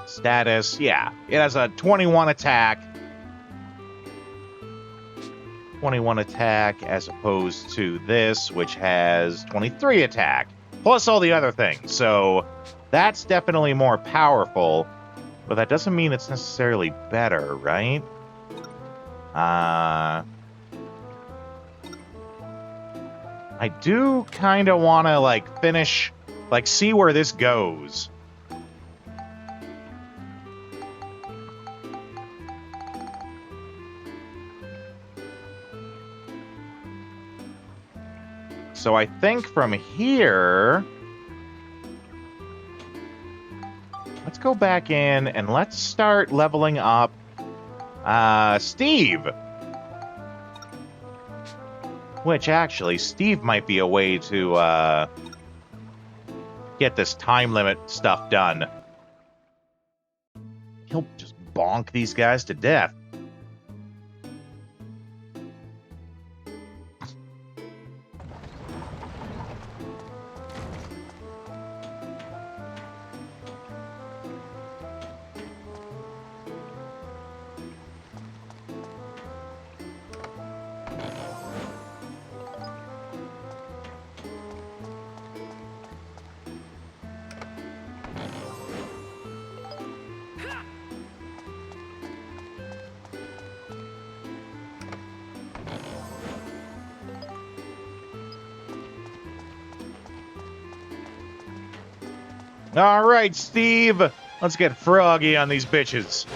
status. Yeah, it has a 21 attack. 21 attack as opposed to this, which has 23 attack, plus all the other things. So that's definitely more powerful, but that doesn't mean it's necessarily better, right? I do kind of want to, like, finish, like, see where this goes. So I think from here, let's go back in and let's start leveling up Steve. Which, actually, Steve might be a way to get this time limit stuff done. He'll just bonk these guys to death. All right, Steve. Let's get froggy on these bitches.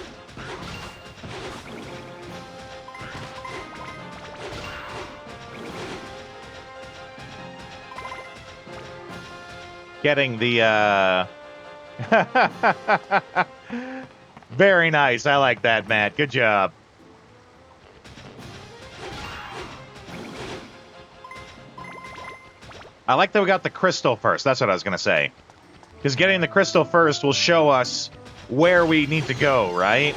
Getting the, Very nice. I like that, Matt. Good job. I like that we got the crystal first. That's what I was going to say. Because getting the crystal first will show us where we need to go, right?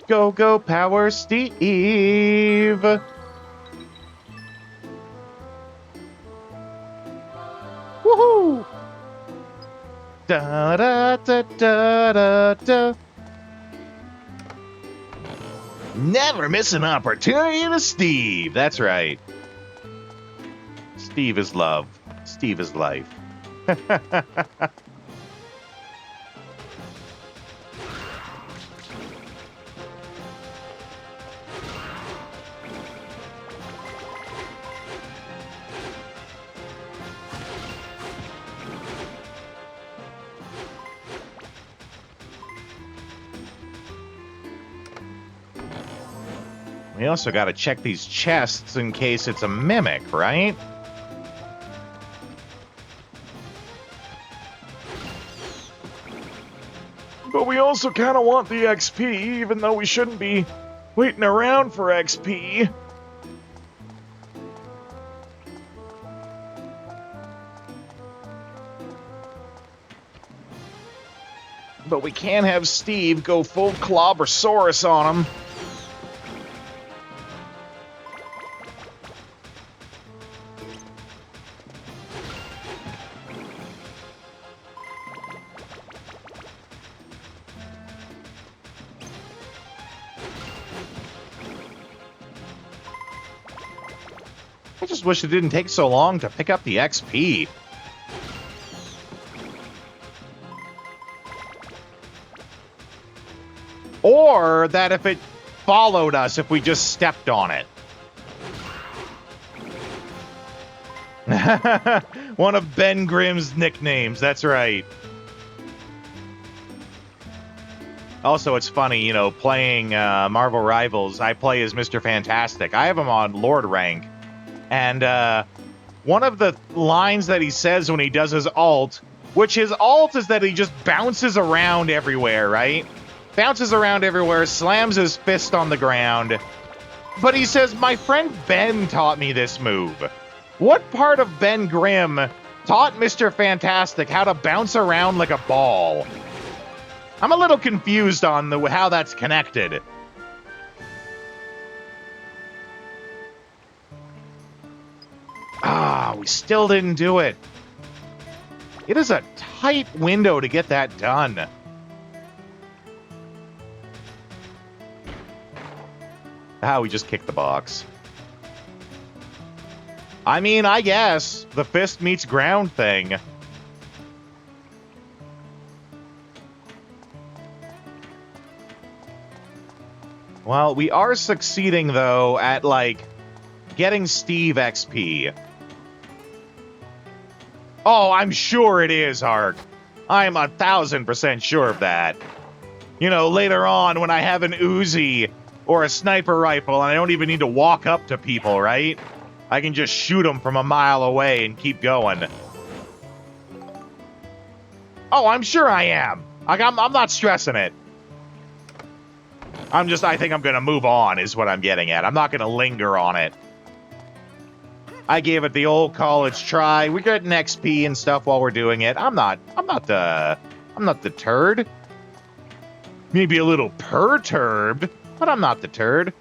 Go, go, Power Steve! Woohoo! Da da da da da da. Never miss an opportunity to Steve. That's right. Steve is love. Steve is life. We also got to check these chests in case it's a mimic, right? But we also kind of want the XP, even though we shouldn't be waiting around for XP. But we can't have Steve go full Clobbersaurus on him. I just wish it didn't take so long to pick up the XP. Or that if it followed us if we just stepped on it. One of Ben Grimm's nicknames, that's right. Also, it's funny, you know, playing Marvel Rivals, I play as Mr. Fantastic. I have him on Lord rank. And one of the lines that he says when he does his ult, which his ult is that he just bounces around everywhere, right? Bounces around everywhere, slams his fist on the ground. But he says, my friend Ben taught me this move. What part of Ben Grimm taught Mr. Fantastic how to bounce around like a ball? I'm a little confused on how that's connected. Ah, we still didn't do it. It is a tight window to get that done. Ah, we just kicked the box. I mean, I guess. The fist meets ground thing. Well, we are succeeding, though, at, like, getting Steve XP. Oh, I'm sure it is, Ark. I'm 1,000% sure of that. You know, later on, when I have an Uzi or a sniper rifle and I don't even need to walk up to people, right? I can just shoot them from a mile away and keep going. Oh, I'm sure I am. I'm not stressing it. I think I'm going to move on is what I'm getting at. I'm not going to linger on it. I gave it the old college try. We got an XP and stuff while we're doing it. I'm not deterred. Maybe a little perturbed, but I'm not deterred.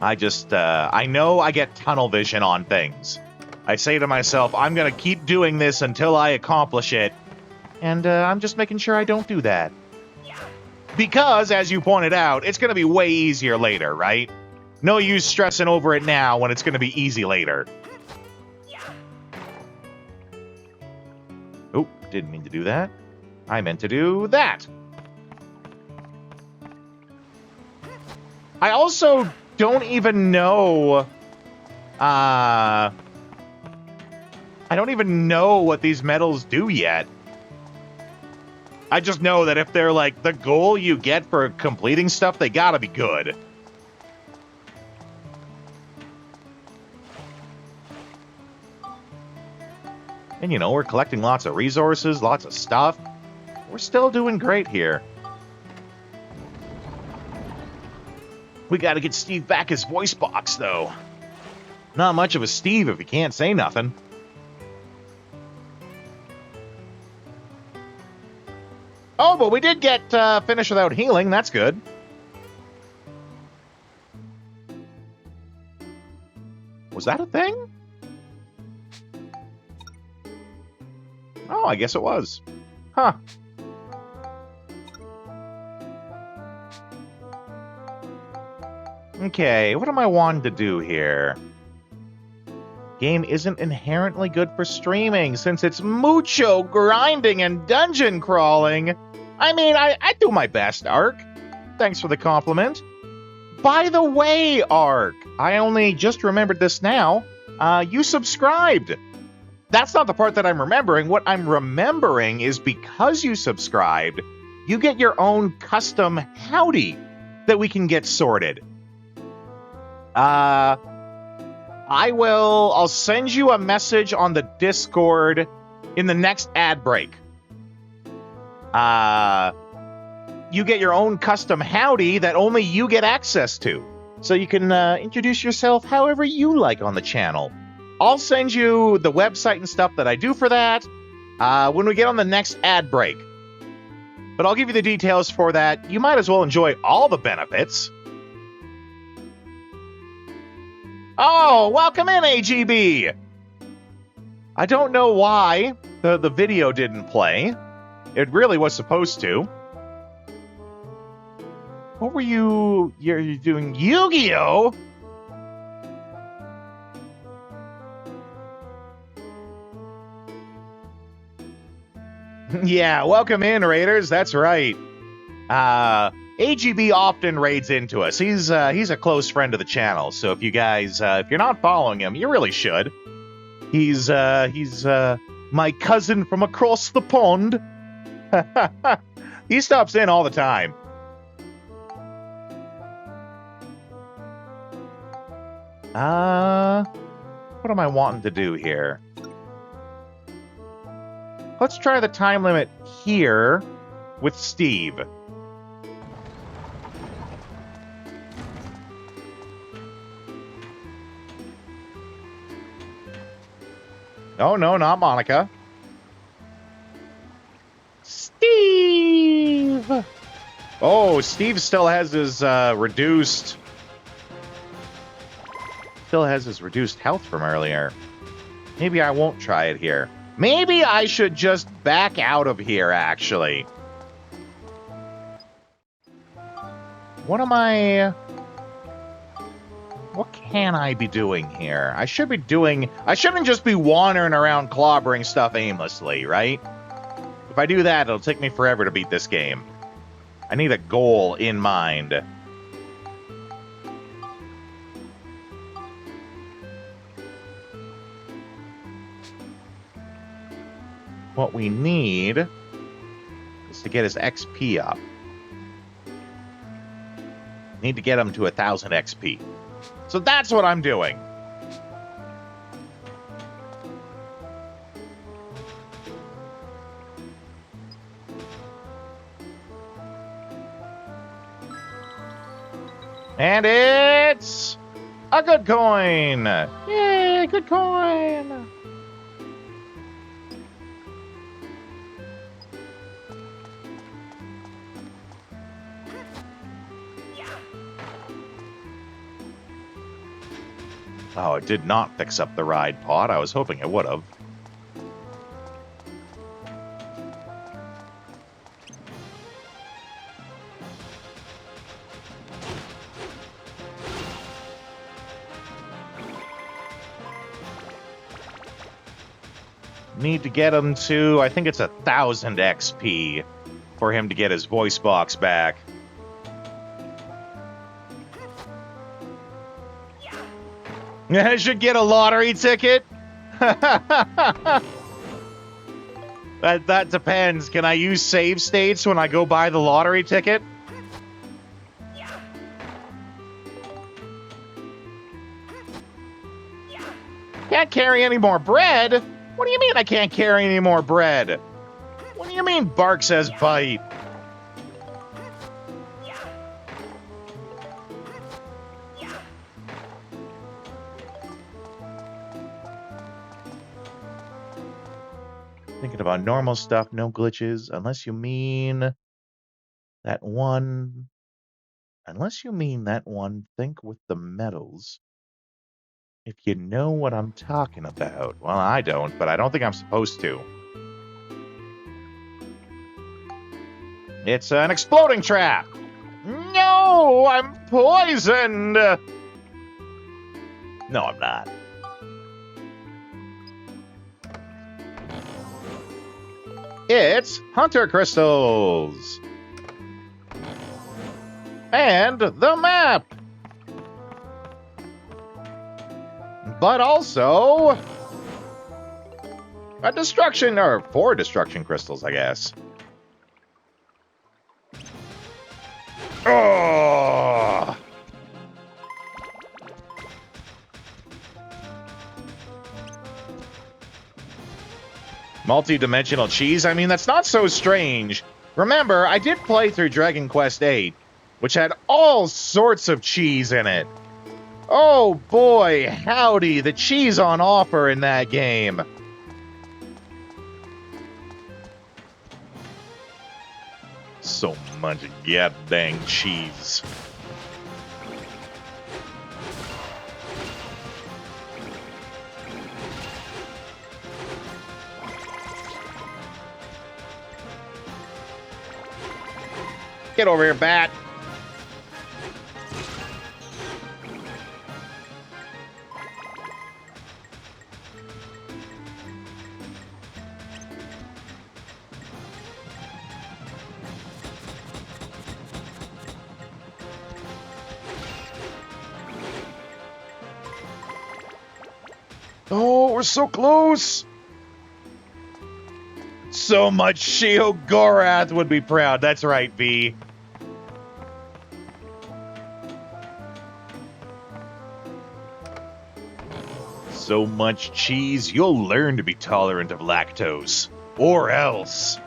I know I get tunnel vision on things. I say to myself, I'm going to keep doing this until I accomplish it. And I'm just making sure I don't do that. Because, as you pointed out, it's going to be way easier later, right? No use stressing over it now when it's going to be easy later. Oh, didn't mean to do that. I meant to do that. I also don't even know... I don't even know what these medals do yet. I just know that if they're, like, the goal you get for completing stuff, they gotta be good. And, you know, we're collecting lots of resources, lots of stuff. We're still doing great here. We gotta get Steve back his voice box, though. Not much of a Steve if he can't say nothing. Oh, but we did get finished without healing. That's good. Was that a thing? Oh, I guess it was. Huh. Okay, what am I wanting to do here? Game isn't inherently good for streaming since it's mucho grinding and dungeon crawling. I mean, I do my best, Ark. Thanks for the compliment. By the way, Ark, I only just remembered this now. You subscribed. That's not the part that I'm remembering. What I'm remembering is because you subscribed, you get your own custom howdy that we can get sorted. I'll send you a message on the Discord in the next ad break. You get your own custom howdy that only you get access to. So you can introduce yourself however you like on the channel. I'll send you the website and stuff that I do for that when we get on the next ad break. But I'll give you the details for that. You might as well enjoy all the benefits. Oh, welcome in, AGB! I don't know why the video didn't play. It really was supposed to. What were you... You're doing Yu-Gi-Oh! Yeah, welcome in, Raiders. That's right. AGB often raids into us. He's a close friend of the channel, so if you guys, if you're not following him, you really should. He's my cousin from across the pond. He stops in all the time. What am I wanting to do here? Let's try the time limit here with Steve. Oh, no, not Monica. Steve! Oh, Steve still has his reduced... Still has his reduced health from earlier. Maybe I won't try it here. Maybe I should just back out of here, actually. What am I... What can I be doing here? I shouldn't just be wandering around clobbering stuff aimlessly, right? If I do that, it'll take me forever to beat this game. I need a goal in mind. What we need is to get his XP up. Need to get him to 1,000 XP. So that's what I'm doing. And it's a good coin. Yay, good coin. Oh, it did not fix up the ride pod. I was hoping it would have. Need to get him to, I think it's 1,000 XP for him to get his voice box back. I should get a lottery ticket. That depends. Can I use save states when I go buy the lottery ticket? Can't carry any more bread? What do you mean I can't carry any more bread? What do you mean Bark says bite? Thinking about normal stuff, no glitches, unless you mean that one. Unless you mean that one, think with the medals. If you know what I'm talking about. Well, I don't, but I don't think I'm supposed to. It's an exploding trap! No, I'm poisoned! No, I'm not. It's Hunter Crystals! And the map! But also a destruction, or 4 destruction crystals, I guess. Oh! Multi-dimensional cheese? I mean, that's not so strange. Remember, I did play through Dragon Quest VIII, which had all sorts of cheese in it. Oh boy, howdy, the cheese on offer in that game. So much goddamn cheese. Get over here, bat. Oh, we're so close! So much Sheogorath would be proud. That's right, V. So much cheese, you'll learn to be tolerant of lactose. Or else.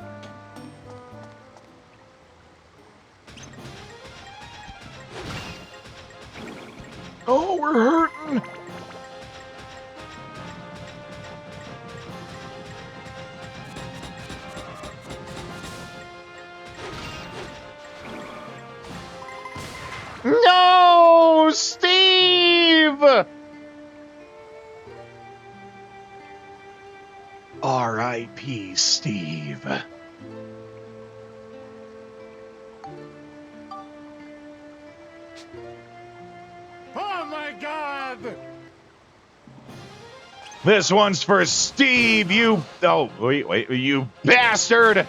Oh, we're hurting! No, Steve! R.I.P. Steve. Oh my God! This one's for Steve, you... Oh, wait, you bastard!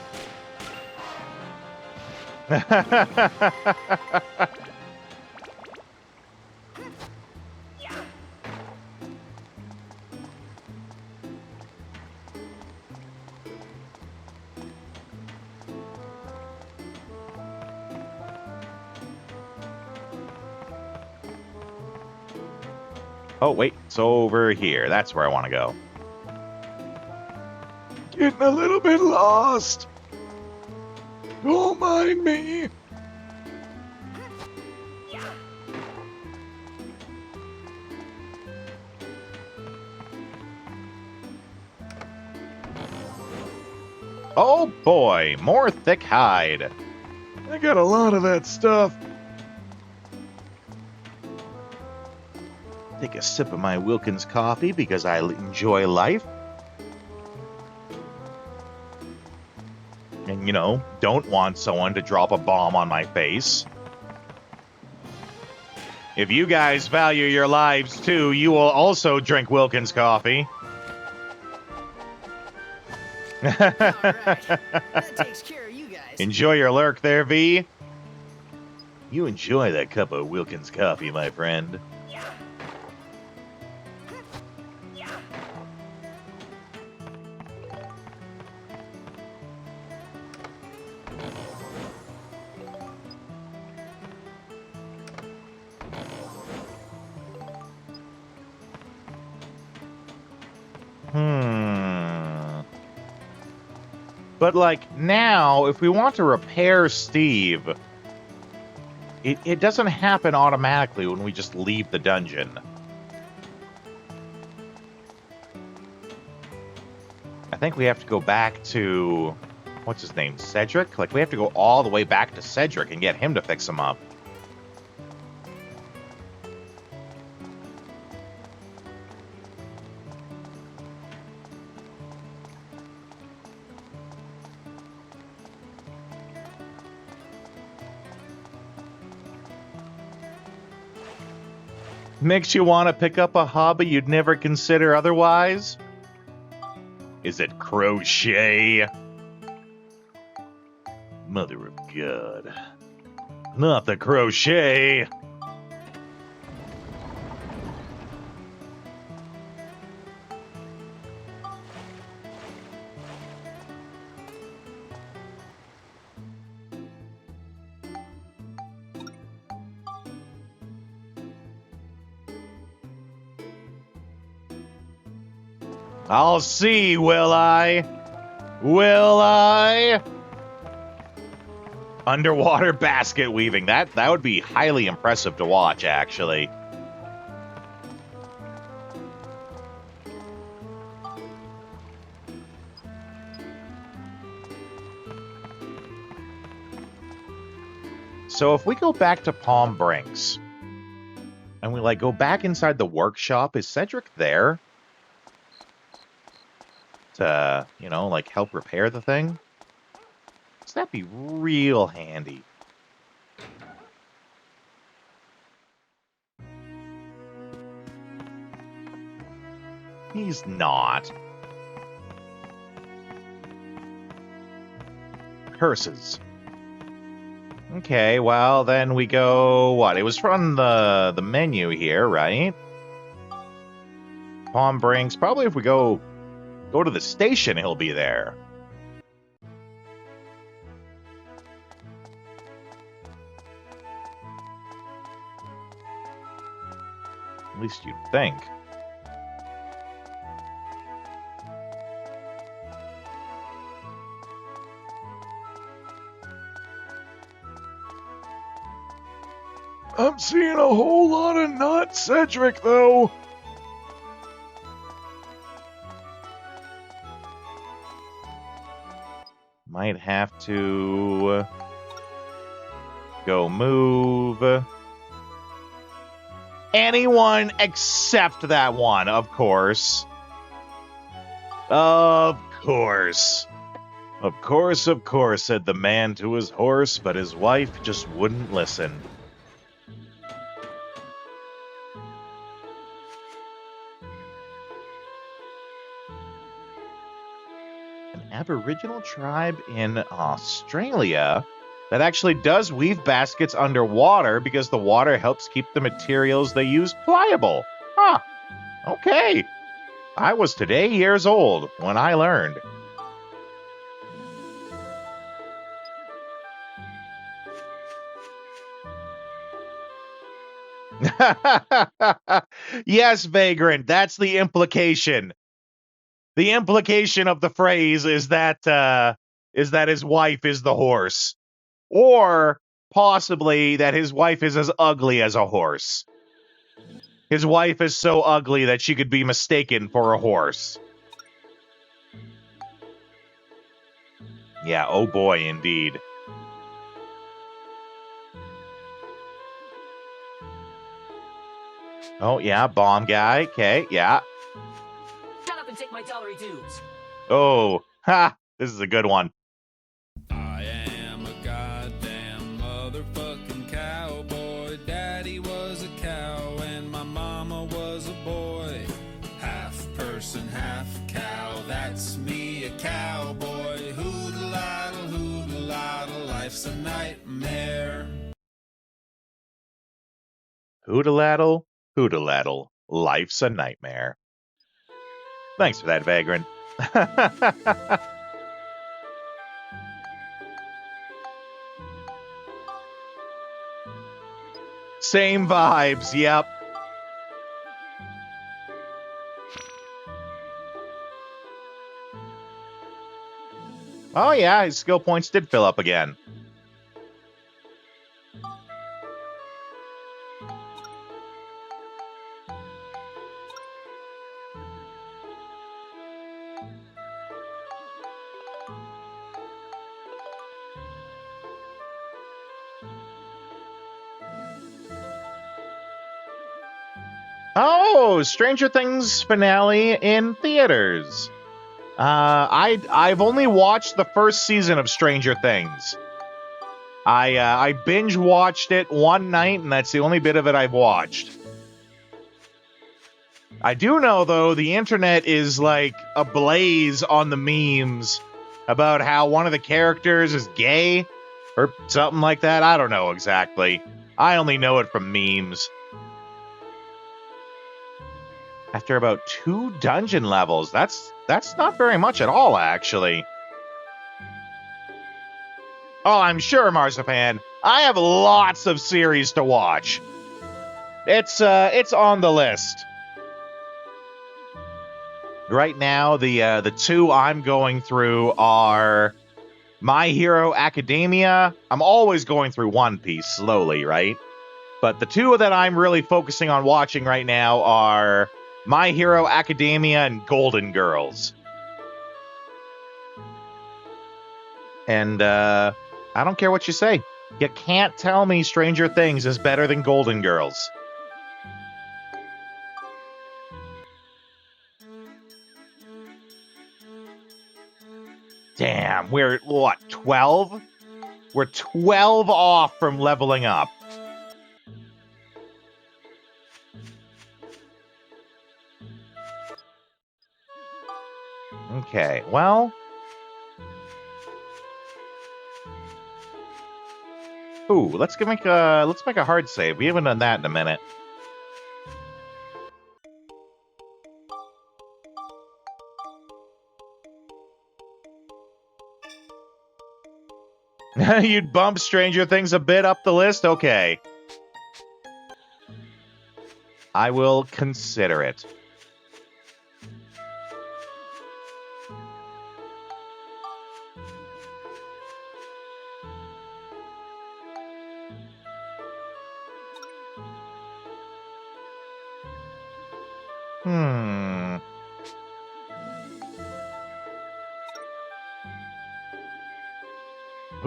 Oh, wait, it's over here. That's where I want to go. Getting a little bit lost. Don't mind me. Oh boy, more thick hide. I got a lot of that stuff. Take a sip of my Wilkins coffee because I enjoy life. And, you know, don't want someone to drop a bomb on my face. If you guys value your lives too, you will also drink Wilkins coffee. That takes care of you guys. Enjoy your lurk there, V. You enjoy that cup of Wilkins coffee, my friend. But, like, now, if we want to repair Steve, it doesn't happen automatically when we just leave the dungeon. I think we have to go back to, what's his name, Cedric? Like, we have to go all the way back to Cedric and get him to fix him up. Makes you want to pick up a hobby you'd never consider otherwise? Is it crochet? Mother of God. Not the crochet! I'll see, will I? Will I? Underwater basket weaving. That would be highly impressive to watch, actually. So if we go back to Palm Brinks, and we, like, go back inside the workshop, is Cedric there? To, you know, like, help repair the thing? So that'd be real handy. He's not. Curses. Okay, well, then we go... What? It was from the menu here, right? Palm Brinks. Probably if we go to the station, he'll be there. At least you'd think. I'm seeing a whole lot of not Cedric, though. Might have to go move. Anyone except that one, of course. Of course. Of course, said the man to his horse, but his wife just wouldn't listen. an Aboriginal tribe in Australia that actually does weave baskets underwater because the water helps keep the materials they use pliable. Huh. Okay. I was today years old when I learned. Yes, Vagrant, that's the implication. The implication of the phrase is that his wife is the horse. Or possibly that his wife is as ugly as a horse. His wife is so ugly that she could be mistaken for a horse. Yeah, oh boy, indeed. Oh, yeah, bomb guy. Okay, yeah. Shut up and take my celery tubes. Oh, ha! This is a good one. I am a goddamn motherfucking cowboy. Daddy was a cow and my mama was a boy. Half person, half cow, that's me, a cowboy. Hoodle-laddle, life's a nightmare. Hoodle-laddle, hoodle-laddle, life's a nightmare. Thanks for that, Vagrant. Same vibes, yep. Oh yeah, his skill points did fill up again. Oh, Stranger Things finale in theaters. I've only watched the first season of Stranger Things. I binge watched it one night, and that's the only bit of it I've watched. I do know, though, the internet is like ablaze on the memes about how one of the characters is gay or something like that. I don't know exactly. I only know it from memes. After about 2 dungeon levels, that's not very much at all, actually. Oh, I'm sure, Marzipan. I have lots of series to watch. It's on the list. Right now, the 2 I'm going through are My Hero Academia. I'm always going through One Piece slowly, right? But the 2 that I'm really focusing on watching right now are My Hero Academia and Golden Girls. And I don't care what you say. You can't tell me Stranger Things is better than Golden Girls. Damn, we're, what, 12? We're 12 off from leveling up. Okay, well... Ooh, let's make a hard save. We haven't done that in a minute. You'd bump Stranger Things a bit up the list? Okay. I will consider it.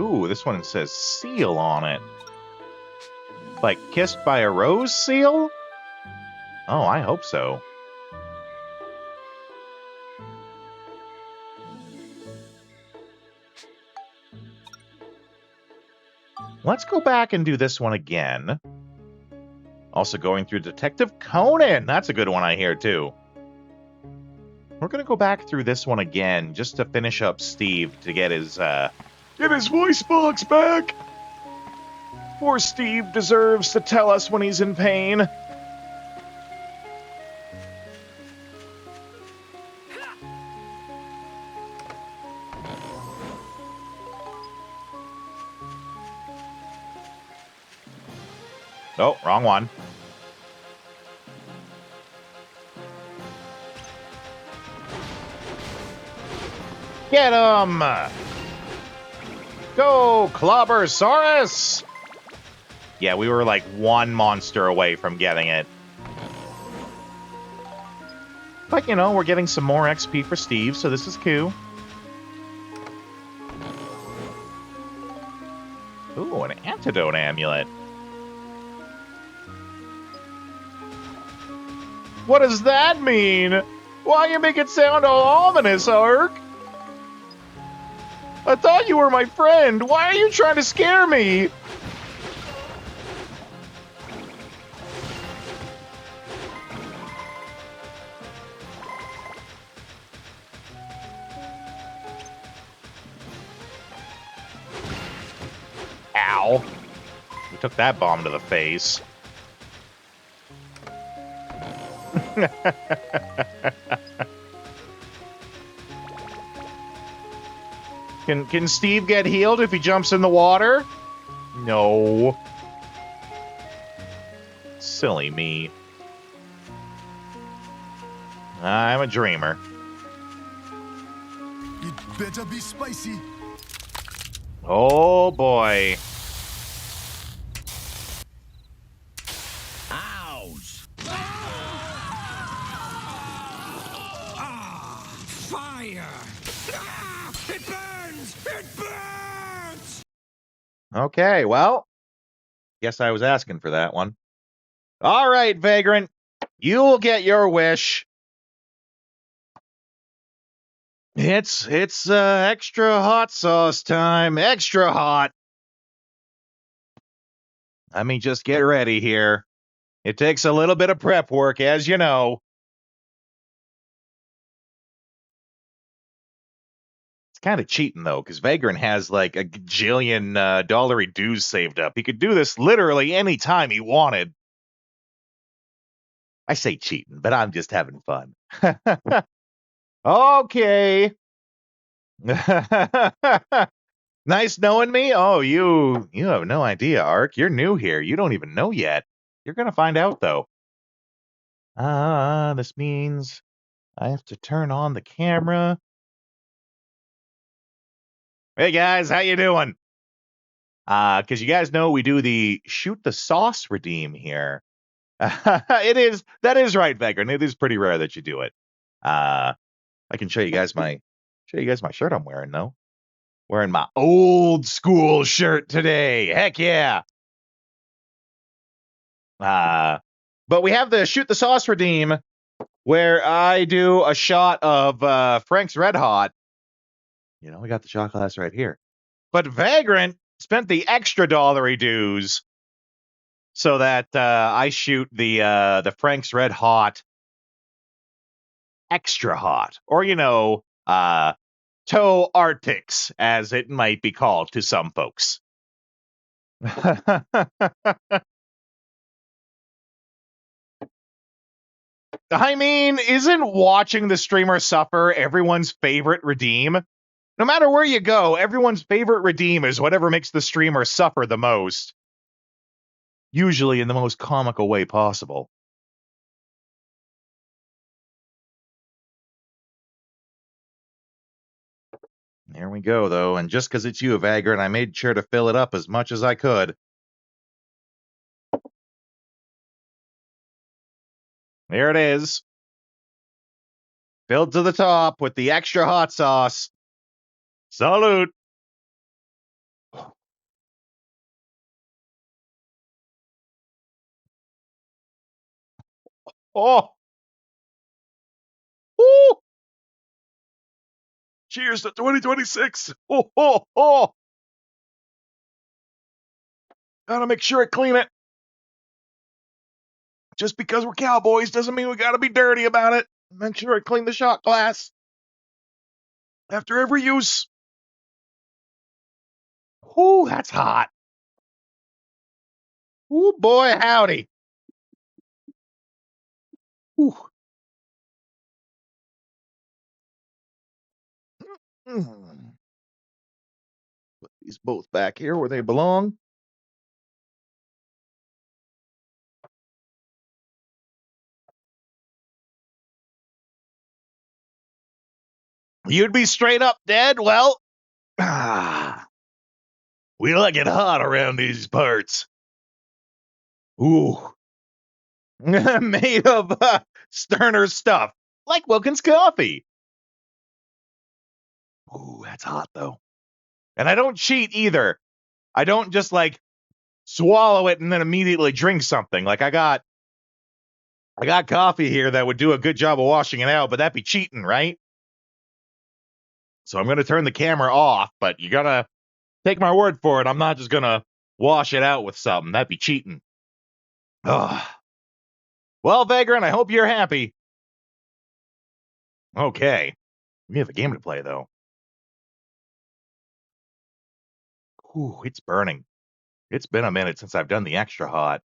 Ooh, this one says seal on it. Like kissed by a rose seal? Oh, I hope so. Let's go back and do this one again. Also going through Detective Conan. That's a good one I hear, too. We're going to go back through this one again just to finish up Steve to get his voice box back. Poor Steve deserves to tell us when he's in pain. Oh, wrong one. Get him! Go, Clobbersaurus! Yeah, we were like one monster away from getting it. But, you know, we're getting some more XP for Steve, so this is cool. Ooh, an antidote amulet. What does that mean? Why you make it sound all ominous, Ark? I thought you were my friend. Why are you trying to scare me? Ow. We took that bomb to the face. Can Steve get healed if he jumps in the water? No. Silly me. I'm a dreamer. It better be spicy. Oh boy. Ouch! Ah, fire! Ah, it burns! It burns! Okay, well, guess I was asking for that one. All right, Vagrant, you'll get your wish. It's extra hot sauce time. Extra hot. Let me just get ready here. It takes a little bit of prep work, as you know. It's kind of cheating, though, because Vagrant has like a gajillion dollary dues saved up. He could do this literally any time he wanted. I say cheating, but I'm just having fun. Okay. Nice knowing me. Oh, you have no idea, Ark. You're new here. You don't even know yet. You're gonna find out, though. This means I have to turn on the camera. Hey guys, how you doing? Because you guys know we do the shoot the sauce redeem here. That is right, Vagrant. It is pretty rare that you do it. I can show you guys my shirt I'm wearing though. Wearing my old school shirt today. Heck yeah. But we have the shoot the sauce redeem where I do a shot of Frank's Red Hot. You know, we got the shot glass right here. But Vagrant spent the extra dollary dues so that I shoot the Frank's Red Hot extra hot, or you know, Toe Arctics, as it might be called to some folks. I mean, isn't watching the streamer suffer everyone's favorite redeem? No matter where you go, everyone's favorite redeem is whatever makes the streamer suffer the most. Usually in the most comical way possible. There we go, though, and just because it's you, Vagrant, I made sure to fill it up as much as I could. There it is. Filled to the top with the extra hot sauce. Salute. Oh. Woo. Cheers to 2026. Oh, oh, oh. Gotta make sure I clean it. Just because we're cowboys doesn't mean we gotta be dirty about it. Make sure I clean the shot glass after every use. Ooh, that's hot. Ooh, boy, howdy. Ooh. Mm. Put these both back here where they belong. You'd be straight up dead? Well, we like it hot around these parts. Ooh. Made of sterner stuff, like Wilkins coffee. Ooh, that's hot, though. And I don't cheat either. I don't just, like, swallow it and then immediately drink something. Like, I got coffee here that would do a good job of washing it out, but that'd be cheating, right? So I'm going to turn the camera off, but you got to take my word for it. I'm not just going to wash it out with something. That'd be cheating. Ugh. Well, Vagrant, I hope you're happy. Okay. We have a game to play, though. Ooh, it's burning. It's been a minute since I've done the extra hot.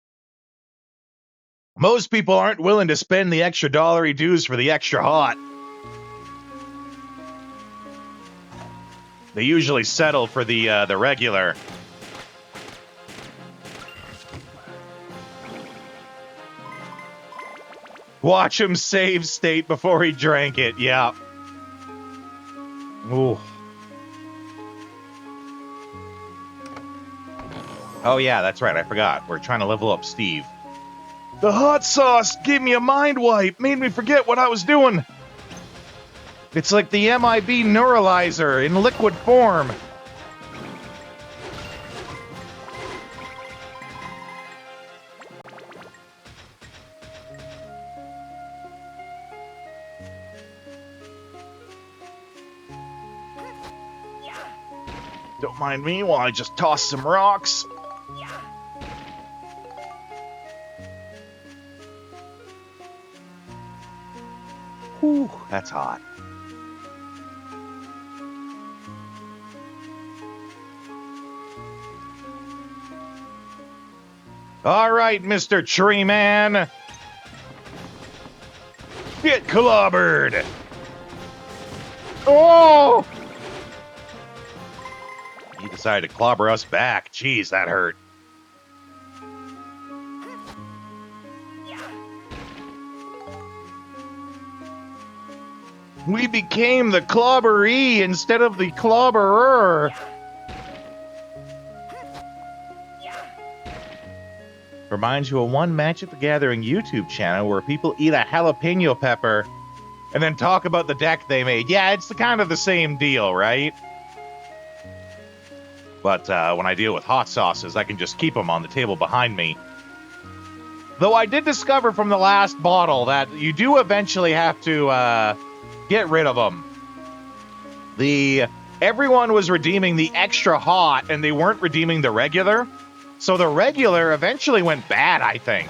Most people aren't willing to spend the extra dollary dues for the extra hot. They usually settle for the regular. Watch him save state before he drank it. Yeah. Ooh. Oh yeah, that's right. I forgot. We're trying to level up Steve. The hot sauce gave me a mind wipe. Made me forget what I was doing. It's like the MIB neuralizer in liquid form. Don't mind me while I just toss some rocks. Whew, that's hot. All right, Mr. Tree Man. Get clobbered. Oh! He decided to clobber us back. Jeez, that hurt. We became the clobberee instead of the clobberer. Reminds you of one Magic the Gathering YouTube channel where people eat a jalapeno pepper and then talk about the deck they made. Yeah, it's kind of the same deal, right? But when I deal with hot sauces, I can just keep them on the table behind me. Though I did discover from the last bottle that you do eventually have to get rid of them. Everyone was redeeming the extra hot, and they weren't redeeming the regular. So the regular eventually went bad, I think.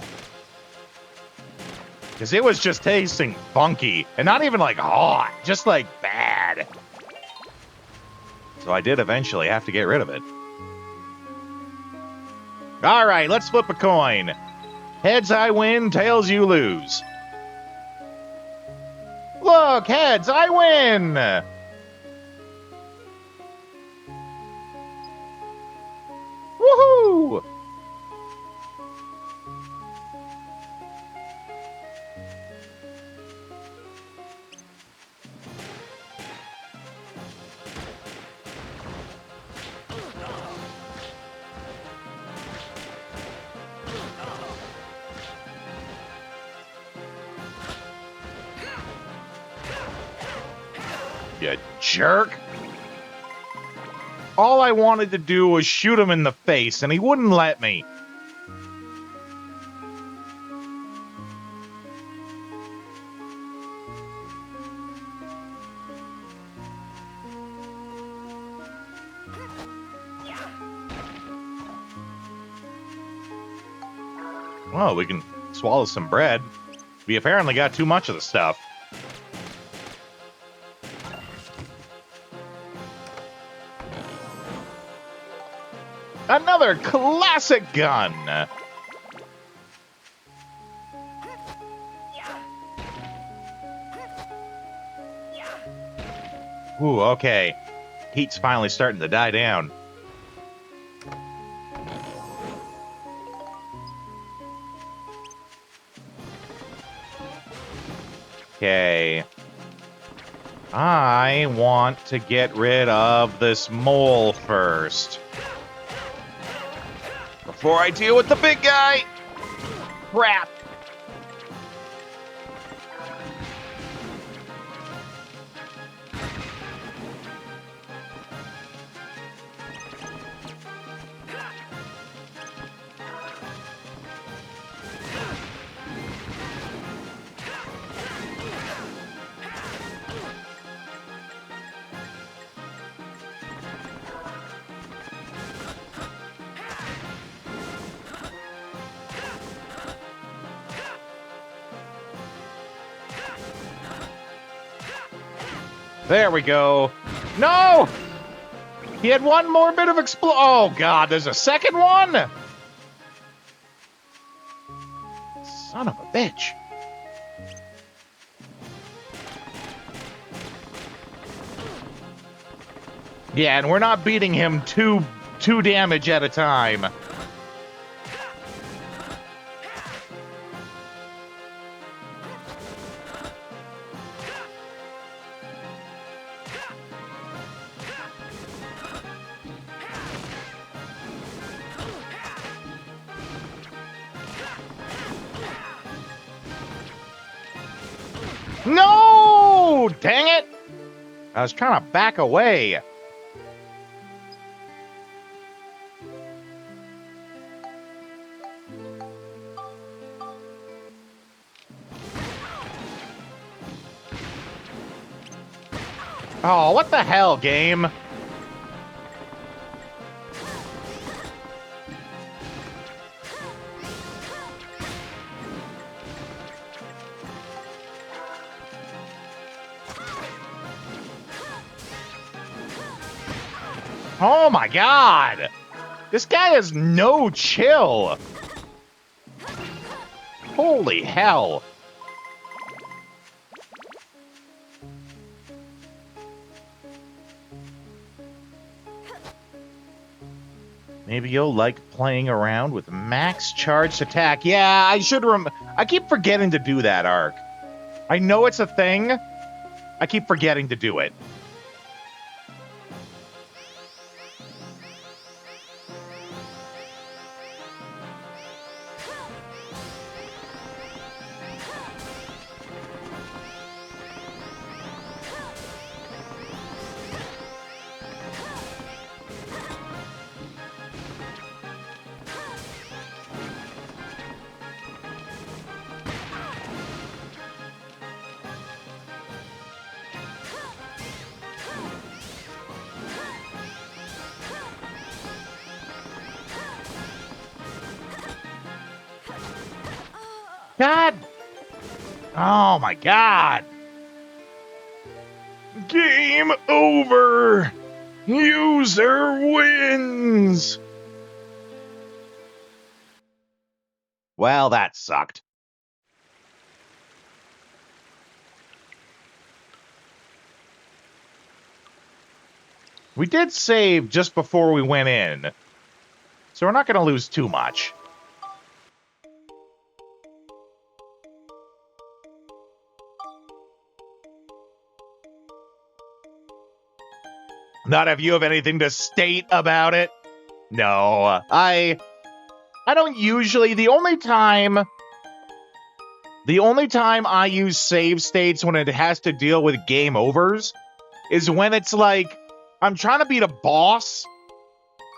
Because it was just tasting funky. And not even like hot, just like bad. So I did eventually have to get rid of it. All right, let's flip a coin. Heads I win, tails you lose. Look, heads, I win! Woohoo! You jerk. All I wanted to do was shoot him in the face, and he wouldn't let me. Well, we can swallow some bread. We apparently got too much of the stuff. Another classic gun. Ooh, okay. Heat's finally starting to die down. Okay. I want to get rid of this mole first. Before I deal with the big guy. Crap. There we go. No! He had one more bit of Oh, God, there's a second one? Son of a bitch. Yeah, and we're not beating him two damage at a time. No! Dang it! I was trying to back away. Oh, what the hell, game? Oh my God! This guy has no chill! Holy hell! Maybe you'll like playing around with max charged attack. Yeah, I should I keep forgetting to do that, Ark. I know it's a thing. I keep forgetting to do it. God! Oh my God! Game over! User wins! Well, that sucked. We did save just before we went in, so we're not going to lose too much. Not if you have anything to state about it. No, I don't usually. The only time I use save states when it has to deal with game overs is when it's like I'm trying to beat a boss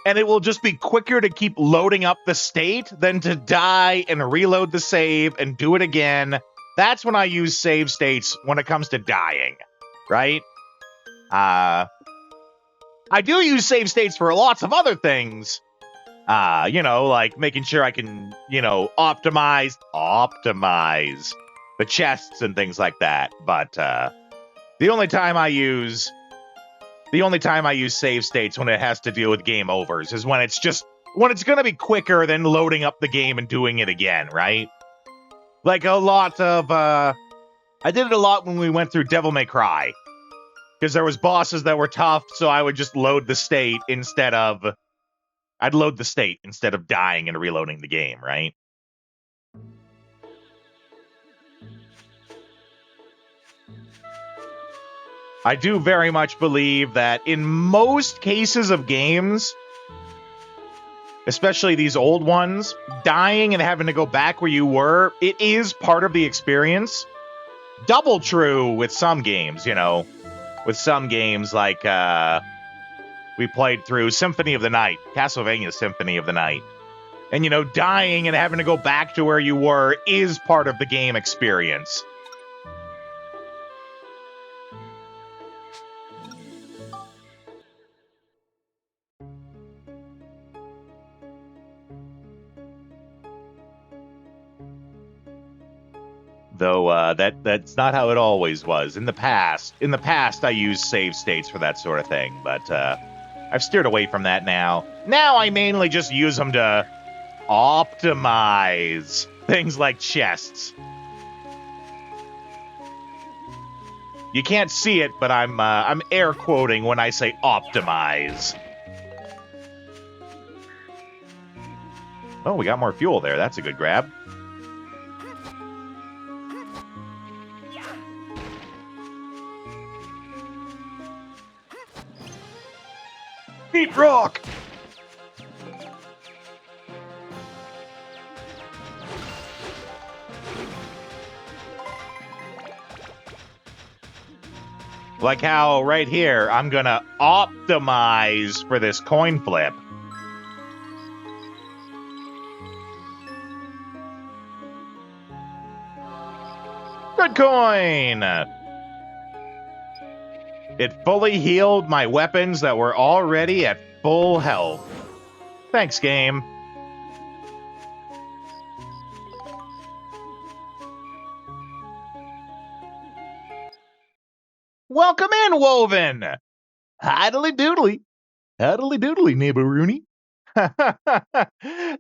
and it will just be quicker to keep loading up the state than to die and reload the save and do it again. That's when I use save states when it comes to dying, right? I do use save states for lots of other things. Like making sure I can, optimize the chests and things like that. But the only time I use save states when it has to deal with game overs is when it's just when it's going to be quicker than loading up the game and doing it again, right? Like a lot of, I did it a lot when we went through Devil May Cry. Because there was bosses that were tough, so I would just load the state instead of... I'd load the state instead of dying and reloading the game, right? I do very much believe that in most cases of games, especially these old ones, dying and having to go back where you were, it is part of the experience. Double true with some games, you know. With some games like we played through Symphony of the Night, Castlevania Symphony of the Night. And, you know, dying and having to go back to where you were is part of the game experience. Though that's not how it always was. In the past, I used save states for that sort of thing, but I've steered away from that now. Now I mainly just use them to optimize things like chests. You can't see it, but I'm air quoting when I say optimize. Oh, we got more fuel there. That's a good grab. Eat rock! Like how right here, I'm gonna optimize for this coin flip. Good coin! It fully healed my weapons that were already at full health. Thanks, game. Welcome in, Woven! Hiddly doodly. Hiddly doodly, neighbor Rooney.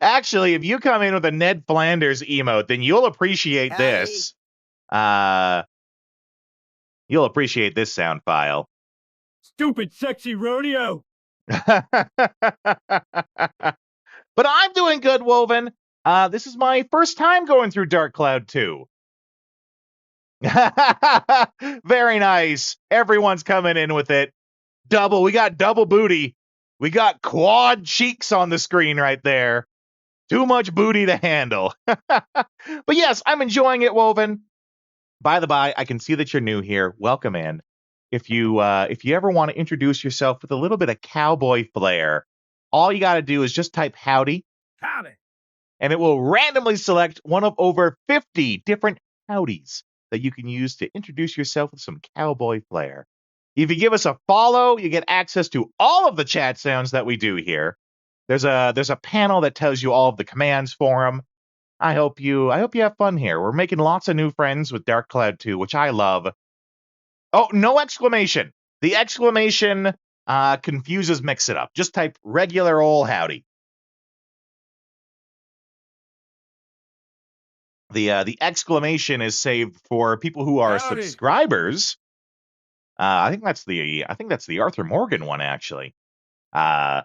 Actually, if you come in with a Ned Flanders emote, then you'll appreciate this. You'll appreciate this sound file. Stupid sexy rodeo! But I'm doing good, Woven. This is my first time going through Dark Cloud 2. Very nice. Everyone's coming in with it. We got double booty. We got quad cheeks on the screen right there. Too much booty to handle. But yes, I'm enjoying it, Woven. By the by, I can see that you're new here. Welcome in. If you ever want to introduce yourself with a little bit of cowboy flair, all you got to do is just type howdy. Howdy! And it will randomly select one of over 50 different howdies that you can use to introduce yourself with some cowboy flair. If you give us a follow, you get access to all of the chat sounds that we do here. There's a panel that tells you all of the commands for them. I hope you have fun here. We're making lots of new friends with Dark Cloud 2, which I love. Oh, no exclamation. The exclamation confuses Mix It Up. Just type regular old howdy. The exclamation is saved for people who are Howdy. subscribers. I think that's the Arthur Morgan one, actually. The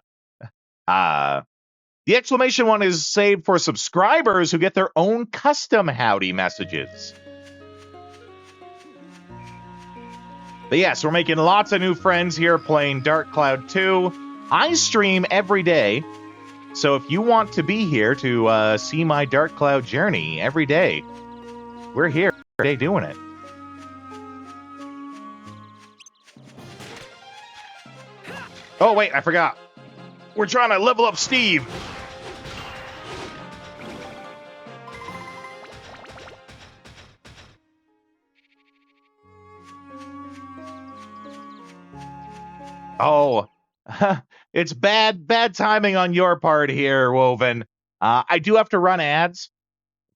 exclamation one is saved for subscribers who get their own custom howdy messages. But yes, we're making lots of new friends here playing Dark Cloud 2. I stream every day, so if you want to be here to see my Dark Cloud journey every day, we're here every day doing it. Oh, wait, I forgot. We're trying to level up Steve. Oh, it's bad timing on your part here, Woven. I do have to run ads,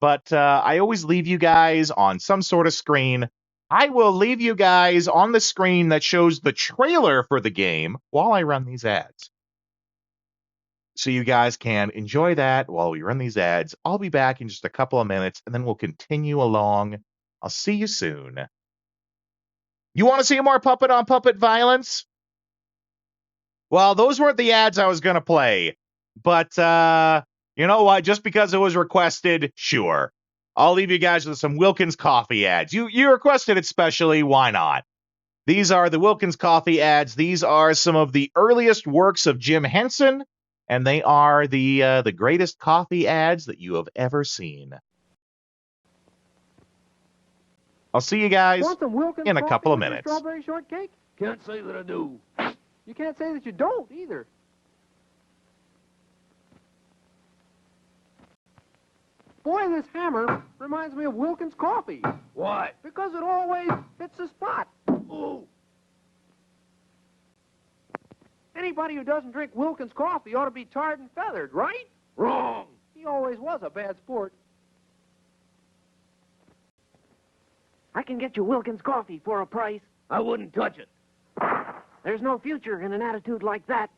but I always leave you guys on some sort of screen. I will leave you guys on the screen that shows the trailer for the game while I run these ads. so you guys can enjoy that while we run these ads. I'll be back in just a couple of minutes, and then we'll continue along. I'll see you soon. You want to see more puppet on puppet violence? Well, those weren't the ads I was going to play. But, you know what? Just because it was requested, sure. I'll leave you guys with some Wilkins Coffee ads. You requested it specially, why not? These are the Wilkins Coffee ads. These are some of the earliest works of Jim Henson, and they are the greatest coffee ads that you have ever seen. I'll see you guys Want some Wilkins in a coffee couple of with your minutes. Strawberry shortcake? Can't say that I do. You can't say that you don't either. Boy, this hammer reminds me of Wilkins coffee. Why? Because it always hits the spot. Ooh. Anybody who doesn't drink Wilkins coffee ought to be tarred and feathered, right? Wrong. He always was a bad sport. I can get you Wilkins coffee for a price. I wouldn't touch it. There's no future in an attitude like that.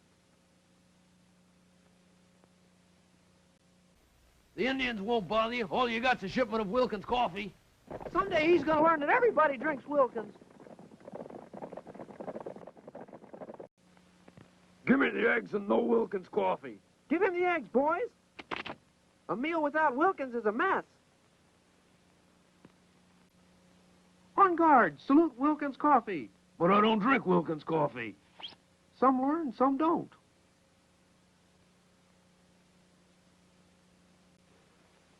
The Indians won't bother you. All you got's a shipment of Wilkins coffee. Someday he's going to learn that everybody drinks Wilkins. Give me the eggs and no Wilkins coffee. Give him the eggs, boys. A meal without Wilkins is a mess. On guard, salute Wilkins coffee. But I don't drink Wilkins coffee. Some learn, some don't.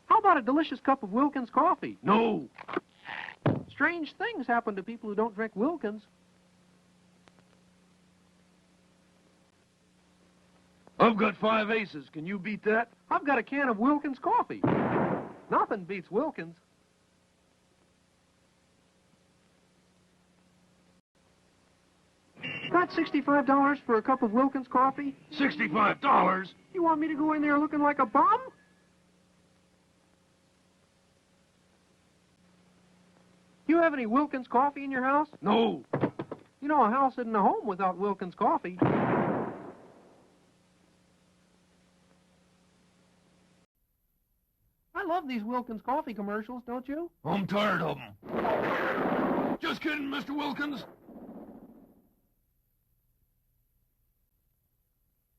How about a delicious cup of Wilkins coffee? No. Strange things happen to people who don't drink Wilkins. I've got 5 aces. Can you beat that? I've got a can of Wilkins coffee. Nothing beats Wilkins. Got $65 for a cup of Wilkins coffee? $65? You want me to go in there looking like a bum? You have any Wilkins coffee in your house? No. You know, a house isn't a home without Wilkins coffee. I love these Wilkins coffee commercials, don't you? I'm tired of them. Just kidding, Mr. Wilkins.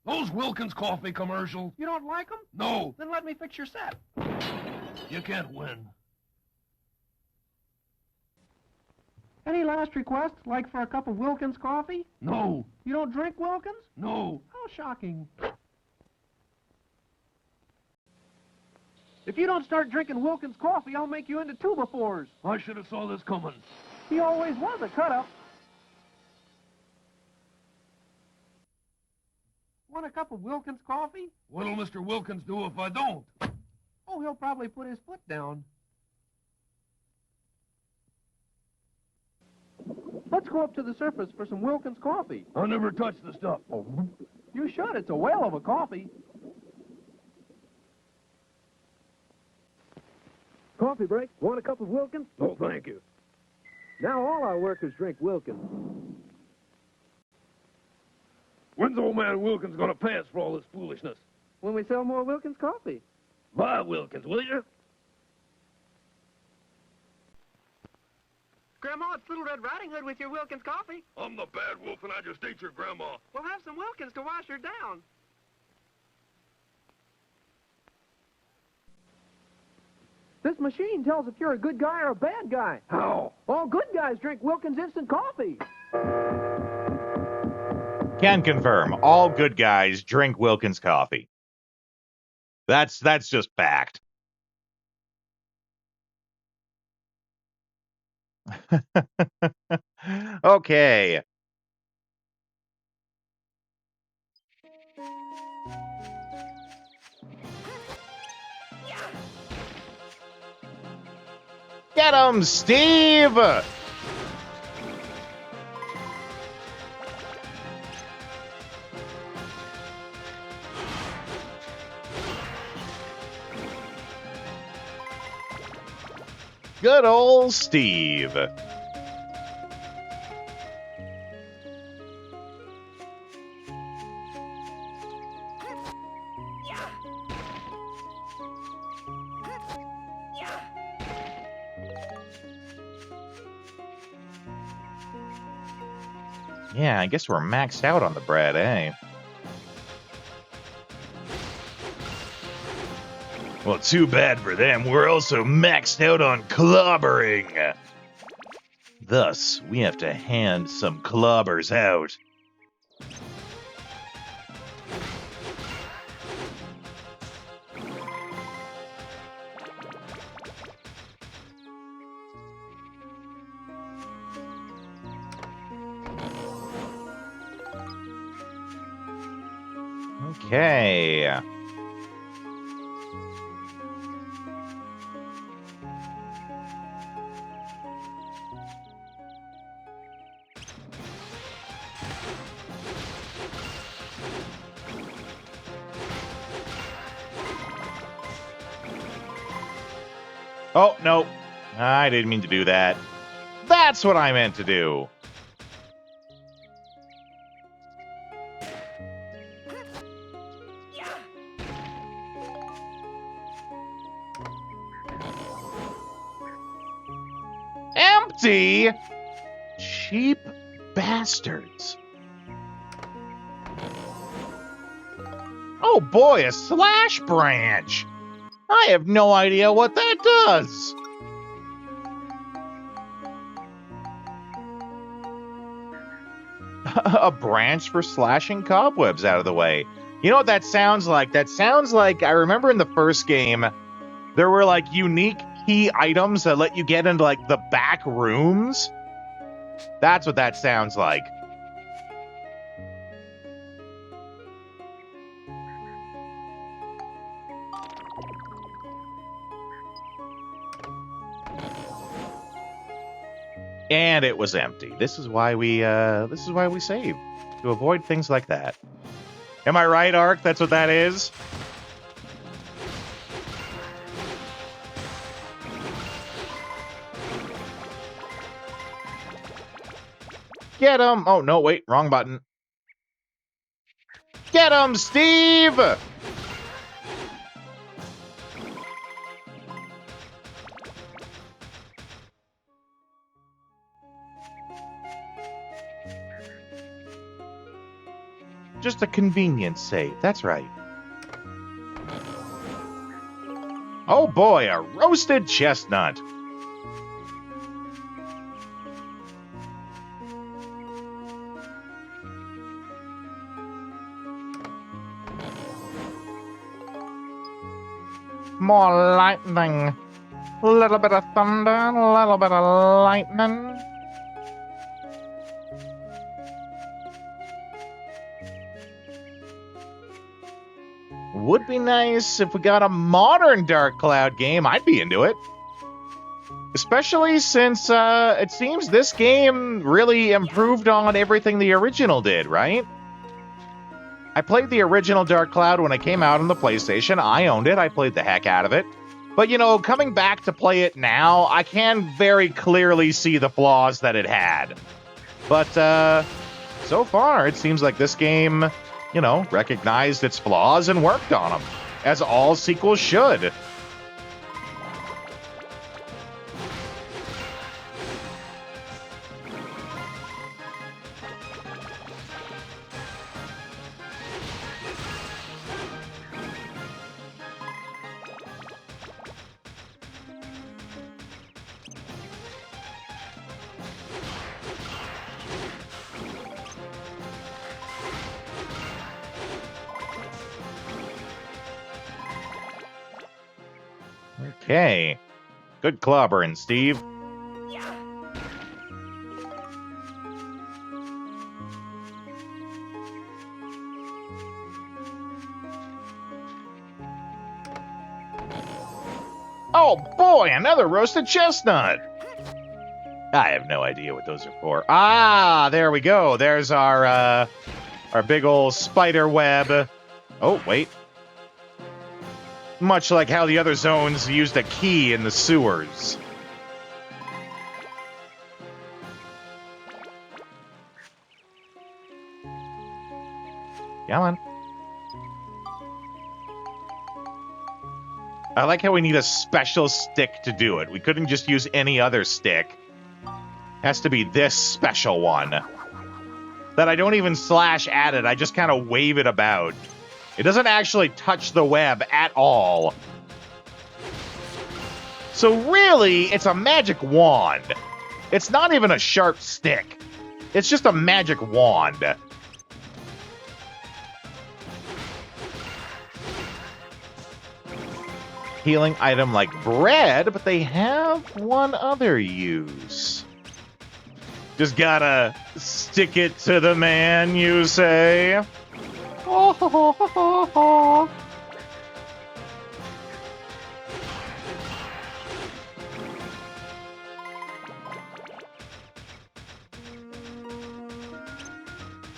Those Wilkins coffee commercials. You don't like them? No. Then let me fix your set. You can't win. Any last request, like for a cup of Wilkins coffee? No. You don't drink Wilkins? No. How shocking. If you don't start drinking Wilkins coffee, I'll make you into two-by-fours. I should have saw this coming. He always was a cut-up. Want a cup of Wilkins coffee? What'll Mr. Wilkins do if I don't? Oh, he'll probably put his foot down. Let's go up to the surface for some Wilkins coffee. I'll never touch the stuff. You should. It's a whale of a coffee. Coffee break. Want a cup of Wilkins? No, thank you. Now all our workers drink Wilkins. When's old man Wilkins gonna pay us for all this foolishness? When we sell more Wilkins coffee. Buy Wilkins, will you? Grandma, it's Little Red Riding Hood with your Wilkins coffee. I'm the bad wolf and I just ate your grandma. We'll have some Wilkins to wash her down. This machine tells if you're a good guy or a bad guy. How? All good guys drink Wilkins instant coffee. Can confirm, all good guys drink Wilkins coffee. That's just fact. Okay. Get him, Steve! Good old Steve. Yeah, I guess we're maxed out on the bread, eh? Well, too bad for them. We're also maxed out on clobbering. Thus, we have to hand some clobbers out. Okay. Oh, no. I didn't mean to do that. That's what I meant to do. Empty? Cheap bastards. Oh boy, a slash branch. I have no idea what that does. A branch for slashing cobwebs out of the way. You know what that sounds like? That sounds like, I remember in the first game, there were like unique key items that let you get into like the back rooms. That's what that sounds like. And it was empty. This is why we save, to avoid things like that. Am I right, Ark? That's what that is? Get him! Oh, no, wait, wrong button. Get him, Steve! Just a convenience save, that's right. Oh boy, a roasted chestnut. More lightning. A little bit of thunder, a little bit of lightning. Would be nice if we got a modern Dark Cloud game. I'd be into it. Especially since it seems this game really improved on everything the original did, right? I played the original Dark Cloud when it came out on the PlayStation. I owned it. I played the heck out of it. But, you know, coming back to play it now, I can very clearly see the flaws that it had. But so far, it seems like this game, you know, recognized its flaws and worked on them, as all sequels should. Okay. Good clobbering, Steve. Oh boy, another roasted chestnut! I have no idea what those are for. Ah, there we go. There's our big old spider web. Oh, wait. Much like how the other zones used a key in the sewers. Come on. I like how we need a special stick to do it. We couldn't just use any other stick. Has to be this special one. that I don't even slash at it. I just kind of wave it about. It doesn't actually touch the web at all. So really, it's a magic wand. It's not even a sharp stick. It's just a magic wand. Healing item like bread, but they have one other use. Just gotta stick it to the man, you say? All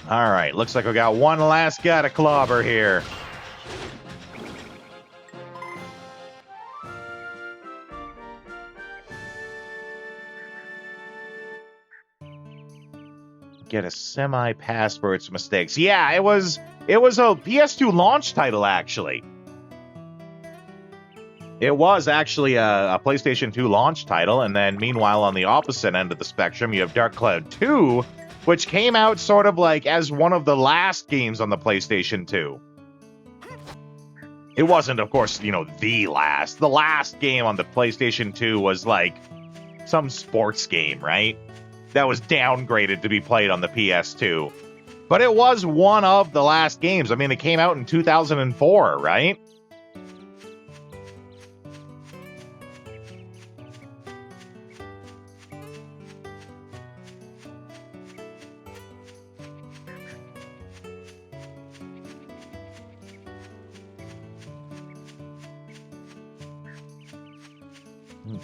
right, looks like we got one last guy to clobber here. Get a semi-pass for its mistakes. Yeah, it was a PS2 launch title, actually. It was actually a PlayStation 2 launch title, and then meanwhile, on the opposite end of the spectrum, you have Dark Cloud 2, which came out sort of like as one of the last games on the PlayStation 2. It wasn't, of course, you know, the last. The last game on the PlayStation 2 was like some sports game, right? That was downgraded to be played on the PS2. But it was one of the last games. I mean, it came out in 2004, right?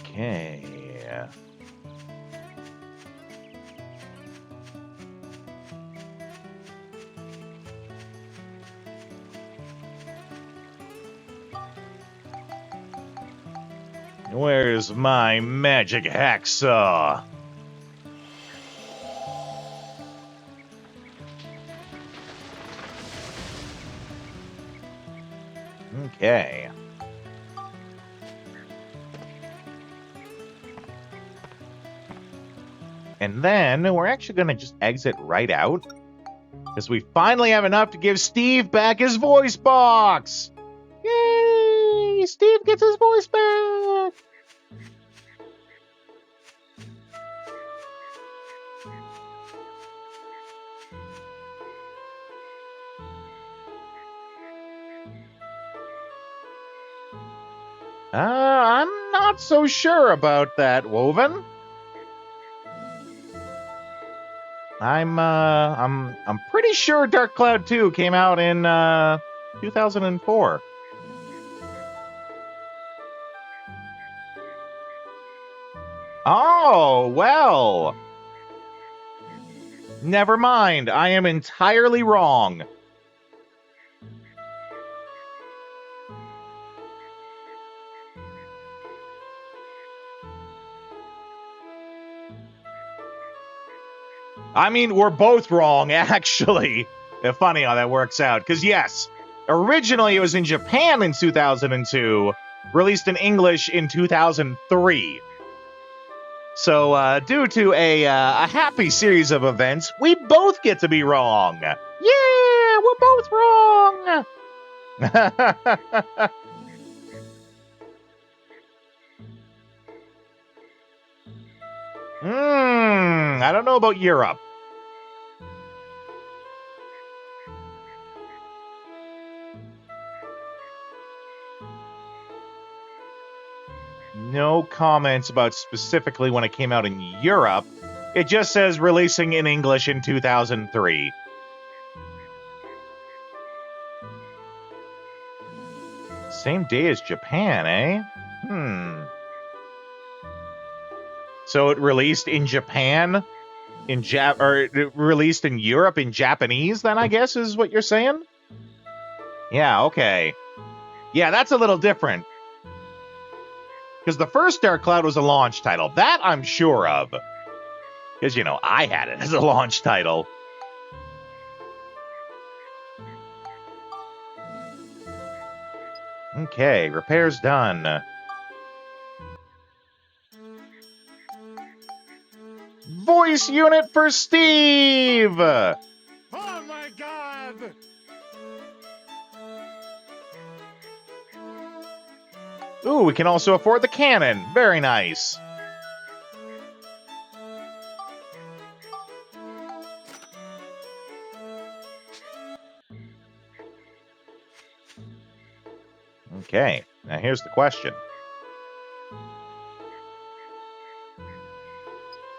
Okay. Where's my magic hacksaw? Okay. And then we're actually going to just exit right out, because we finally have enough to give Steve back his voice box. Yay! Steve gets his voice back. I'm not so sure about that, Woven. I'm pretty sure Dark Cloud 2 came out in 2004. Oh, well. Never mind. I am entirely wrong. I mean, we're both wrong, actually. It's funny how that works out. Because, yes, originally it was in Japan in 2002, released in English in 2003. So, due to a happy series of events, we both get to be wrong. Yeah, we're both wrong. I don't know about Europe. No comments about specifically when it came out in Europe. It just says releasing in English in 2003. Same day as Japan, eh? So it released in Japan, or it released in Europe in Japanese, then I guess is what you're saying? Yeah, okay. Yeah, that's a little different. Because the first Dark Cloud was a launch title. That I'm sure of. Because, you know, I had it as a launch title. Okay, repairs done. Voice unit for Steve! Ooh, we can also afford the cannon. Very nice. Okay, now here's the question.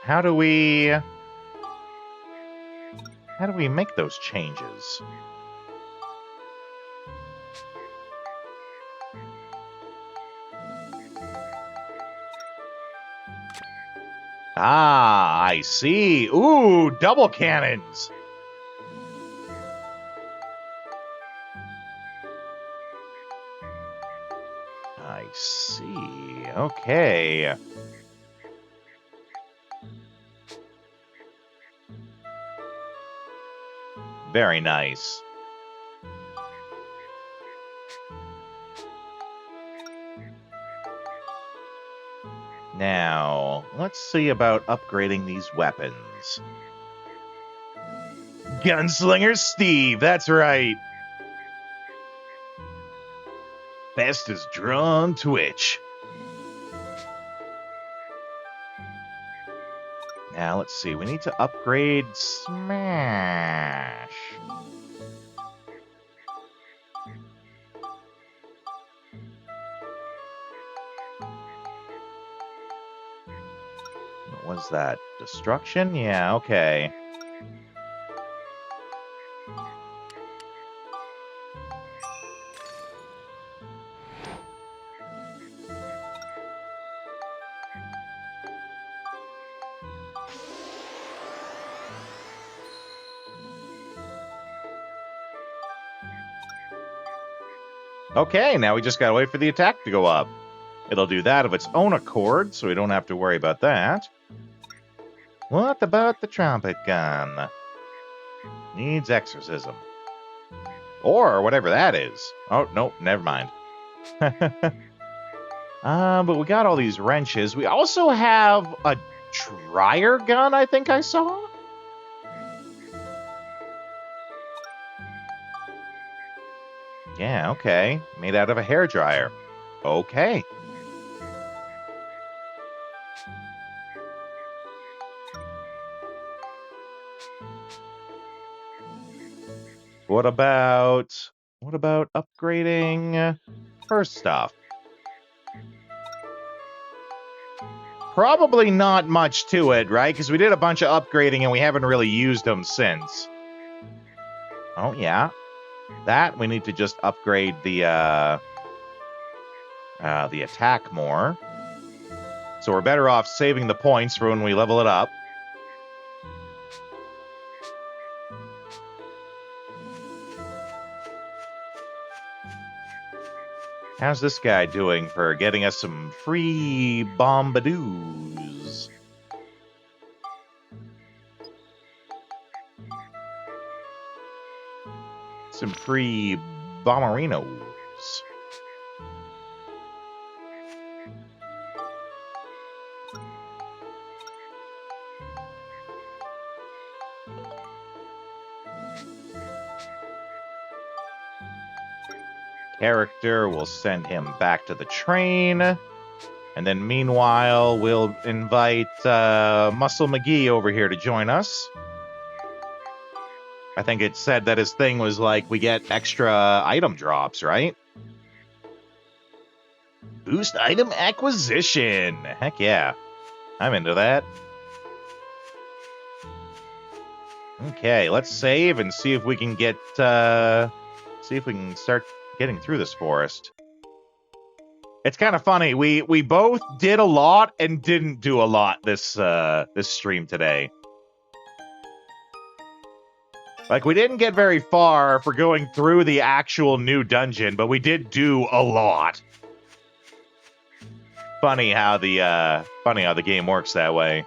How do we make those changes? Ah, I see. Ooh, double cannons. I see. Okay. Very nice. Now, let's see about upgrading these weapons. Gunslinger Steve, that's right. Fastest draw on Twitch. Now, let's see. We need to upgrade Smash. What was that? Destruction? Yeah, okay. Okay, now we just gotta wait for the attack to go up. It'll do that of its own accord, so we don't have to worry about that. What about the trumpet gun? Needs exorcism. Or whatever that is. Oh, nope, never mind. But we got all these wrenches. We also have a dryer gun, I think I saw? Yeah, okay. Made out of a hairdryer. Okay. What about upgrading her stuff? Probably not much to it, right? Because we did a bunch of upgrading and we haven't really used them since. Oh, yeah. That, we need to just upgrade the attack more. So we're better off saving the points for when we level it up. How's this guy doing for getting us some free bombadoos? Some free bomberinos. Character, we'll send him back to the train. And then meanwhile, we'll invite Muscle McGee over here to join us. I think it said that his thing was like, we get extra item drops, right? Boost item acquisition. Heck yeah. I'm into that. Okay, let's save and see if we can get, see if we can start getting through this forest. It's kind of funny. We both did a lot and didn't do a lot this this stream today. Like, we didn't get very far for going through the actual new dungeon, but we did do a lot. Funny how the game works that way.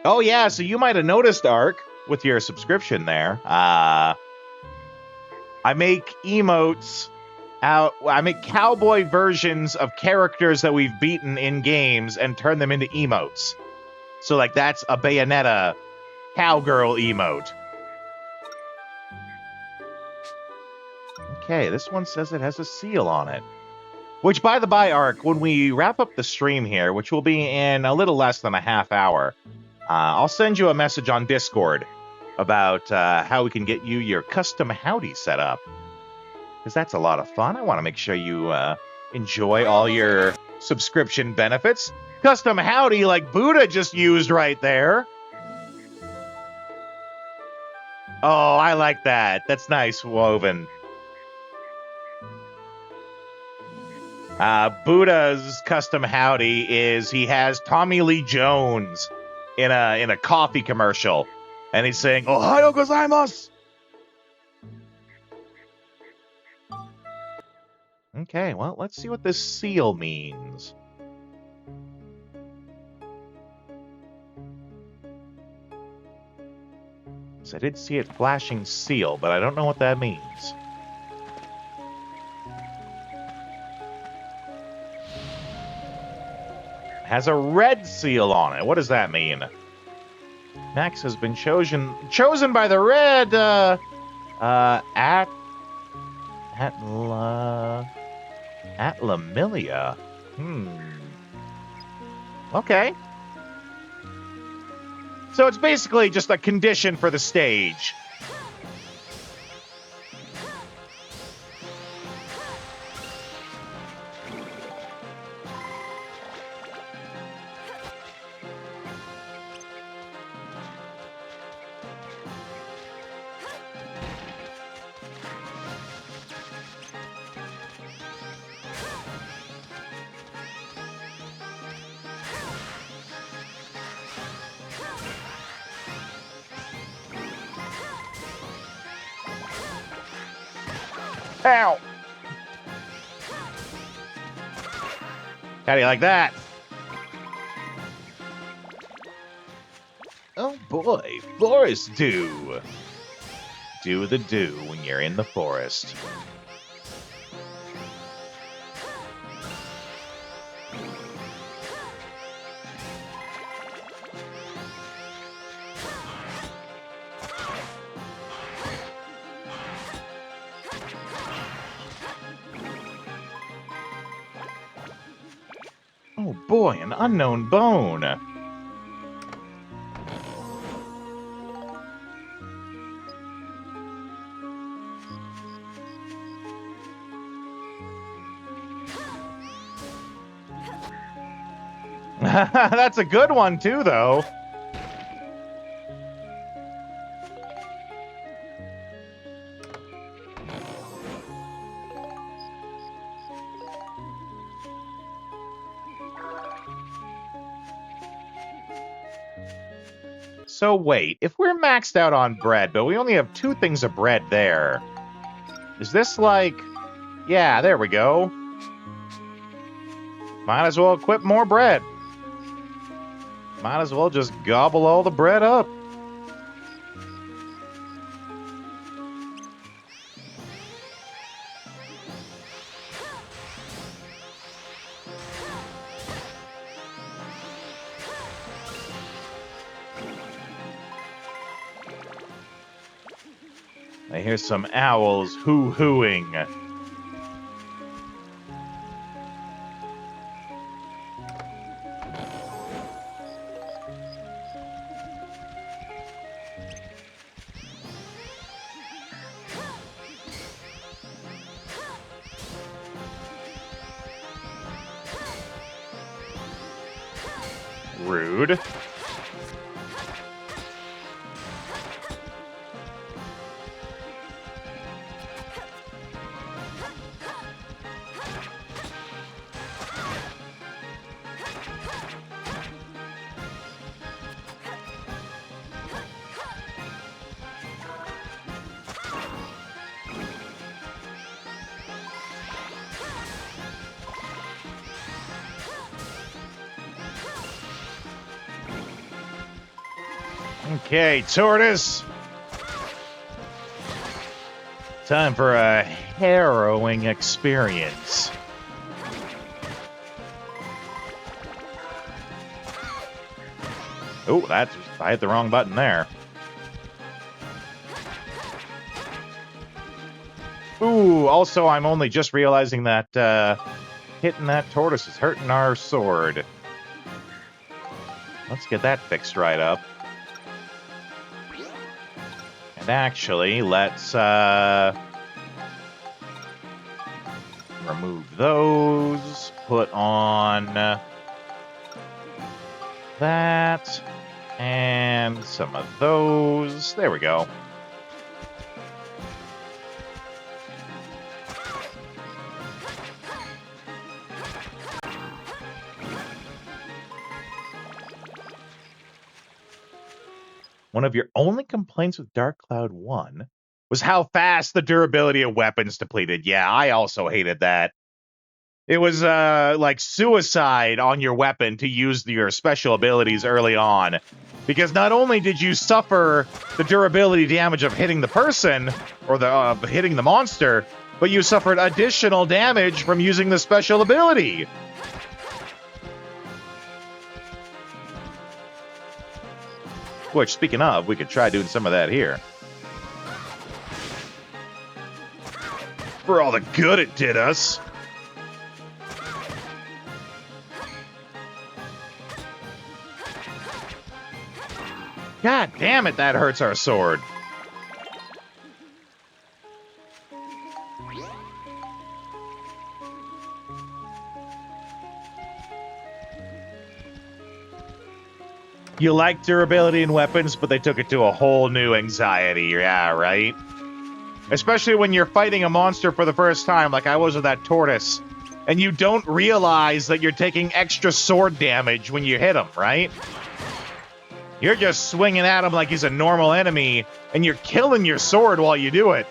Oh yeah, so you might have noticed, Ark, with your subscription there. I make emotes out. I make cowboy versions of characters that we've beaten in games and turn them into emotes. So, like, that's a Bayonetta cowgirl emote. Okay, this one says it has a seal on it. Which, by the by, Ark, when we wrap up the stream here, which will be in a little less than a half hour, I'll send you a message on Discord about how we can get you your custom howdy set up. Because that's a lot of fun. I want to make sure you enjoy all your subscription benefits. Custom howdy like Buddha just used right there. Oh, I like that. That's nice woven. Buddha's custom howdy is he has Tommy Lee Jones in a coffee commercial, and he's saying "Ohayou gozaimasu." Okay, well, let's see what this seal means. So I did see it flashing seal, but I don't know what that means. It has a red seal on it. What does that mean? Max has been chosen by the red Atlamilia. Okay. So it's basically just a condition for the stage. Ow! How do you like that? Oh boy, forest dew. Do the dew when you're in the forest. Oh boy, an unknown bone. That's a good one too, though. So wait, if we're maxed out on bread, but we only have 2 things of bread there, is this like... Yeah, there we go. Might as well equip more bread. Might as well just gobble all the bread up. I hear some owls hoo-hooing. Rude. Okay, tortoise. Time for a harrowing experience. Oh, I hit the wrong button there. Ooh, also, I'm only just realizing that hitting that tortoise is hurting our sword. Let's get that fixed right up. And actually, let's remove those. Put on that. And some of those. There we go. One of your only complaints with Dark Cloud 1 was how fast the durability of weapons depleted. Yeah, I also hated that. It was like suicide on your weapon to use your special abilities early on. Because not only did you suffer the durability damage of hitting the person, or the hitting the monster, but you suffered additional damage from using the special ability. Which, speaking of, we could try doing some of that here. For all the good it did us. God damn it, that hurts our sword. You like durability in weapons, but they took it to a whole new anxiety. Yeah, right? Especially when you're fighting a monster for the first time, like I was with that tortoise, and you don't realize that you're taking extra sword damage when you hit him, right? You're just swinging at him like he's a normal enemy, and you're killing your sword while you do it.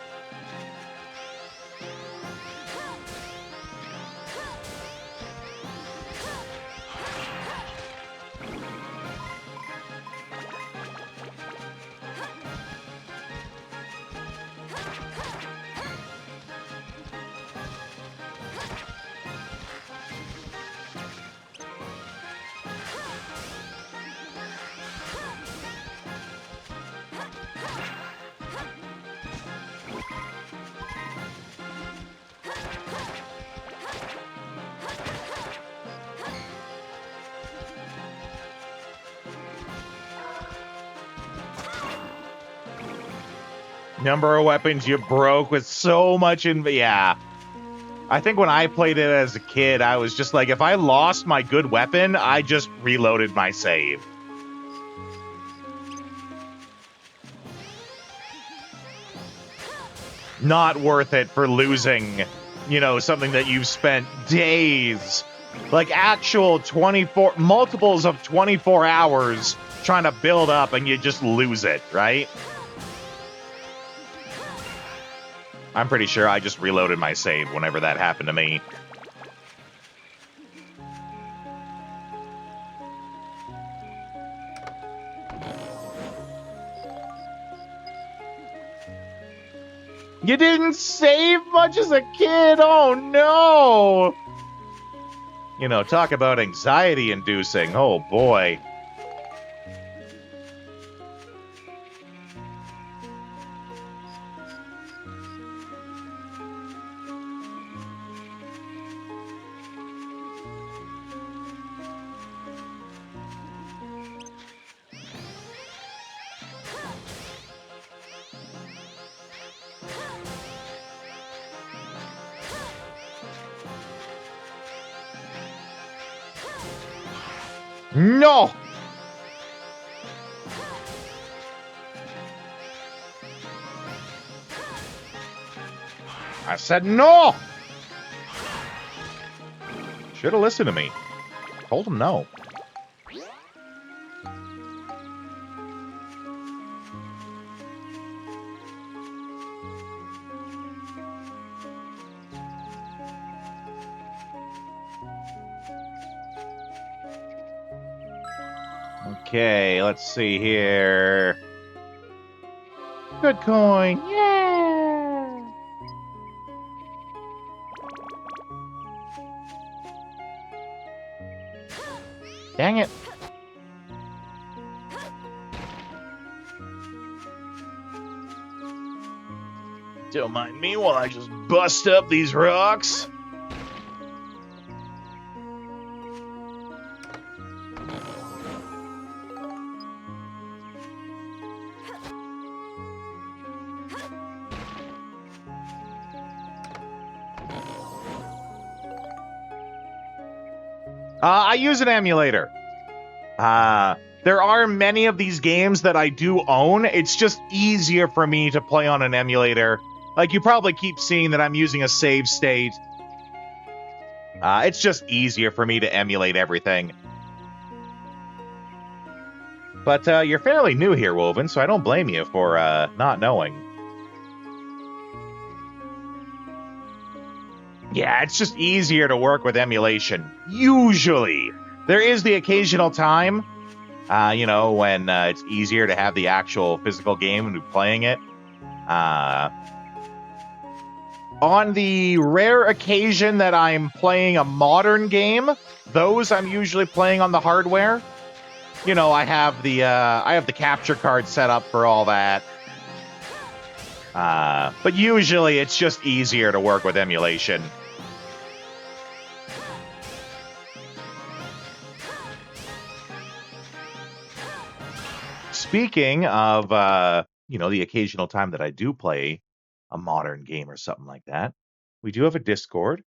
Number of weapons you broke with so much yeah. I think when I played it as a kid, I was just like, if I lost my good weapon, I just reloaded my save. Not worth it for losing, you know, something that you've spent days, like actual multiples of 24 hours trying to build up, and you just lose it, right? I'm pretty sure I just reloaded my save whenever that happened to me. You didn't save much as a kid? Oh, no! You know, talk about anxiety-inducing. Oh, boy. No! I said no! Should have listened to me. Told him no. Okay, let's see here. Good coin, yeah! Dang it. Don't mind me while I just bust up these rocks. I use an emulator. There are many of these games that I do own. It's just easier for me to play on an emulator. Like, you probably keep seeing that I'm using a save state. It's just easier for me to emulate everything. But you're fairly new here, Woven, so I don't blame you for not knowing. Yeah, it's just easier to work with emulation. Usually. There is the occasional time, you know, when it's easier to have the actual physical game and be playing it. On the rare occasion that I'm playing a modern game, those I'm usually playing on the hardware. You know, I have the capture card set up for all that. But usually it's just easier to work with emulation. Speaking of, you know, the occasional time that I do play a modern game or something like that, we do have a Discord.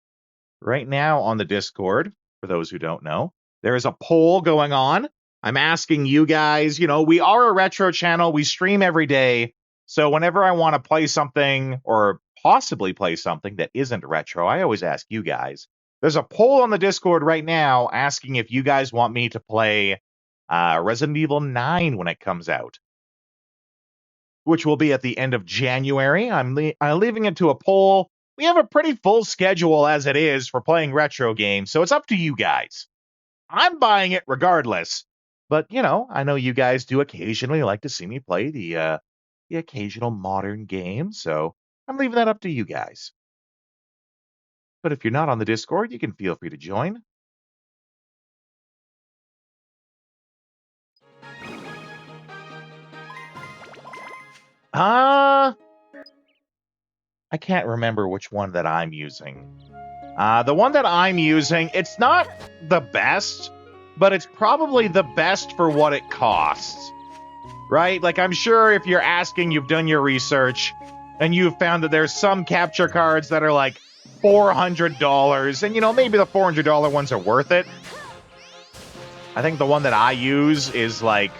Right now on the Discord, for those who don't know, there is a poll going on. I'm asking you guys, you know, we are a retro channel. We stream every day. So whenever I want to play something or possibly play something that isn't retro, I always ask you guys. There's a poll on the Discord right now asking if you guys want me to play Resident Evil 9 when it comes out, which will be at the end of January. I'm leaving it to a poll. We have a pretty full schedule as it is for playing retro games, so it's up to you guys. I'm buying it regardless, but, you know, I know you guys do occasionally like to see me play the occasional modern game, so I'm leaving that up to you guys. But if you're not on the Discord, you can feel free to join. I can't remember which one that I'm using. The one that I'm using, it's not the best, but it's probably the best for what it costs. Right? Like, I'm sure if you're asking, you've done your research, and you've found that there's some capture cards that are like $400, and, you know, maybe the $400 ones are worth it. I think the one that I use is like,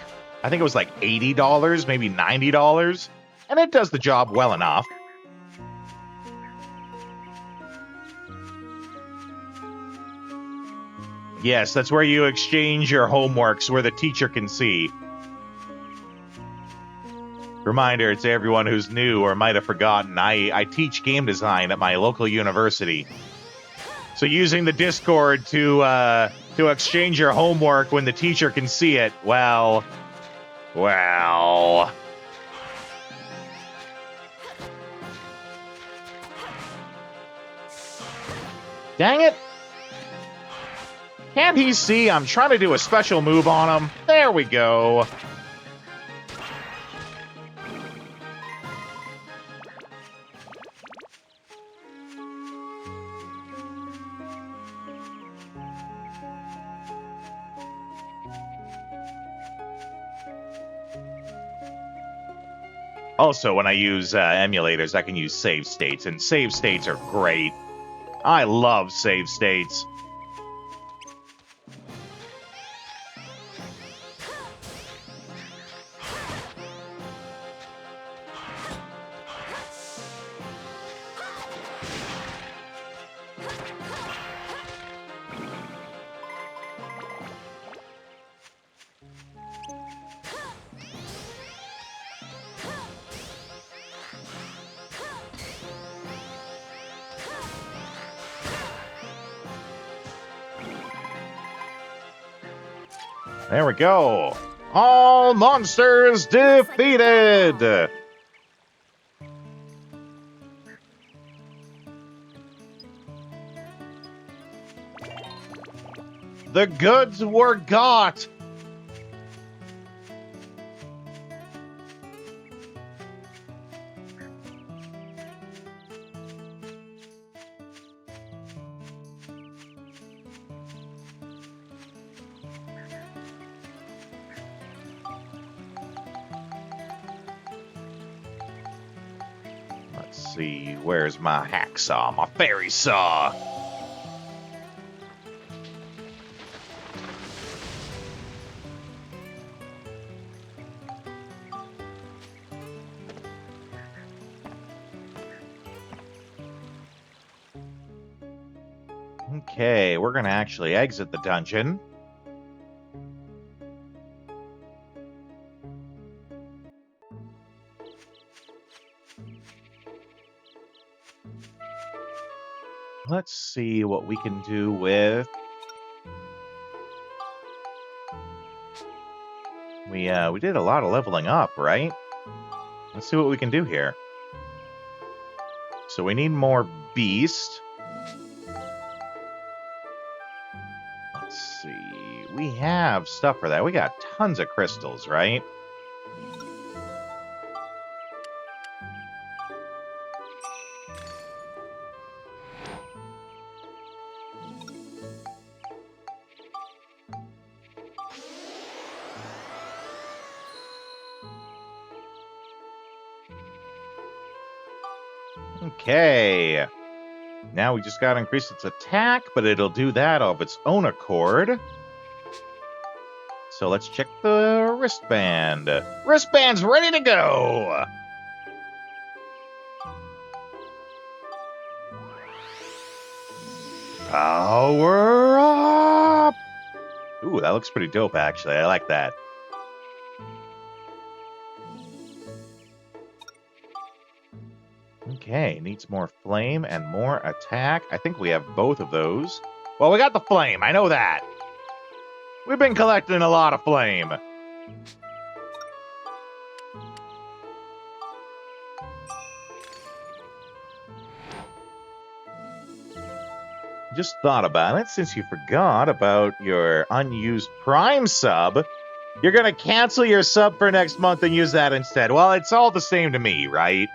I think it was like $80, maybe $90. And it does the job well enough. Yes, that's where you exchange your homeworks, where the teacher can see. Reminder to everyone who's new or might have forgotten, I teach game design at my local university. So using the Discord to exchange your homework when the teacher can see it, well... Dang it! Can't he see I'm trying to do a special move on him? There we go. Also, when I use emulators, I can use save states, and save states are great. I love save states. There we go. All monsters defeated. The goods were got. see, where's my hacksaw, my fairy saw? Okay, we're gonna actually exit the dungeon. Let's see what we can do with... We did a lot of leveling up, right? Let's see what we can do here. So we need more beast. Let's see. We have stuff for that. We got tons of crystals, right? Okay. Now we just got to increase its attack, but it'll do that of its own accord. So let's check the wristband. Wristband's ready to go! Power up! Ooh, that looks pretty dope, actually. I like that. Okay, needs more flame and more attack. I think we have both of those. Well, we got the flame. I know that. We've been collecting a lot of flame. Just thought about it. Since you forgot about your unused Prime sub, you're going to cancel your sub for next month and use that instead. Well, it's all the same to me, right?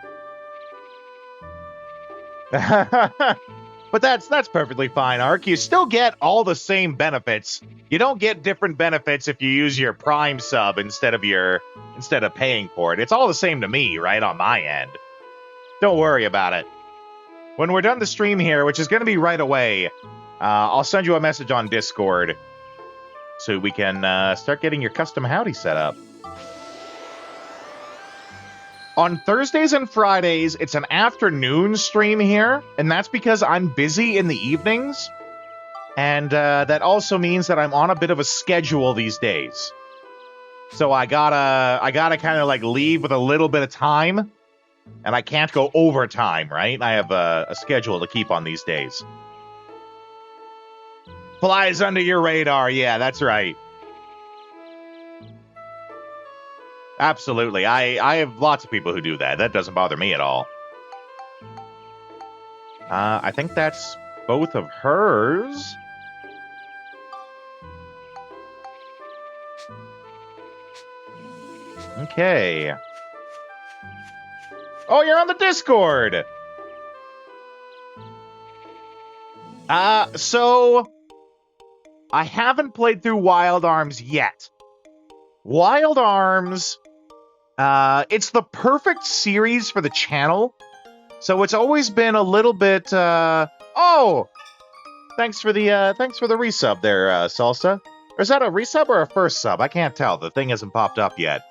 But that's perfectly fine, Ark. You still get all the same benefits. You don't get different benefits if you use your Prime sub instead of paying for it. It's all the same to me, right, on my end. Don't worry about it. When we're done the stream here, which is going to be right away, I'll send you a message on Discord so we can start getting your custom howdy set up. On Thursdays and Fridays, it's an afternoon stream here, and that's because I'm busy in the evenings. And that also means that I'm on a bit of a schedule these days. So I gotta kind of like leave with a little bit of time, and I can't go overtime, right? I have a schedule to keep on these days. Flies under your radar, yeah, that's right. Absolutely. I have lots of people who do that. That doesn't bother me at all. I think that's both of hers. Okay. Oh, you're on the Discord! So... I haven't played through Wild Arms yet. Wild Arms... it's the perfect series for the channel. So it's always been a little bit, oh! Thanks for the resub there, Salsa. Or is that a resub or a first sub? I can't tell. The thing hasn't popped up yet.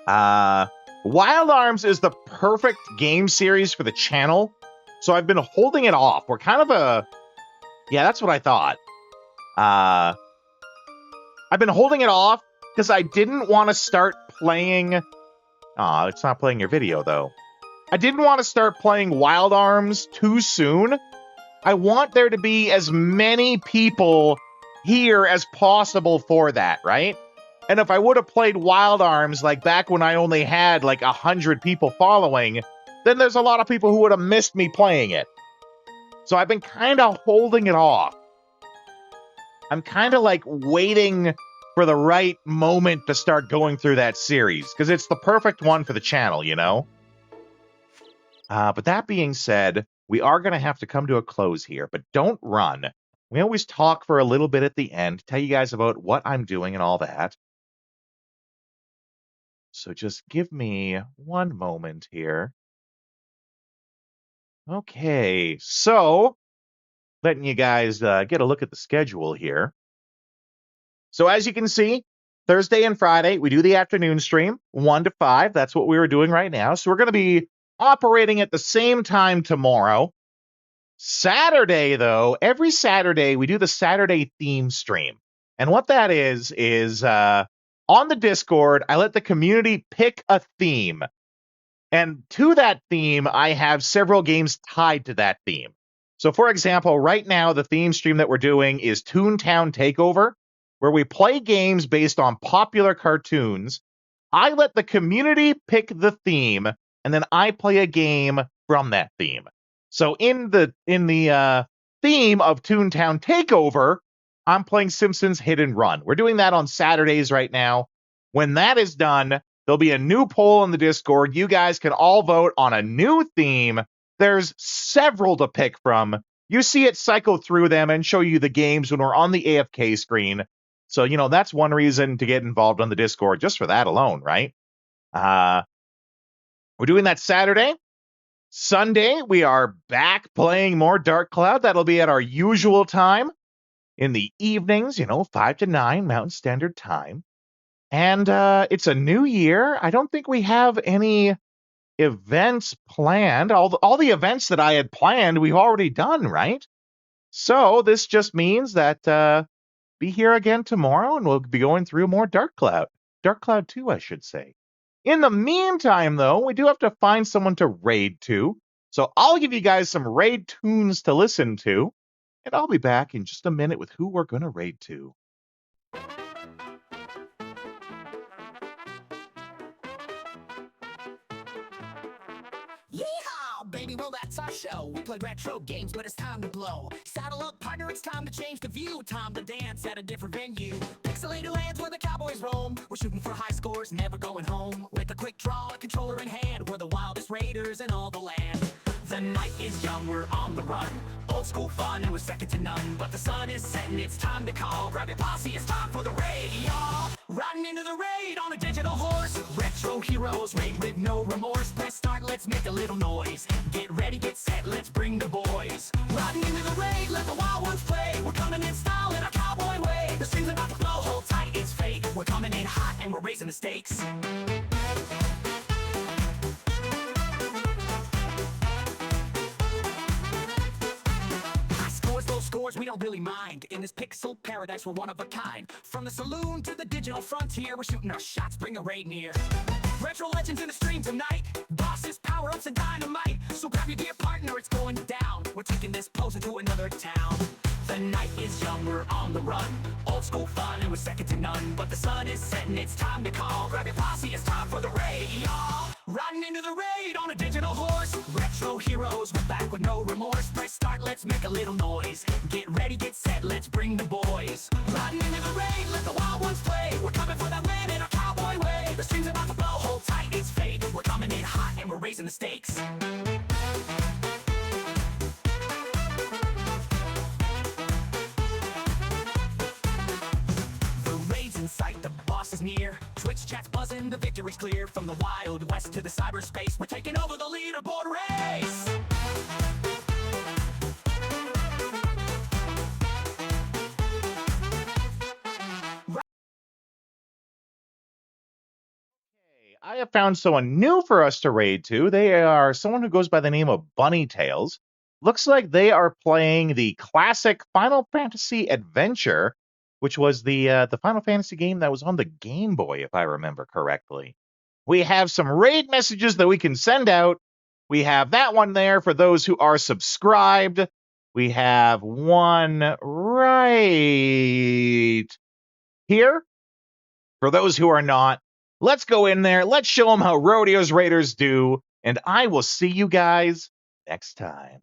Wild Arms is the perfect game series for the channel. So I've been holding it off. We're kind of a... Yeah, that's what I thought. I've been holding it off because I didn't want to start playing... Aw, it's not playing your video, though. I didn't want to start playing Wild Arms too soon. I want there to be as many people here as possible for that, right? And if I would have played Wild Arms, like, back when I only had, like, 100 people following, then there's a lot of people who would have missed me playing it. So I've been kind of holding it off. I'm kind of, like, waiting for the right moment to start going through that series, because it's the perfect one for the channel, you know? But that being said, we are going to have to come to a close here, but don't run. We always talk for a little bit at the end, tell you guys about what I'm doing and all that. So just give me one moment here. Okay, so letting you guys get a look at the schedule here. So as you can see, Thursday and Friday, we do the afternoon stream, 1 to 5. That's what we were doing right now. So we're going to be operating at the same time tomorrow. Saturday, though, every Saturday, we do the Saturday theme stream. And what that is on the Discord, I let the community pick a theme. And to that theme, I have several games tied to that theme. So, for example, right now, the theme stream that we're doing is Toontown Takeover, where we play games based on popular cartoons. I let the community pick the theme, and then I play a game from that theme. So in the theme of Toontown Takeover, I'm playing Simpsons Hit and Run. We're doing that on Saturdays right now. When that is done, there'll be a new poll in the Discord. You guys can all vote on a new theme. There's several to pick from. You see it cycle through them and show you the games when we're on the AFK screen. So, you know, that's one reason to get involved on the Discord, just for that alone, right? We're doing that Saturday. Sunday, we are back playing more Dark Cloud. That'll be at our usual time in the evenings, 5 to 9 Mountain Standard Time. And it's a new year. I don't think we have any events planned. All the events that I had planned, we've already done, right? So this just means that be here again tomorrow, and we'll be going through more Dark Cloud. Dark Cloud 2, I should say. In the meantime, though, we do have to find someone to raid to. So I'll give you guys some raid tunes to listen to, and I'll be back in just a minute with who we're going to raid to. Yeehaw, baby, well, that's our show. We play retro games, but it's time to blow. Saddle up, partner, it's time to change the view. Time to dance at a different venue. Pixelated lands where the cowboys roam. We're shooting for high scores, never going home. With a quick draw, a controller in hand, we're the wildest raiders in all the land. The night is young, we're on the run. Old school fun, and we're second to none. But the sun is setting, it's time to call. Grab your posse, it's time for the raid, y'all. Riding into the raid on a digital horse. Retro heroes, raid with no remorse. Press start, let's make a little noise. Get ready, get set, let's bring the boys. Riding into the raid, let the wild ones play. We're coming in style in our cowboy way. The stream's about to blow, hold tight, it's fake. We're coming in hot and we're raising the stakes. Scores we don't really mind. In this pixel paradise, we're one of a kind. From the saloon to the digital frontier, we're shooting our shots, bring a raid near. Retro legends in the stream tonight. Bosses, power-ups, and dynamite. So grab your dear partner, it's going down. We're taking this pose into another town. The night is young, we're on the run. Old school fun, and we're second to none. But the sun is setting, it's time to call. Grab your posse, it's time for the raid, y'all. Riding into the raid on a digital horse. Retro heroes, we're back with no remorse. Press start, let's make a little noise. Get ready, get set, let's bring the boys. Riding into the raid, let the wild ones play. We're coming for that win in our cowboy way. The stream's about to blow, hold tight, it's fate. We're coming in hot and we're raising the stakes. In sight, the boss is near. Twitch chat's buzzing, the victory's clear. From the Wild West to the cyberspace, we're taking over the leaderboard race. Okay, I have found someone new for us to raid to. They are someone who goes by the name of Bunny Tails. Looks like they are playing the classic Final Fantasy Adventure, which was the Final Fantasy game that was on the Game Boy, if I remember correctly. We have some raid messages that we can send out. We have that one there for those who are subscribed. We have one right here for those who are not. Let's go in there. Let's show them how Rodeo's Raiders do. And I will see you guys next time.